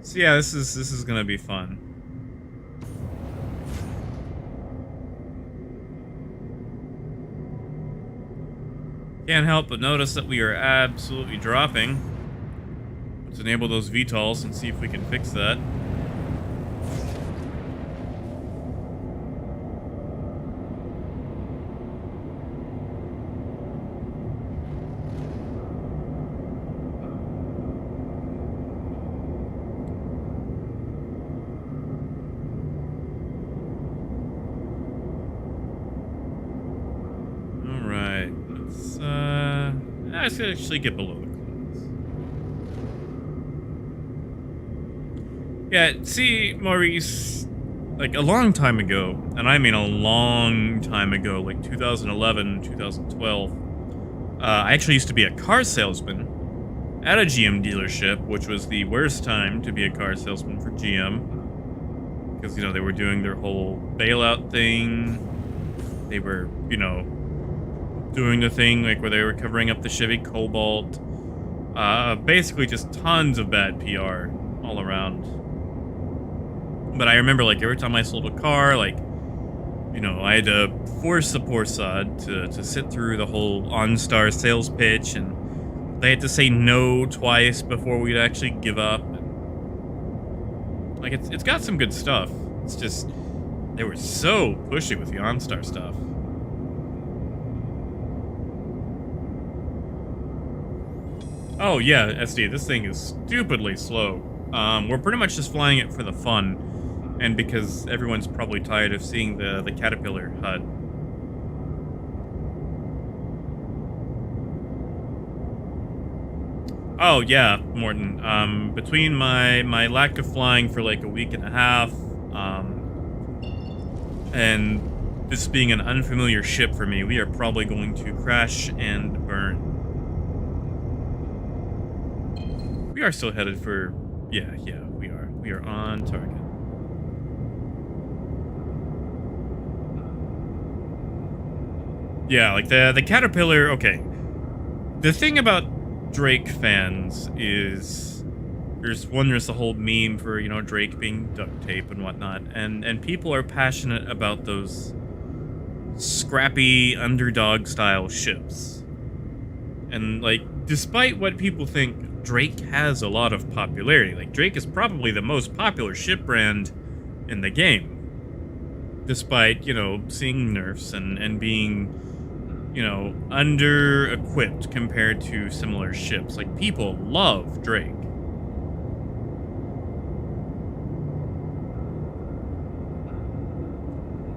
So yeah, this is gonna be fun. Can't help but notice that we are absolutely dropping. Let's enable those VTOLs and see if we can fix that. Alright, let's actually get below the clouds. Yeah, see, Maurice, like a long time ago, and I mean a long time ago, like 2011, 2012, I actually used to be a car salesman at a GM dealership, which was the worst time to be a car salesman for GM. Because, you know, they were doing their whole bailout thing. They were, you know, doing the thing like where they were covering up the Chevy Cobalt. Basically just tons of bad PR all around. But I remember, like, every time I sold a car, like, you know, I had to force the poor sod to sit through the whole OnStar sales pitch, and they had to say no twice before we'd actually give up. Like, it's got some good stuff. It's just, they were so pushy with the OnStar stuff. Oh yeah, SD, this thing is stupidly slow. We're pretty much just flying it for the fun, and because everyone's probably tired of seeing the Caterpillar HUD. Oh yeah, Morton. Between my lack of flying for like a week and a half, and this being an unfamiliar ship for me, we are probably going to crash and burn. We are still headed for, yeah, we are. We are on target. Yeah, like the Caterpillar, okay. The thing about Drake fans is there's the whole meme for, you know, Drake being duct tape and whatnot, and people are passionate about those scrappy underdog style ships. And like, despite what people think, Drake has a lot of popularity. Like, Drake is probably the most popular ship brand in the game, despite, you know, seeing nerfs and being, you know, under-equipped compared to similar ships. Like, people love Drake.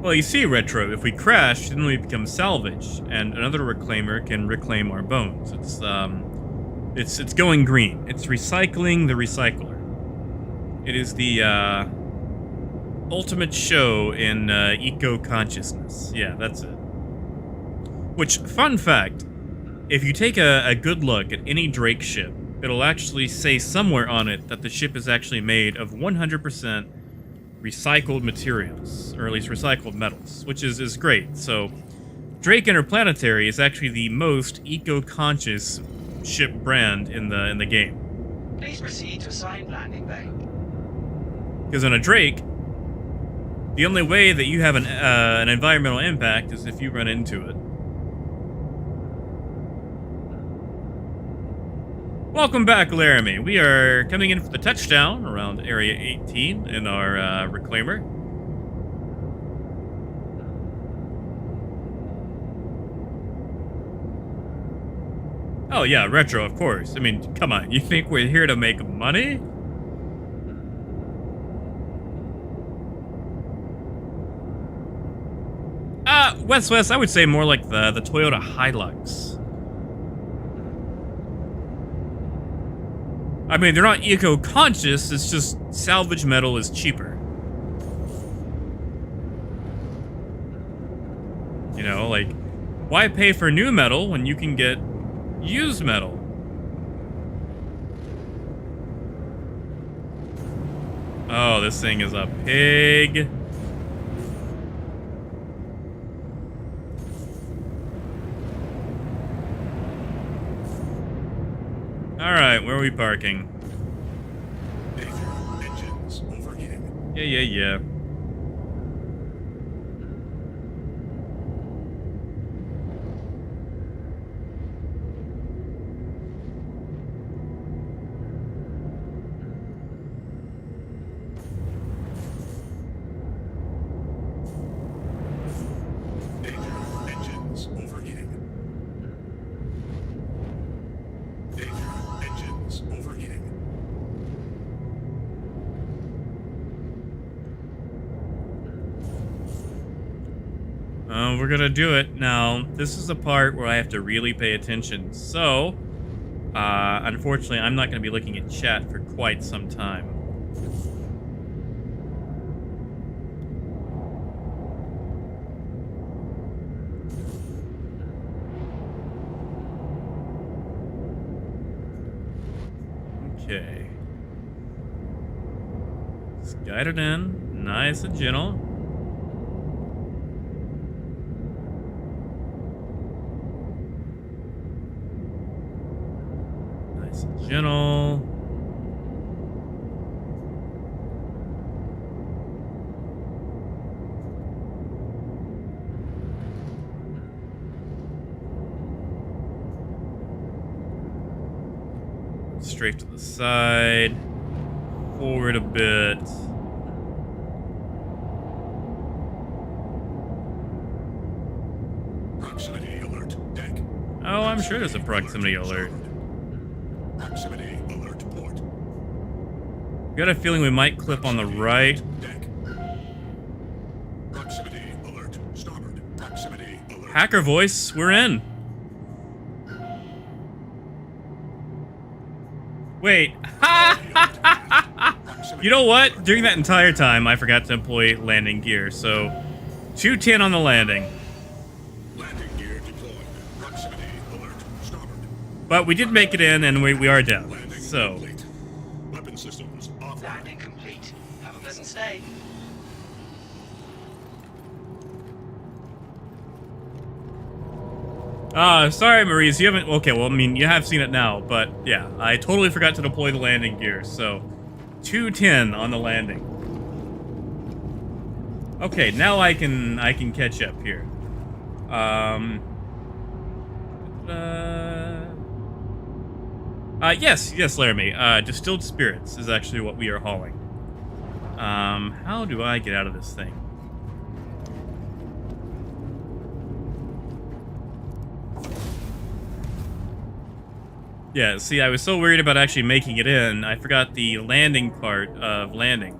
Well, you see, Retro, if we crash, then we become salvage, and another reclaimer can reclaim our bones. It's going green. It's recycling the recycler. It is the ultimate show in eco-consciousness. Yeah, that's it. Which, fun fact, if you take a good look at any Drake ship, it'll actually say somewhere on it that the ship is actually made of 100% recycled materials, or at least recycled metals, which is great. So, Drake Interplanetary is actually the most eco-conscious ship brand in the game. Please proceed to assigned landing bay. Because on a Drake, the only way that you have an environmental impact is if you run into it. Welcome back, Laramie. We are coming in for the touchdown around Area 18 in our reclaimer. Oh yeah, Retro, of course. I mean, come on, you think we're here to make money? West, I would say more like the Toyota Hilux. I mean, they're not eco-conscious, it's just salvage metal is cheaper. You know, like, why pay for new metal when you can get used metal? Oh, this thing is a pig. Alright, where are we parking? Danger. Engines overheating. Yeah. Danger. Engines overheating. Danger. Engines overheating. We're gonna do it. Now, this is the part where I have to really pay attention. So, unfortunately, I'm not gonna be looking at chat for quite some time. Okay. Let's guide it in, nice and gentle. Nice and gentle. Straight to the side. Forward a bit. Proximity alert. Deck. Oh, I'm sure there's a proximity alert. Proximity alert port. Got a feeling we might clip on the right. Deck. Proximity alert. Starboard. Proximity alert. Hacker voice, we're in. Wait. You know what? During that entire time, I forgot to employ landing gear, so 210 on the landing. Landing gear deployed. Proximity alert. Starboard. But we did make it in, and we are down. Landing So, complete. Weapon systems offline. Landing complete. Have a pleasant stay. sorry, Maurice, you haven't. Okay, well, I mean, you have seen it now, but yeah, I totally forgot to deploy the landing gear. So, 210 on the landing. Okay, now I can catch up here. Yes, Laramie. Distilled spirits is actually what we are hauling. How do I get out of this thing? Yeah, see, I was so worried about actually making it in, I forgot the landing part of landing.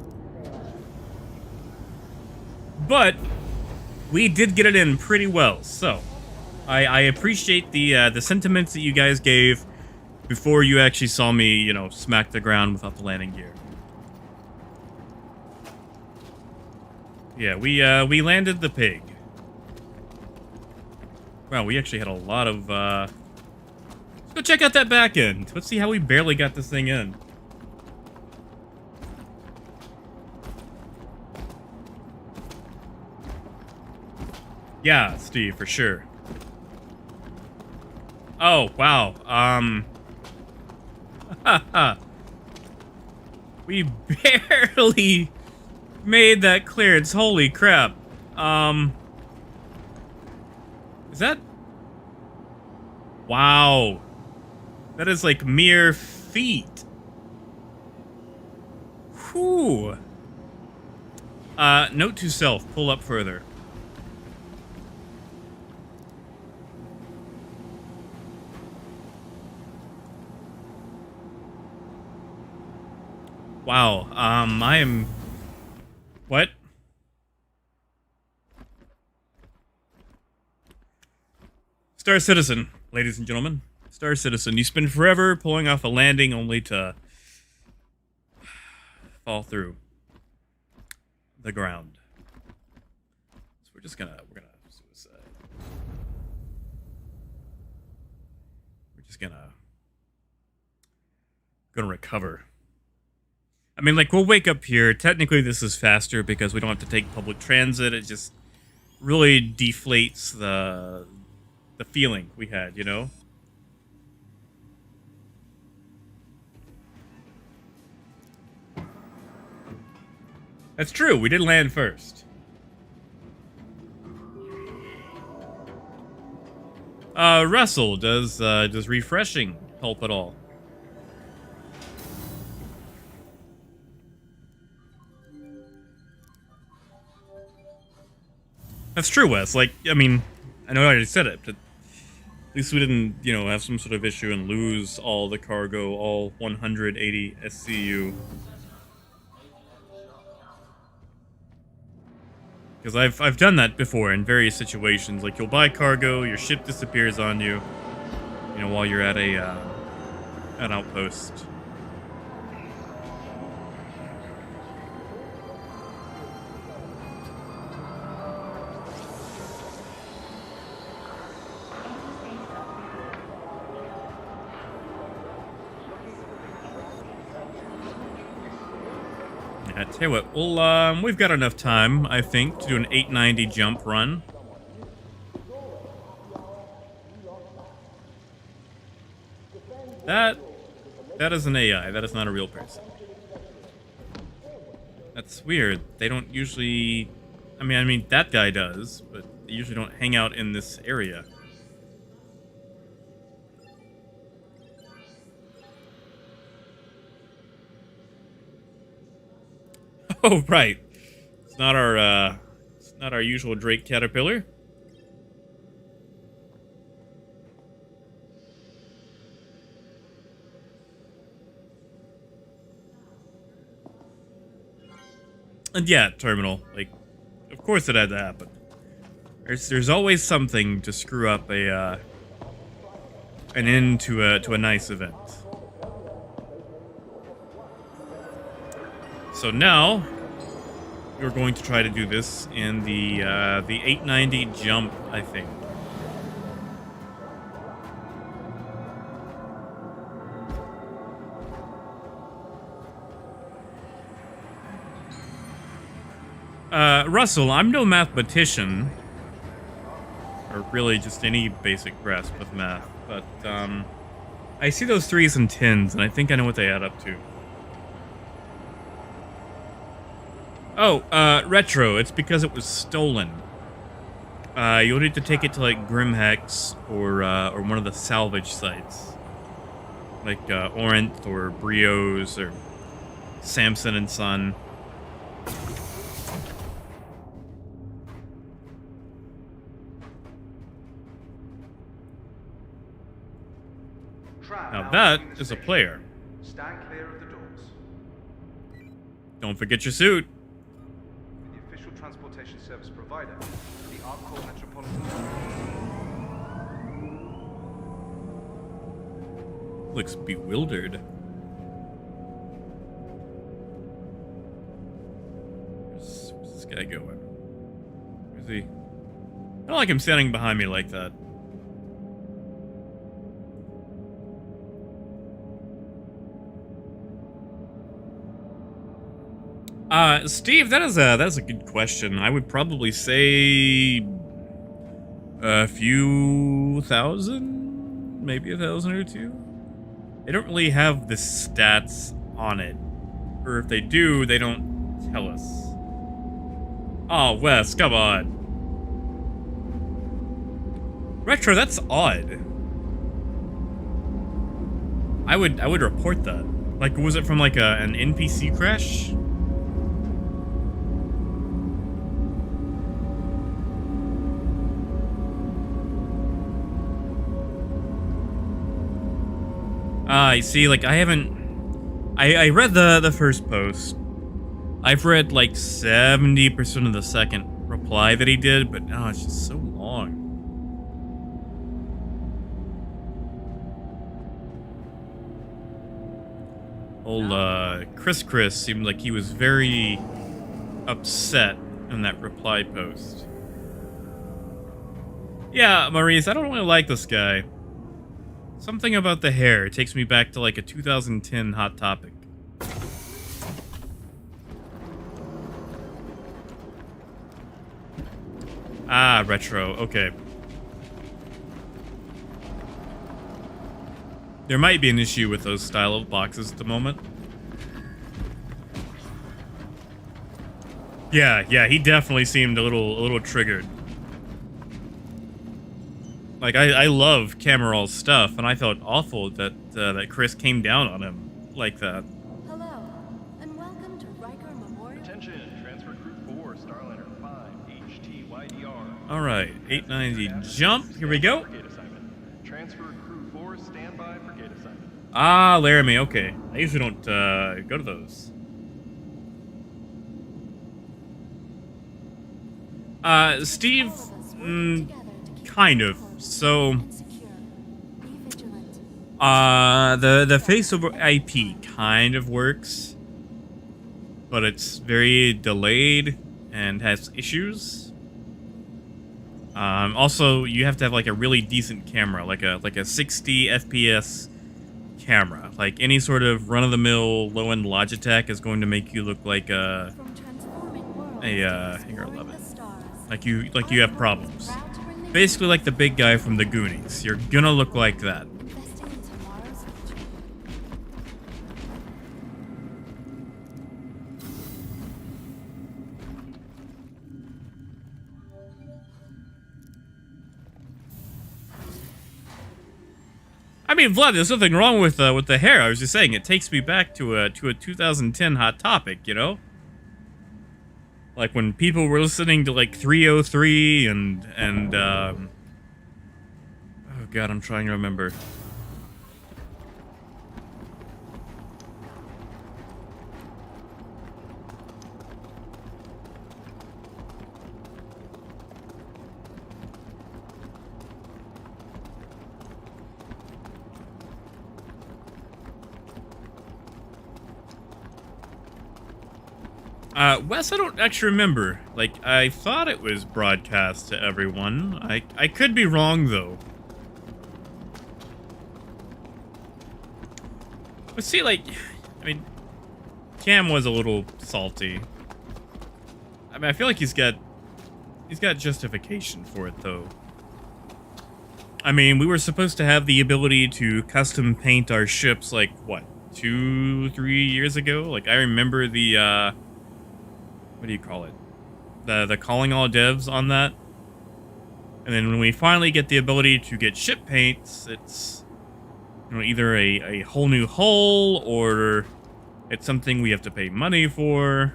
But we did get it in pretty well, so I appreciate the sentiments that you guys gave before you actually saw me, you know, smack the ground without the landing gear. Yeah, we landed the pig. Wow, we actually had a lot of let's go check out that back end. Let's see how we barely got this thing in. Yeah, Steve, for sure. Oh, wow. We barely made that clearance. Holy crap. Is that... Wow. That is like mere feet. Whew. Note to self, pull up further. Wow, I am... What? Star Citizen, ladies and gentlemen. Star Citizen. You spend forever pulling off a landing only to fall through the ground. So we're gonna suicide. We're just gonna recover. mean, like, we'll wake up here. Technically, this is faster because we don't have to take public transit. It just really deflates the feeling we had, you know? That's true. We did land first. Russell, does refreshing help at all? That's true, Wes. Like, I mean, I know I already said it, but at least we didn't, you know, have some sort of issue and lose all the cargo, all 180 SCU. Because I've done that before in various situations. Like, you'll buy cargo, your ship disappears on you, you know, while you're at an outpost. I tell you what, we've got enough time, I think, to do an 890 jump run. That is an AI. That is not a real person. That's weird. They don't usually... I mean, that guy does, but they usually don't hang out in this area. Oh, right. It's not our usual Drake Caterpillar. And yeah, Terminal. Like, of course it had to happen. There's always something to screw up an end to a nice event. So now we're going to try to do this in the 890 jump, I think. Russell, I'm no mathematician, or really just any basic grasp of math, but I see those 3s and 10s, and I think I know what they add up to. Oh, Retro, it's because it was stolen. You'll need to take it to, like, Grimhex or one of the salvage sites. Like, Orient or Brios or Samson and Son. Now that is a player. Stand clear of the doors. Don't forget your suit. The official transportation service provider, the Arcor Metropolitan. Looks bewildered. Where's this guy going? Where's he? I don't like him standing behind me like that. Steve, that's a good question. I would probably say a few thousand, maybe 1,000 or 2. They don't really have the stats on it, or if they do, they don't tell us. Oh, Wes, come on. Retro, that's odd. I would report that. Like, was it from like an NPC crash? I see, like, I haven't... I read the first post. I've read, like, 70% of the second reply that he did, but no, it's just so long. Old, Chris seemed like he was very upset in that reply post. Yeah, Maurice, I don't really like this guy. Something about the hair takes me back to like a 2010 Hot Topic. Ah, retro. Okay. There might be an issue with those style of boxes at the moment. Yeah, he definitely seemed a little triggered. Like, I love Cameral's stuff, and I felt awful that Chris came down on him like that. Hello, and welcome to Riker Memorial. Attention, transfer crew 4, Starliner 5, HTYDR. All right, 890 jump. Here we go. For gate assignment. Transfer crew 4, standby for gate assignment. Ah, Laramie. Okay, I usually don't go to those. Steve, kind of. So, the face over IP kind of works, but it's very delayed and has issues. Also, you have to have like a really decent camera, like a 60 FPS camera. Like any sort of run-of-the-mill low-end Logitech is going to make you look like a Hangar 11. Like you have problems. Basically like the big guy from the Goonies. You're gonna look like that. I mean, Vlad, there's nothing wrong with the hair. I was just saying it takes me back to a 2010 Hot Topic, you know? Like when people were listening to like 303 and oh god, I'm trying to remember. Wes, I don't actually remember. Like, I thought it was broadcast to everyone. I could be wrong, though. But see, like, I mean, Cam was a little salty. I mean, I feel like he's got justification for it, though. I mean, we were supposed to have the ability to custom paint our ships, like, what, 2-3 years ago? Like, I remember the, what do you call it? The calling all devs on that. And then when we finally get the ability to get ship paints, it's, you know, either a whole new hull or it's something we have to pay money for.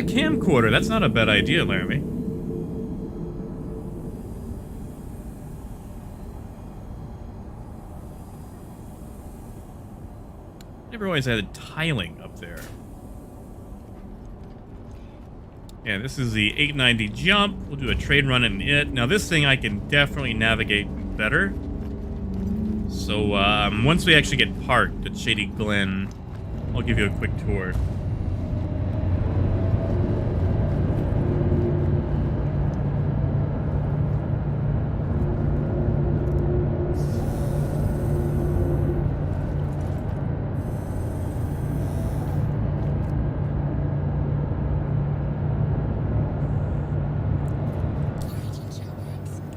Camcorder, that's not a bad idea, Laramie. Never always had tiling up there. Yeah, this is the 890 jump. We'll do a trade run in it. Now this thing I can definitely navigate better. So once we actually get parked at Shady Glen, I'll give you a quick tour.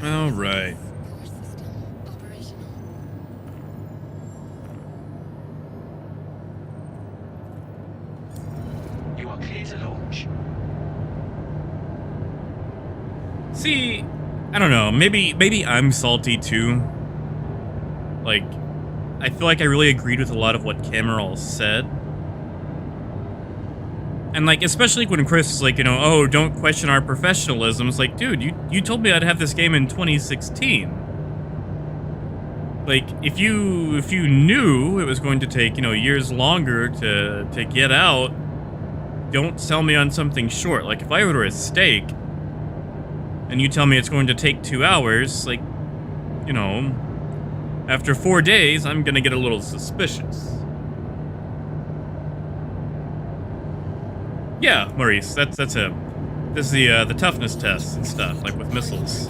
All right. You are clear to launch. See, I don't know. Maybe I'm salty too. Like, I feel like I really agreed with a lot of what Cameral said. And like, especially when Chris is like, you know, oh, don't question our professionalism. It's like, dude, you told me I'd have this game in 2016. Like, if you knew it was going to take, you know, years longer to get out, don't sell me on something short. Like, if I order a steak and you tell me it's going to take 2 hours, like, you know, after 4 days, I'm gonna get a little suspicious. Yeah, Maurice, that's him. This is the toughness tests and stuff, like with missiles.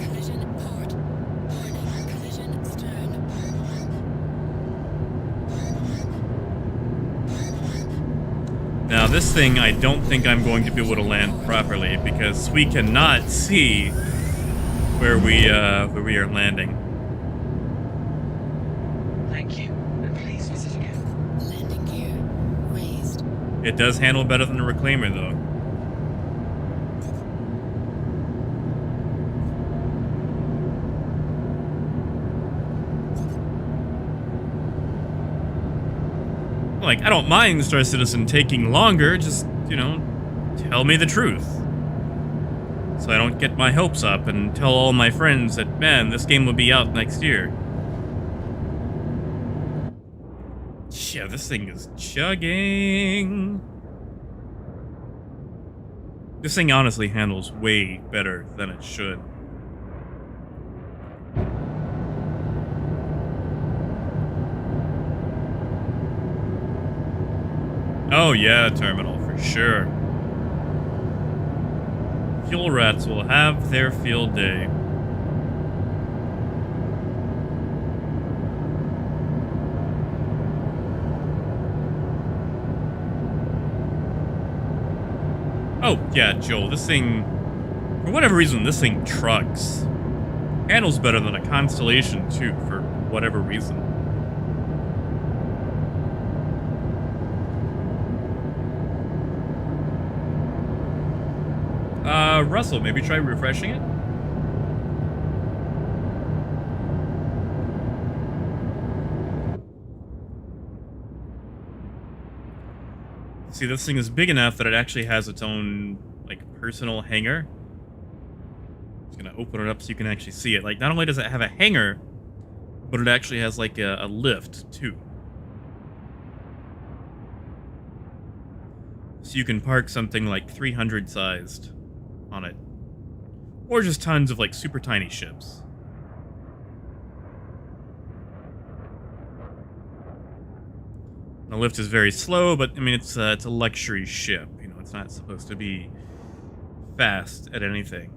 Now, this thing, I don't think I'm going to be able to land properly because we cannot see where we are landing. Thank you, and please visit again. Landing gear raised. It does handle better than the Reclaimer, though. Like, I don't mind Star Citizen taking longer, just, you know, tell me the truth. So I don't get my hopes up and tell all my friends that, man, this game will be out next year. Yeah, this thing is chugging. This thing honestly handles way better than it should. Oh yeah, terminal, for sure. Fuel rats will have their field day. Oh, yeah, Joel, this thing... For whatever reason, this thing trucks. Handles better than a Constellation, too, for whatever reason. Russell, maybe try refreshing it? See, this thing is big enough that it actually has its own, like, personal hangar. Just gonna open it up so you can actually see it. Like, not only does it have a hangar, but it actually has, like, a lift, too. So you can park something like 300 sized on it. Or just tons of, like, super tiny ships. The lift is very slow, but, I mean, it's a luxury ship. You know, it's not supposed to be fast at anything.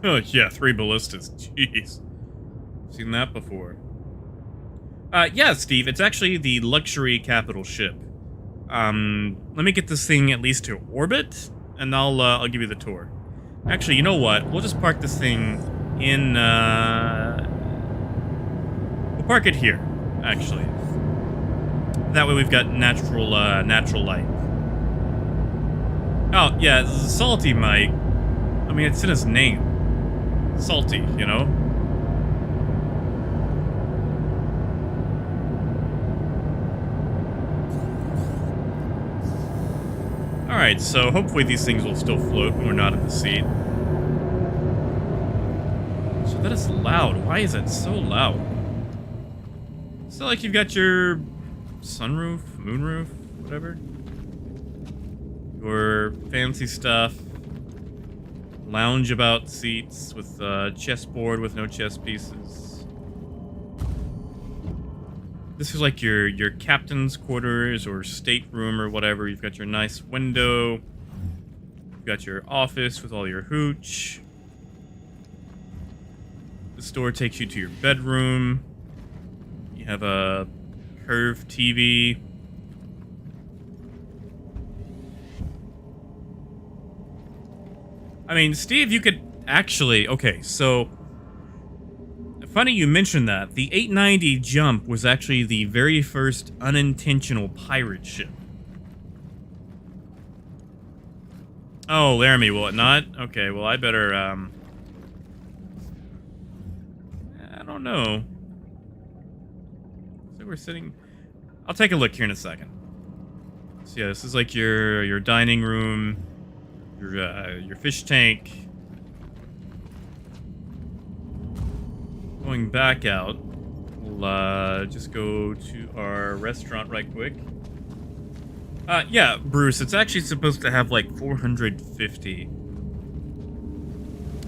Oh, yeah, 3 ballistas. Jeez. Seen that before. Yeah, Steve, it's actually the luxury capital ship. Let me get this thing at least to orbit, and I'll give you the tour. Actually, you know what? We'll just park this thing in, we'll park it here, actually. That way we've got natural light. Oh, yeah, Salty might... I mean, it's in his name. Salty, you know? Alright, so hopefully these things will still float when we're not in the seat. So that is loud. Why is it so loud? Is it like you've got your sunroof, moonroof, whatever? Your fancy stuff. Lounge-about seats with a chessboard with no chess pieces. This is like your captain's quarters or stateroom or whatever. You've got your nice window. You've got your office with all your hooch. This door takes you to your bedroom. You have a curved TV. I mean, Steve, you could actually... Okay, so... Funny you mentioned that. The 890 Jump was actually the very first unintentional pirate ship. Oh, Laramie, will it not? Okay, well, I better, I don't know. So we're sitting... I'll take a look here in a second. So yeah, this is like your dining room... Your fish tank. Going back out, we'll just go to our restaurant right quick. Yeah, Bruce, it's actually supposed to have like 450.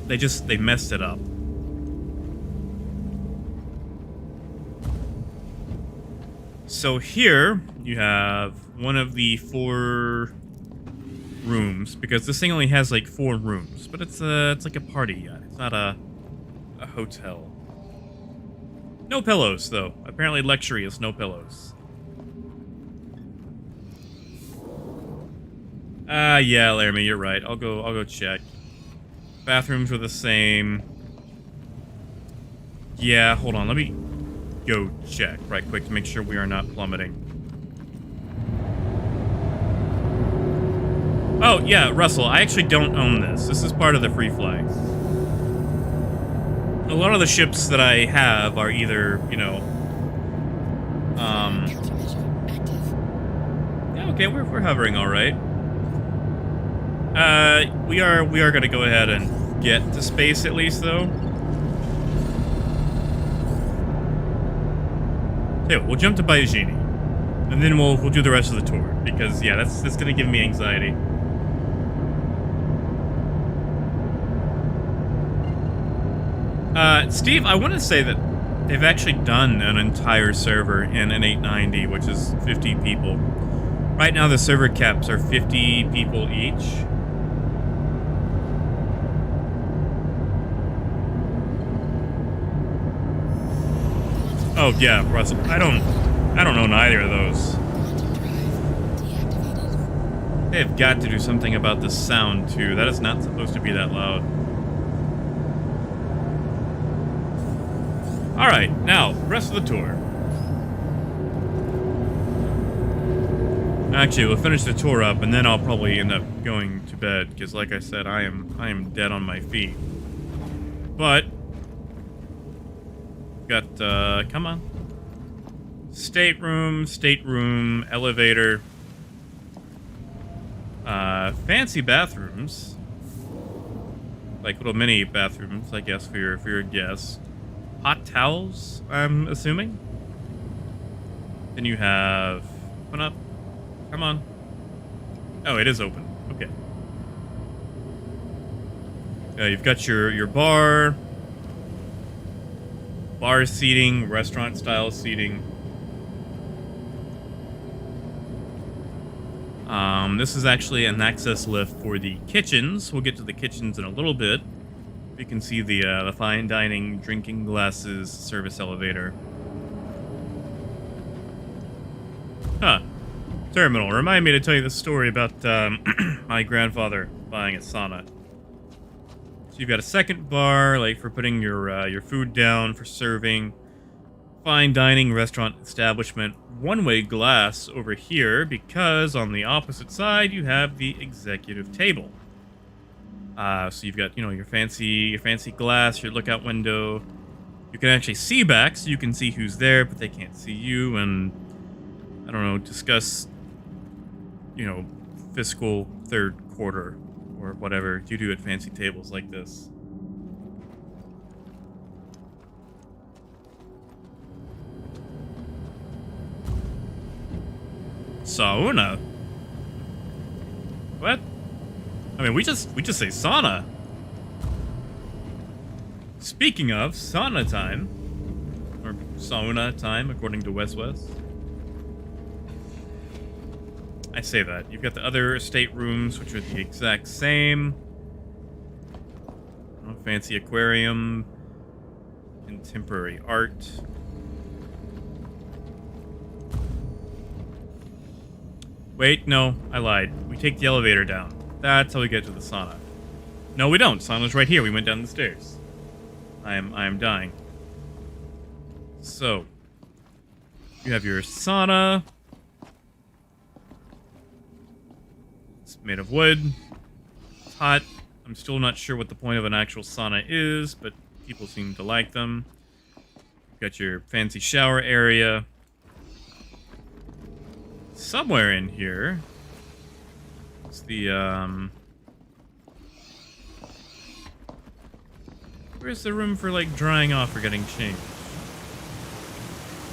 They messed it up. So here you have one of the 4 rooms, because this thing only has like 4 rooms, but it's like a party yacht. It's not a hotel. No pillows, though. Apparently luxury is no pillows. Yeah, Laramie, you're right. I'll go check. Bathrooms were the same. Yeah, hold on. Let me go check right quick to make sure we are not plummeting. Oh, yeah, Russell, I actually don't own this. This is part of the free fly. A lot of the ships that I have are either, you know, yeah, okay, we're hovering all right. We are gonna go ahead and get to space at least, though. Okay, we'll jump to Baijini, and then we'll do the rest of the tour because yeah, that's gonna give me anxiety. Steve, I want to say that they've actually done an entire server in an 890, which is 50 people. Right now, the server caps are 50 people each. Oh yeah, Russell. I don't own either of those. They've got to do something about the sound too. That is not supposed to be that loud. All right, now rest of the tour. Actually, we'll finish the tour up, and then I'll probably end up going to bed because, like I said, I am dead on my feet. But got come on, stateroom, elevator, fancy bathrooms, like little mini bathrooms, I guess, for your guests. Hot towels, I'm assuming. Then you have open up. Come on. Oh, it is open. Okay. You've got your bar seating, restaurant style seating. This is actually an access lift for the kitchens. We'll get to the kitchens in a little bit. You can see the fine dining, drinking glasses, service elevator. Huh. Terminal. Remind me to tell you the story about my grandfather buying a sauna. So you've got a second bar, like for putting your food down, for serving. Fine dining restaurant establishment. One-way glass over here, because on the opposite side you have the executive table. So you've got, you know, your fancy glass, your lookout window. You can actually see back, so you can see who's there, but they can't see you, and I don't know, discuss, you know, fiscal third quarter or whatever you do at fancy tables like this. Sauna? What? I mean, we just say sauna. Speaking of sauna time, or sauna time, according to West. I say that. You've got the other staterooms, which are the exact same. Oh, fancy aquarium, contemporary art. Wait, no, I lied. We take the elevator down. That's how we get to the sauna. No, we don't. Sauna's right here. We went down the stairs. I am dying. So, you have your sauna. It's made of wood. It's hot. I'm still not sure what the point of an actual sauna is, but people seem to like them. You've got your fancy shower area. Somewhere in here, it's the, where's the room for, like, drying off or getting changed?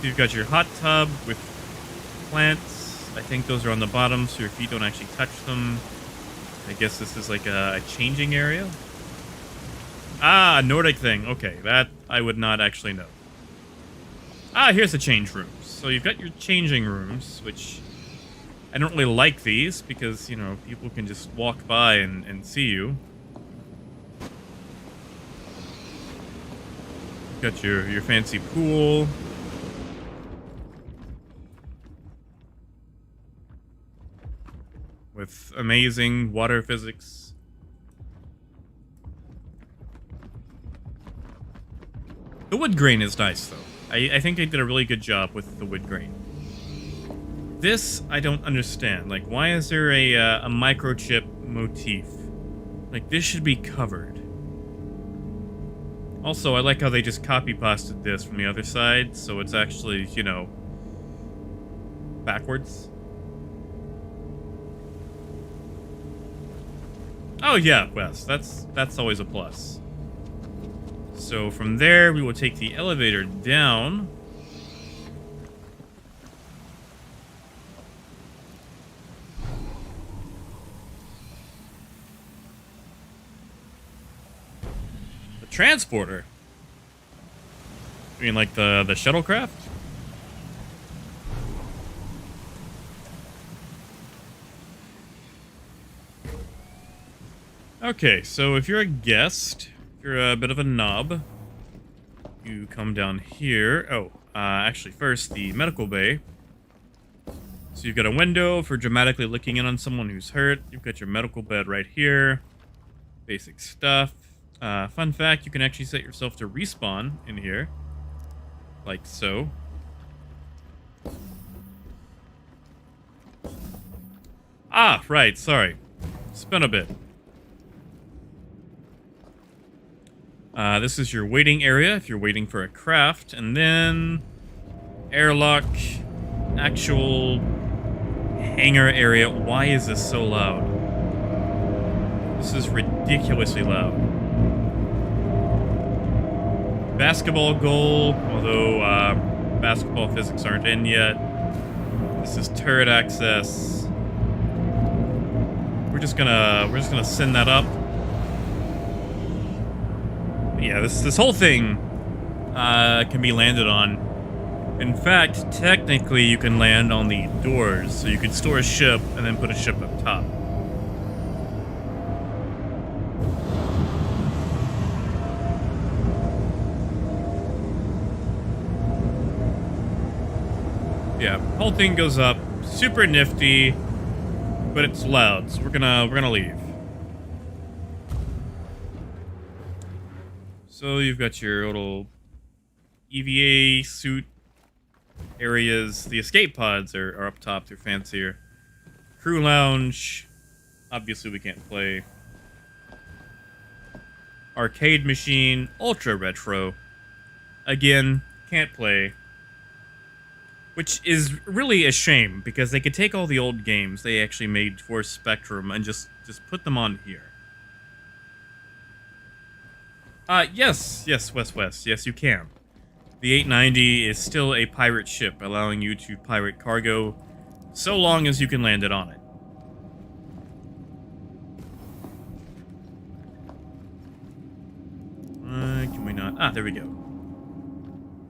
You've got your hot tub with plants. I think those are on the bottom, so your feet don't actually touch them. I guess this is like a changing area. Ah, Nordic thing. Okay, that I would not actually know. Ah, here's the change rooms. So you've got your changing rooms, which I don't really like these because, you know, people can just walk by and see you. Got your fancy pool. With amazing water physics. The wood grain is nice, though. I think they did a really good job with the wood grain. This, I don't understand. Like, why is there a microchip motif? Like, this should be covered. Also, I like how they just copy-pasted this from the other side, so it's actually, you know, backwards. Oh yeah, Wes, that's always a plus. So from there, we will take the elevator down. The transporter? You mean like the shuttlecraft? Okay, so if you're a guest, if you're a bit of a knob, you come down here. Oh, actually first, the medical bay. So you've got a window for dramatically looking in on someone who's hurt. You've got your medical bed right here. Basic stuff. Fun fact, you can actually set yourself to respawn in here. Like so. Ah, right, sorry. Spin a bit. This is your waiting area if you're waiting for a craft, and then airlock, actual hangar area. Why is this so loud? This is ridiculously loud. Basketball goal, although basketball physics aren't in yet. This is turret access. We're just gonna send that up. Yeah, this whole thing can be landed on. In fact, technically you can land on the doors, so you could store a ship and then put a ship up top. Yeah, whole thing goes up, super nifty, but it's loud, so we're gonna leave. So you've got your little EVA suit areas. The escape pods are up top. They're fancier. Crew lounge. Obviously we can't play. Arcade machine. Ultra retro. Again, can't play. Which is really a shame, because they could take all the old games they actually made for Spectrum and just put them on here. Yes, West. Yes, you can. The 890 is still a pirate ship, allowing you to pirate cargo so long as you can land it on it. Can we not? Ah, there we go.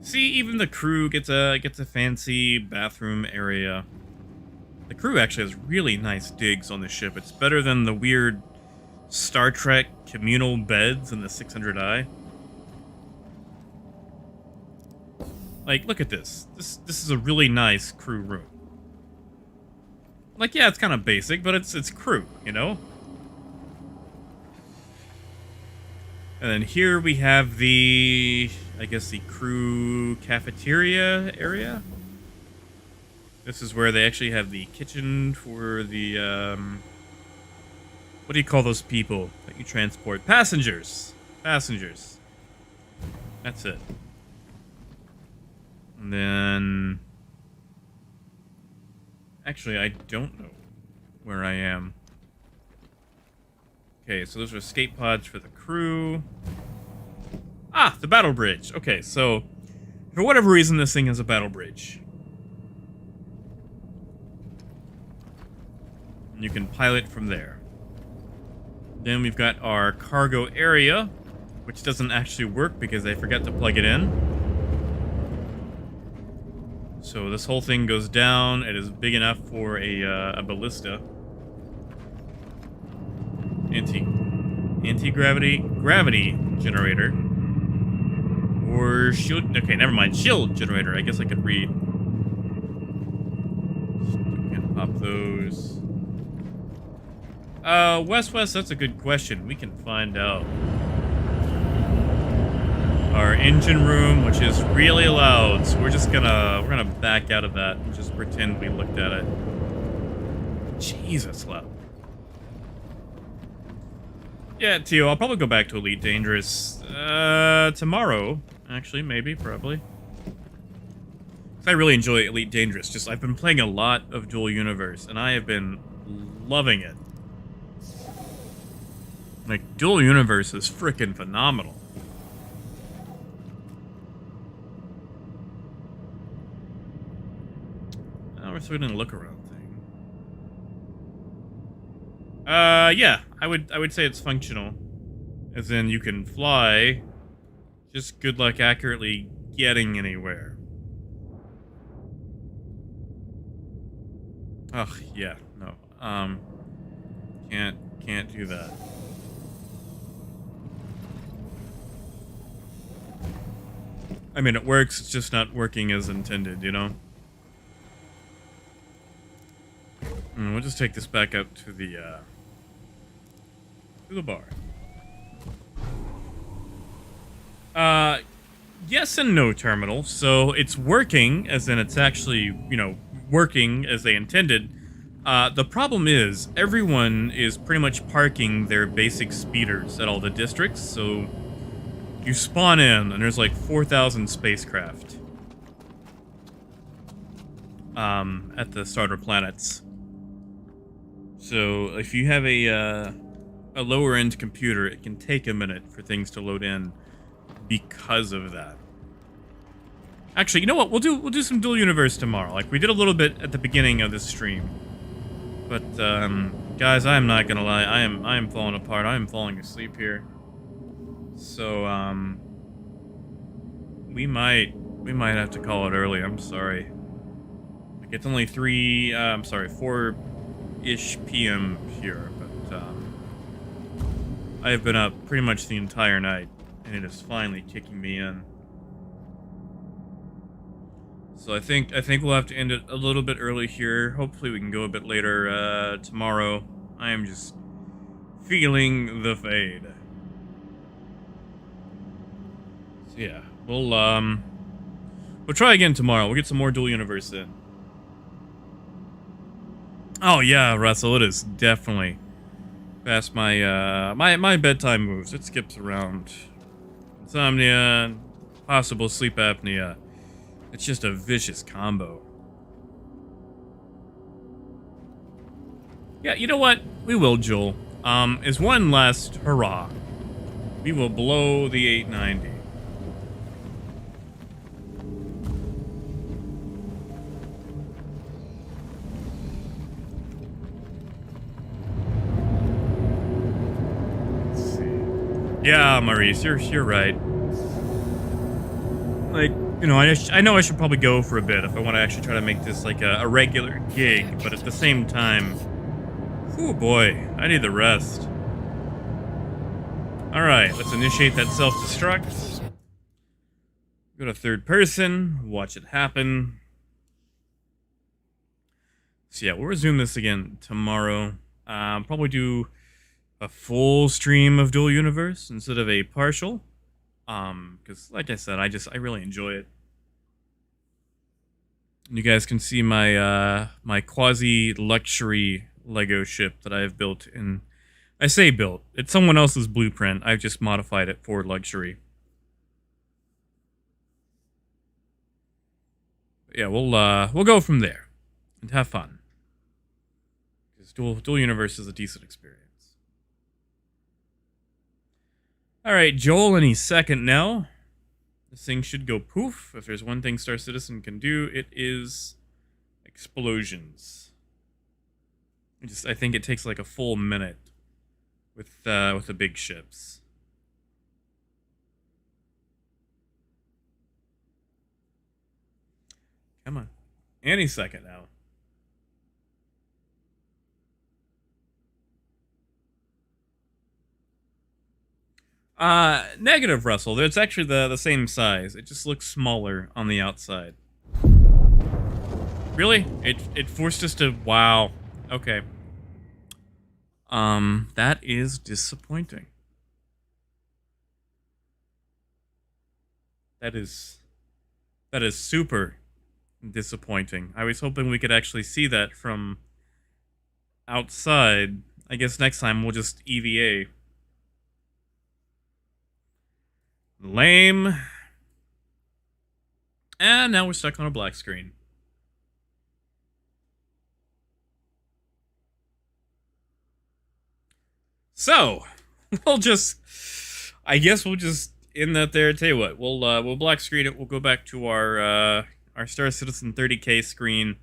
See, even the crew gets a fancy bathroom area. The crew actually has really nice digs on the ship. It's better than the weird Star Trek communal beds in the 600i. Like, look at this. This is a really nice crew room. Like, yeah, it's kind of basic, but it's crew, you know? And then here we have the, I guess, the crew cafeteria area. This is where they actually have the kitchen for the, what do you call those people that you transport? Passengers. Passengers. That's it. And then... Actually, I don't know where I am. Okay, so those are escape pods for the crew. Ah, the battle bridge. Okay, so for whatever reason, this thing has a battle bridge. And you can pilot from there. Then we've got our cargo area, which doesn't actually work because I forgot to plug it in. So this whole thing goes down. It is big enough for a ballista. Anti-gravity generator. Or shield... Okay, never mind. Shield generator. I guess I could read. Can't pop those. West, that's a good question. We can find out. Our engine room, which is really loud, so we're gonna back out of that and just pretend we looked at it. Jesus, loud. Yeah, Tio, I'll probably go back to Elite Dangerous tomorrow. Actually, maybe, probably. 'Cause I really enjoy Elite Dangerous. Just I've been playing a lot of Dual Universe, and I have been loving it. Like, Dual Universe is freaking phenomenal. Now we're sort of in a look around thing. Yeah, I would say it's functional. As in, you can fly. Just good luck accurately getting anywhere. Ugh, yeah, no. Can't do that. I mean, it works, it's just not working as intended, you know? We'll just take this back up to the bar. Yes and no, Terminal. So it's working, as in it's actually, you know, working as they intended. The problem is, everyone is pretty much parking their basic speeders at all the districts, so you spawn in, and there's like 4,000 spacecraft at the starter planets. So if you have a lower-end computer, it can take a minute for things to load in because of that. Actually, you know what? We'll do some Dual Universe tomorrow. Like we did a little bit at the beginning of this stream. But guys, I am not gonna lie. I am falling apart. I am falling asleep here. So we might have to call it early. I'm sorry. Like it's only 4-ish p.m. here, but I have been up pretty much the entire night, and it is finally kicking me in. So I think we'll have to end it a little bit early here. Hopefully we can go a bit later tomorrow. I am just feeling the fade. So yeah, we'll try again tomorrow. We'll get some more Dual Universe in. Oh yeah, Russell, it is definitely past my my bedtime moves. It skips around insomnia, possible sleep apnea. It's just a vicious combo. Yeah, you know what? We will, Joel. As one last hurrah, we will blow the 890. Let's see. Yeah, Maurice, you're right. Like, you know, I know I should probably go for a bit if I want to actually try to make this like a regular gig, but at the same time, oh boy, I need the rest. Alright, let's initiate that self-destruct. Go to third person, watch it happen. So yeah, we'll resume this again tomorrow. Probably do a full stream of Dual Universe instead of a partial. Because like I said, I really enjoy it. You guys can see my my quasi-luxury Lego ship that I have built in. I say built. It's someone else's blueprint. I've just modified it for luxury. Yeah, we'll go from there and have fun. Because Dual Universe is a decent experience. Alright, Joel any second now. This thing should go poof. If there's one thing Star Citizen can do, it is explosions. I think it takes like a full minute with the big ships. Come on. Any second now. Negative, Russell. It's actually the same size. It just looks smaller on the outside. Really? It forced us to... Wow. Okay. That is disappointing. That is super disappointing. I was hoping we could actually see that from outside. I guess next time we'll just EVA. Lame. And now we're stuck on a black screen. So, I guess we'll just end that there. Tell you what, we'll black screen it. We'll go back to our Star Citizen 30K screen.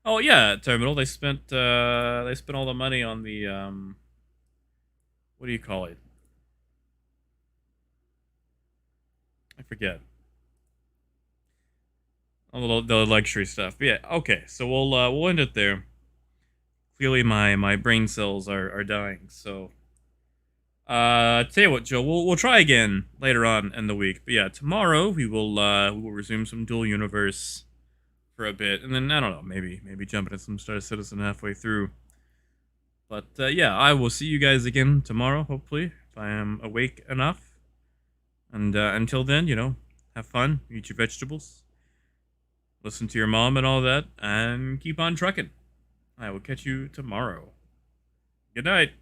Oh yeah, Terminal. They spent all the money on the what do you call it? I forget. All the luxury stuff. But yeah, okay. So we'll end it there. Clearly my brain cells are dying. So tell you what, Joe, we'll try again later on in the week. But yeah, tomorrow we will resume some dual universe for a bit, and then I don't know, maybe jump into some Star Citizen halfway through. But yeah, I will see you guys again tomorrow, hopefully, if I am awake enough. And until then, have fun, eat your vegetables, listen to your mom and all that, and keep on trucking. I will catch you tomorrow. Good night.